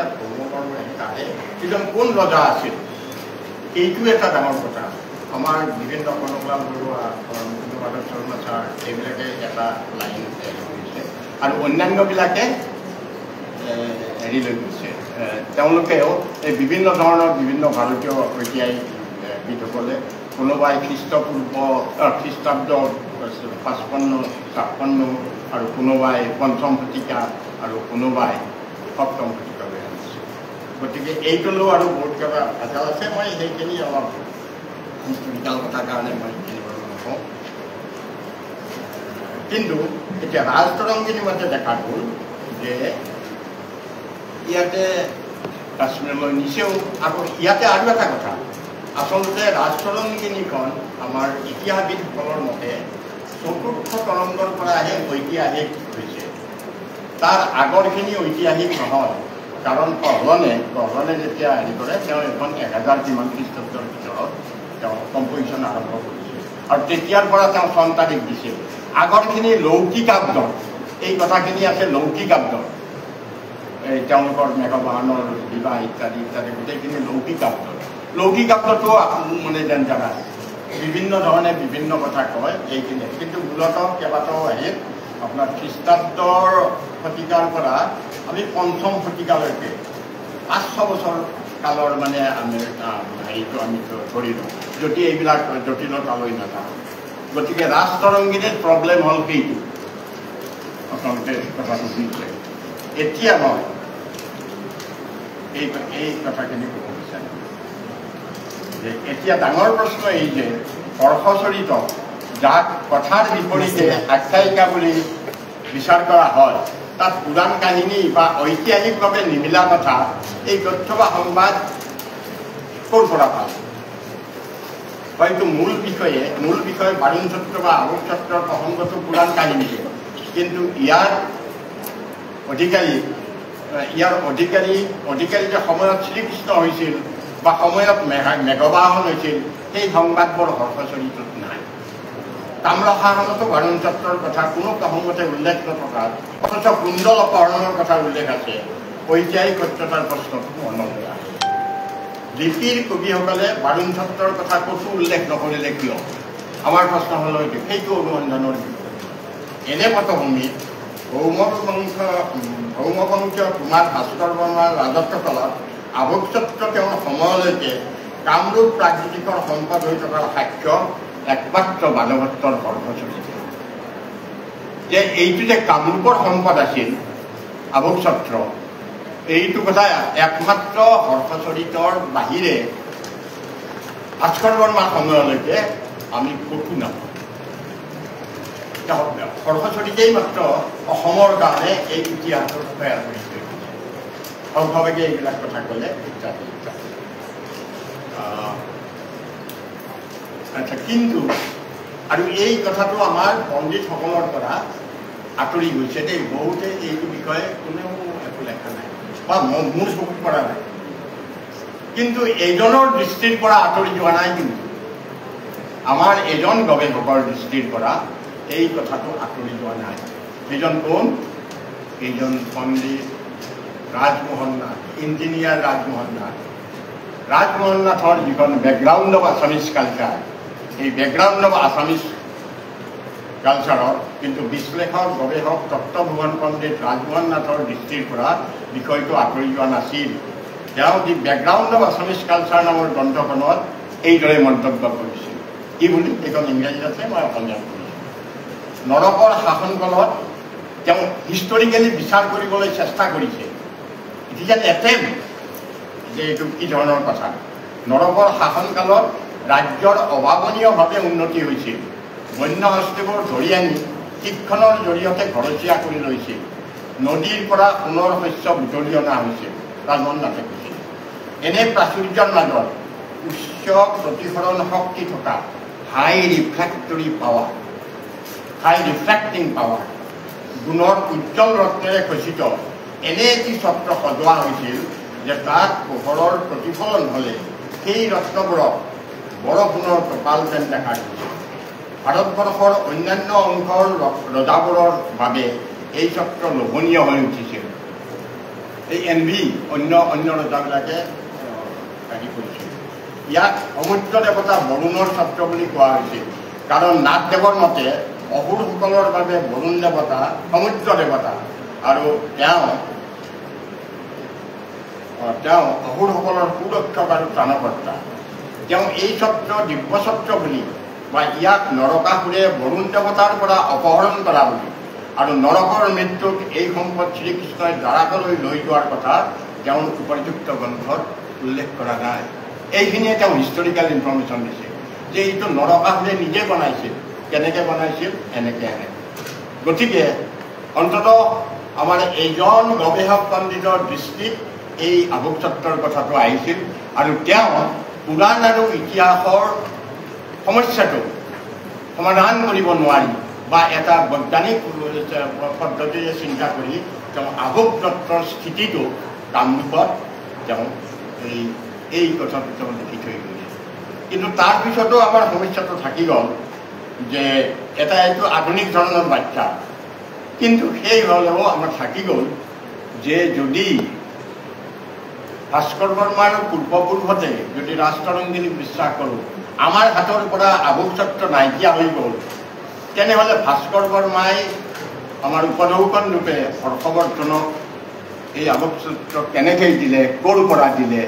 আহে তেতিয়া কোন ৰজা আছিল, এইটো এটা ডাঙৰ কথা। আমাৰ বিভিন্ন কনকলাল বৰুৱা, মাধৱ শৰ্মা ছাৰ এইবিলাকে এটা লাইন কৰিছে, আৰু অন্যান্যবিলাকে হেৰি লৈ গৈছে। তেওঁলোকেও এই বিভিন্ন ধৰণৰ বিভিন্ন ভাৰতীয় ঐতিহাসিকবিদসকলে কোনোবাই খ্ৰীষ্টাব্দ 55-56 আৰু কোনোবাই 5ম শতিকা আৰু কোনোবাই 7ম শতিকালৈ আনিছে। গতিকে এইটোলৈও আৰু বহুত কিবা ভেজাল আছে। মই সেইখিনি অলপ হিষ্টৰিকেল কথাৰ কাৰণে মই সেইখিনি বাৰু নকওঁ। কিন্তু এতিয়া ৰাজতৰংগিনী মতে দেখা গ'ল যে ইয়াতে কাশ্মীৰলৈ নিছেও। আৰু ইয়াতে আৰু এটা কথা, আচলতে ৰাজতৰংগিনীখন আমাৰ ইতিহাসবিদসকলৰ মতে ৪ৰ্থ তৰংগৰ পৰাহে ঐতিহাসিক হৈছে। তাৰ আগৰখিনি ঐতিহাসিক নহয়, কাৰণ কহলনে যেতিয়া হেৰি কৰে, তেওঁ এখন 1000 কিমান খ্ৰীষ্টাব্দৰ ভিতৰত তেওঁ কম্পজিশ্যন আৰম্ভ কৰিছিল, আৰু তেতিয়াৰ পৰা তেওঁ চন তাৰিখ দিছিল। আগৰখিনি লৌকিকাব্দ, এই কথাখিনি আছে লৌকিকাব্দ। এই তেওঁলোকৰ মেঘবাহনৰ বিবাহ ইত্যাদি ইত্যাদি গোটেইখিনি লৌকিকাব্দটো মানে যেন জানা বিভিন্ন ধৰণে বিভিন্ন কথা কয় এইখিনি, কিন্তু মূলতঃ কেইবাটাও হেৰিত আপোনাৰ খ্ৰীষ্টাব্দৰ শতিকাৰ পৰা আমি ৫ম শতিকালৈকে ৫০০ বছৰ কালৰ মানে আমি হেৰিটো আমি ধৰিলোঁ, যদি এইবিলাক জটিলতালৈ নাযাওঁ। গতিকে ৰাজতৰংগিনীৰ প্ৰব্লেম হ'ল সেইটো আচলতে কথাটো বুজিছে। এতিয়া মই এই কথাখিনি ক'ব বিচাৰিম যে এতিয়া ডাঙৰ প্ৰশ্ন এই যে হৰ্ষচৰিত যাক কথাৰ বিপৰীতে আখ্যায়িকা বুলি বিচাৰ কৰা হয়, তাত পুৰাণ কাহিনী বা ঐতিহাসিকভাৱে নিমিলা কথা, এই তথ্য বা সংবাদ ক'ৰ পৰা পায়? হয়তো মূল বিষয় বাৰুণ চৰিত্ৰ বা আহোম চৰিত্ৰৰ প্ৰসংগটো পুৰাণ কাহিনী, কিন্তু ইয়াৰ অধিকাৰী যে সময়ত শ্ৰীকৃষ্ণ হৈছিল বা সময়ত মেঘবাহন হৈছিল, সেই সংবাদবোৰ হৰ্ষচৰিতত নাই। তাম্ৰশাসনতো বাৰুণ চৰিত্ৰৰ কথা কোনো প্ৰসংগতে উল্লেখ নথকাত অথচ কুণ্ডল অপহৰণৰ কথা উল্লেখ আছে। ঐতিহাসিক সত্যতাৰ প্ৰশ্নটো মনলৈ আহে। লিপিৰ কবিসকলে বাৰুণ চৰিত্ৰৰ কথা ক'তো উল্লেখ নকৰিলে কিয়? আমাৰ প্ৰশ্ন হ'ল সেইটো অনুসন্ধানৰ বিষয়। এনে পটভূমিত ভৌমবংশীয় কুমাৰ ভাস্কৰ বৰ্মাৰ ৰাজত্বকালত আভোগ চৰিত্ৰ তেওঁৰ সময়লৈকে কামৰূপ প্ৰাকৃতিকৰ সম্পদ হৈ থকাৰ সাক্ষ্য একমাত্ৰ মানৱত্বৰ হৰ্ষচৰিত। যে এইটো যে কামৰূপৰ সম্পদ আছিল আভোগ চৰিত্ৰ, এইটো কথা একমাত্ৰ হৰ্ষচৰিতৰ বাহিৰে ভাস্কৰ বৰ্মাৰ সময়লৈকে আমি ক'তো নাপাওঁ। হৰ্ষচৰিতেই মাত্ৰ অসমৰ কাৰণে এই ইতিহাসৰ তৈয়াৰ কৰি থৈ দিছে। সম্ভৱেকে এইবিলাক কথা ক'লে ইত্যাদি ইত্যাদি। আচ্ছা, কিন্তু আৰু এই কথাটো আমাৰ পণ্ডিতসকলৰ পৰা আঁতৰি গৈছে দেই। বহুতে এইটো বিষয়ে কোনেও একো লেখা নাই বা মোৰ চকুত পৰা নাই, কিন্তু এজনৰ দৃষ্টিৰ পৰা আঁতৰি যোৱা নাই। কিন্তু আমাৰ এজন গৱেষকৰ দৃষ্টিৰ পৰা এই কথাটো আঁতৰি যোৱা নাই। সেইজন কোন? এইজন পণ্ডিত ৰাজমোহন নাথ, ইঞ্জিনিয়াৰ ৰাজমোহন নাথ। ৰাজমোহন নাথৰ যিখন বেকগ্ৰাউণ্ড অফ আছামিজ কালচাৰ, এই বেকগ্ৰাউণ্ড অফ আছামিজ কালচাৰৰ কিন্তু বিশ্লেষক গৱেষক তত্ত্বভুৱন পণ্ডিত ৰাজমোহন নাথৰ দৃষ্টিৰ পৰা বিষয়টো আঁতৰি যোৱা নাছিল। তেওঁ দি বেকগ্ৰাউণ্ড অফ আছামিজ কালচাৰ নামৰ গ্ৰন্থখনত এইদৰে মন্তব্য কৰিছিল। কি বুলি? এইখন ইংৰাজীত আছে, মই অসমীয়াত কৰিছোঁ। নৰকৰ শাসনকালত তেওঁ হিষ্টৰিকেলি বিচাৰ কৰিবলৈ চেষ্টা কৰিছে। ইট ইজ এন এটেম্প্ট যে এইটো কি ধৰণৰ কথা। নৰকৰ শাসনকালত ৰাজ্যৰ অভাৱনীয়ভাৱে উন্নতি হৈছিল। বন্য হস্তীবোৰ ধৰি আনি শিক্ষণৰ জৰিয়তে ঘৰচীয়া কৰি লৈছিল। নদীৰ পৰা সোণৰ শস্য বুটলি অনা হৈছিল। ৰাজমোহন নাথে কৈছিল। এনে প্ৰাচুৰ্যৰ মাজত উচ্চ প্ৰতিফলন শক্তি থকা হাই ৰিফ্ৰেক্টিং পাৱাৰ গুণৰ উজ্জ্বল ৰত্নেৰে খচিত এনে এটি ছত্ৰ সজোৱা হৈছিল যে তাত পোহৰৰ প্ৰতিফলন হ'লে সেই ৰত্নবোৰক বৰষুণৰ কপাল যেন দেখা গৈছিল। ভাৰতবৰ্ষৰ অন্যান্য অংশৰ ৰজাবোৰৰ বাবে এই ছত্ৰ লোভনীয় হৈ উঠিছিল। এই এনভি অন্য ৰজাবিলাকে হেৰি কৰিছিল। ইয়াক সমুদ্ৰ দেৱতা বৰুণৰ ছত্ৰ বুলি কোৱা হৈছিল, কাৰণ নাথদেৱৰ মতে অসুৰসকলৰ বাবে বৰুণ দেৱতা সমুদ্ৰ দেৱতা আৰু তেওঁ অসুৰসকলৰ সুৰক্ষক আৰু ত্ৰাণকৰ্তা। তেওঁ এই ছত্ৰ দিব্য ছত্ৰ বুলি বা ইয়াক নৰকাসুৰে বৰুণ দেৱতাৰ পৰা অপহৰণ কৰা বুলি আৰু নৰকৰ মৃত্যুক এই সম্পদ শ্ৰীকৃষ্ণই দ্বাৰাকলৈ লৈ যোৱাৰ কথা তেওঁৰ উপযুক্ত গ্ৰন্থত উল্লেখ কৰা নাই। এইখিনিয়ে তেওঁ হিষ্টৰিকেল ইনফৰ্মেশ্যন দিছে যে এইটো নৰকাসুৰে নিজে বনাইছিল। কেনেকৈ বনাইছিল? এনেকৈ। গতিকে অন্ততঃ আমাৰ এইজন গৱেষক পণ্ডিতৰ দৃষ্টিত এই আভোগ ছত্ৰৰ কথাটো আহিছিল আৰু তেওঁ পুৰাণ আৰু ইতিহাসৰ সমস্যাটো সমাধান কৰিব নোৱাৰি বা এটা বৈজ্ঞানিক পদ্ধতিৰে চিন্তা কৰি তেওঁ আভোগ ছত্ৰৰ স্থিতিটো কামৰূপত তেওঁ এই কথাটো তেওঁ লিখি থৈ গৈছে। কিন্তু তাৰপিছতো আমাৰ সমস্যাটো থাকি গ'ল যে এটা এইটো আধুনিক ধৰণৰ ব্যাখ্যা, কিন্তু সেই হ'লেও আমাৰ থাকি গ'ল যে যদি ভাস্কৰ বৰ্মাৰ পূৰ্বপুৰুষতে যদি ৰাজতৰংগিনীক বিশ্বাস কৰোঁ, আমাৰ হাতৰ পৰা আভোগ ছত্ৰ নাইকিয়া হৈ গ'ল, তেনেহ'লে ভাস্কৰ বৰ্মাই আমাৰ উপঢৌকন ৰূপে হৰ্ষবৰ্ধনক এই আলোকচিত্ৰ কেনেকৈ দিলে, ক'ৰ পৰা দিলে,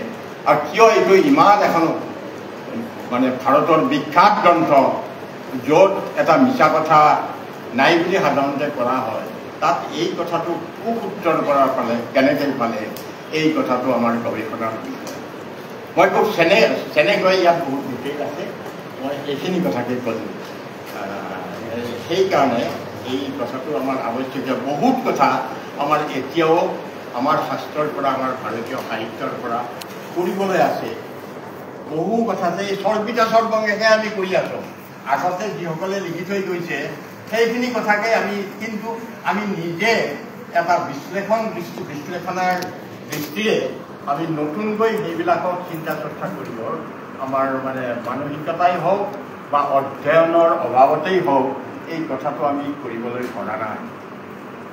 আৰু কিয় এইটো ইমান এখন মানে ভাৰতৰ বিখ্যাত গ্ৰন্থ য'ত এটা মিছা কথা নাই বুলি সাধাৰণতে কৰা হয়, তাত এই কথাটো খুব উত্তৰ পৰা পালে, কেনেকৈ পালে, এই কথাটো আমাৰ গৱেষণাৰ বিষয়। মই খুব চেনেকৈ ইয়াত বহুত ডিটেইল আছে, মই এইখিনি কথাকে ক'লোঁ। সেইকাৰণে এই কথাটো আমাৰ আৱশ্যকীয়। বহুত কথা আমাৰ এতিয়াও আমাৰ শাস্ত্ৰৰ পৰা, আমাৰ ভাৰতীয় সাহিত্যৰ পৰা কৰিবলৈ আছে। বহু কথা আছে, এই সৰ্বিতা সৰ্বংগেহে আমি কৰি আছোঁ। আগতে যিসকলে লিখি থৈ গৈছে সেইখিনি কথাকে কিন্তু আমি নিজে এটা বিশ্লেষণাৰ দৃষ্টিৰে আমি নতুনকৈ সেইবিলাকক চিন্তা চৰ্চা কৰিব আমাৰ মানে মানসিকতাই হওক বা অধ্যয়নৰ অভাৱতেই হওক, এই কথাটো আমি কৰিবলৈ পৰা নাই।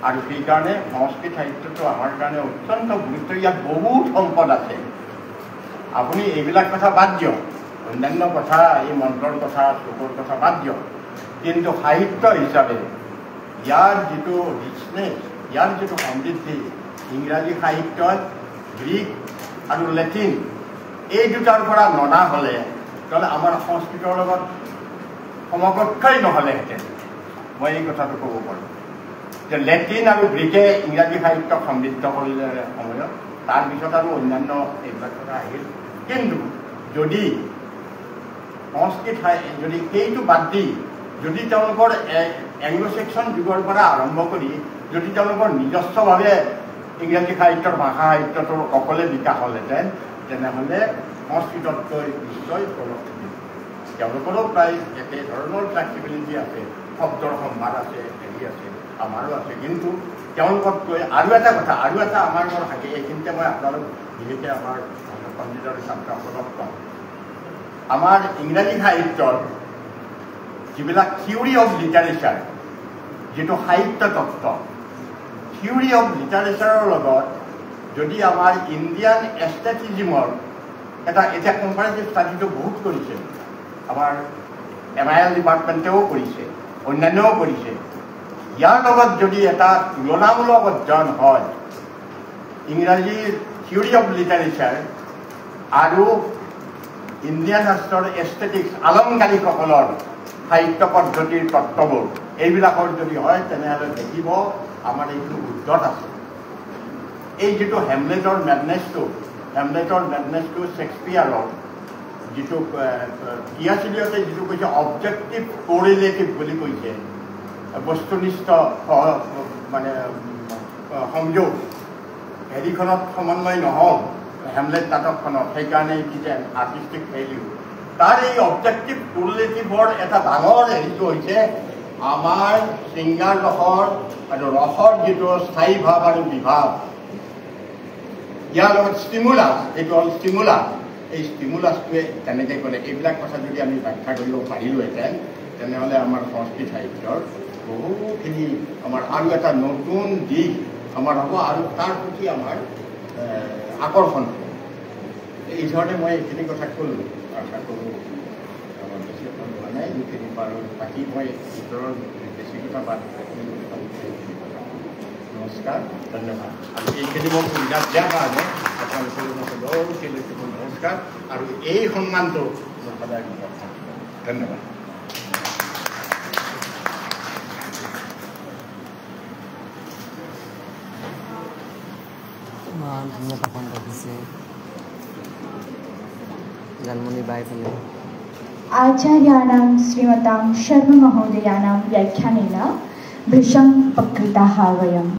আৰু সেইকাৰণে সংস্কৃত সাহিত্যটো আমাৰ কাৰণে অত্যন্ত গুৰুত্ব। ইয়াত বহুত সম্পদ আছে। আপুনি এইবিলাক কথা বাদ দিয়ক, অন্যান্য কথা, এই মন্ত্ৰৰ কথা, শ্লোকৰ কথা বাদ দিয়ক, কিন্তু সাহিত্য হিচাপে ইয়াৰ যিটো ৰিচনেছ, ইয়াৰ যিটো সমৃদ্ধি, ইংৰাজী সাহিত্যত গ্ৰীক আৰু লেটিন এই দুটাৰ পৰা ননা হ'লে তেতিয়াহ'লে আমাৰ সংস্কৃতৰ লগত সমকক্ষই নহ'লেহেঁতেন। মই এই কথাটো ক'ব পাৰোঁ যে লেটিন আৰু গ্ৰীকে ইংৰাজী সাহিত্যক সমৃদ্ধ কৰিলে সময়ত, তাৰপিছত আৰু অন্যান্য এইবিলাক কথা আহিল। কিন্তু যদি সংস্কৃত যদি সেইটো বাদ দি যদি তেওঁলোকৰ এংলো ছেকশ্যন যুগৰ পৰা আৰম্ভ কৰি যদি তেওঁলোকৰ নিজস্বভাৱে ইংৰাজী সাহিত্যৰ ভাষা সাহিত্যটোৰ অকলে বিকাশ হ'লহেঁতেন, তেনেহ'লে সংস্কৃততকৈ নিশ্চয় তলত থাকিল। তেওঁলোকৰো প্ৰায় একেধৰণৰ ফ্লেক্সিবিলিটি আছে, শব্দৰ সম্ভাৰ আছে, হেৰি আছে, আমাৰো আছে। কিন্তু তেওঁলোকতকৈ আৰু এটা কথা, আৰু এটা আমাৰ ঘৰ থাকে, এইখিনিতে মই আপোনালোক বিশেষকৈ আমাৰ পণ্ডিতৰ ছাত্ৰসকলক কওঁ, আমাৰ ইংৰাজী সাহিত্যৰ যিবিলাক থিয়ৰী অফ লিটাৰেচাৰ, যিটো সাহিত্য তত্ত্ব, থিয়ৰী অফ লিটাৰেচাৰৰ লগত যদি আমাৰ ইণ্ডিয়ান এষ্টেটিজিমৰ এতিয়া কম্পাৰেটিভ ষ্টাডিটো বহুত কৰিছে, আমাৰ MIL ডিপাৰ্টমেণ্টেও কৰিছে, অন্যান্যও কৰিছে, ইয়াৰ লগত যদি এটা তুলনামূলক অধ্যয়ন হয় ইংৰাজীৰ থিয়ৰী অফ লিটাৰেচাৰ আৰু ইণ্ডিয়ান ৰাষ্ট্ৰৰ এষ্টেটিক্স, আলংকাৰিকসকলৰ সাহিত্য পদ্ধতিৰ তত্ত্ববোৰ এইবিলাকৰ যদি হয়, তেনেহ'লে দেখিব আমাৰ এইটো উদ্ধত আছে। এই যিটো হেমলেটৰ মেডনেছটো শ্বেক্সপিয়াৰৰ যিটো টিয়াচিলিয়তে যিটো কৈছে অবজেক্টিভ কোৰিলেটিভ বুলি কৈছে, বস্তুনিষ্ঠ মানে সংযোগ, হেৰিখনত সমন্বয় নহ'ল হেমলেট নাটকখনত, সেইকাৰণে কি যে আৰ্টিষ্টিক ফেইলিউৰ। তাৰ এই অবজেক্টিভ কোৰিলেটিভৰ এটা ডাঙৰ হেৰিটো হৈছে আমাৰ শৃংগাৰ ৰসৰ আৰু ৰসৰ যিটো স্থায়ী ভাৱ আৰু বিভাৱ, ইয়াৰ লগত ষ্টিমুলাছ, এইটো হ'ল ষ্টিমুলাছ, এই ষ্টিমুলাছটোৱে তেনেকৈ কৰে। এইবিলাক কথা যদি আমি ব্যাখ্যা কৰিব পাৰিলোহেঁতেন, তেনেহ'লে আমাৰ সংস্কৃত সাহিত্যৰ বহুখিনি আমাৰ আৰু এটা নতুন দিশ আমাৰ হ'ব আৰু তাৰ প্ৰতি আমাৰ আকৰ্ষণ হ'ব। এই ধৰণে মই এইখিনি কথা ক'লোঁ। আশা কৰোঁ আমাৰ বেছি কথা হোৱা নাই, যিখিনি পাৰোঁ। বাকী মই ভিতৰৰ বেছি কথা বাদ নমস্কাৰ, ধন্যবাদ। আৰু এইখিনি মোক সুবিধা দিয়াৰ কাৰণে আপোনালোকৰ নমস্কাৰ, আৰু এই সন্মানটো মোৰ সদায় ধন্যবাদ। ধুনীয়া ভাষণ ৰাখিছে জানমণি বাই ফালে। आचार्याणां श्रीमतां शर्ममहोदयानां व्याख्यानेन भृशं उपकृताः वयम्।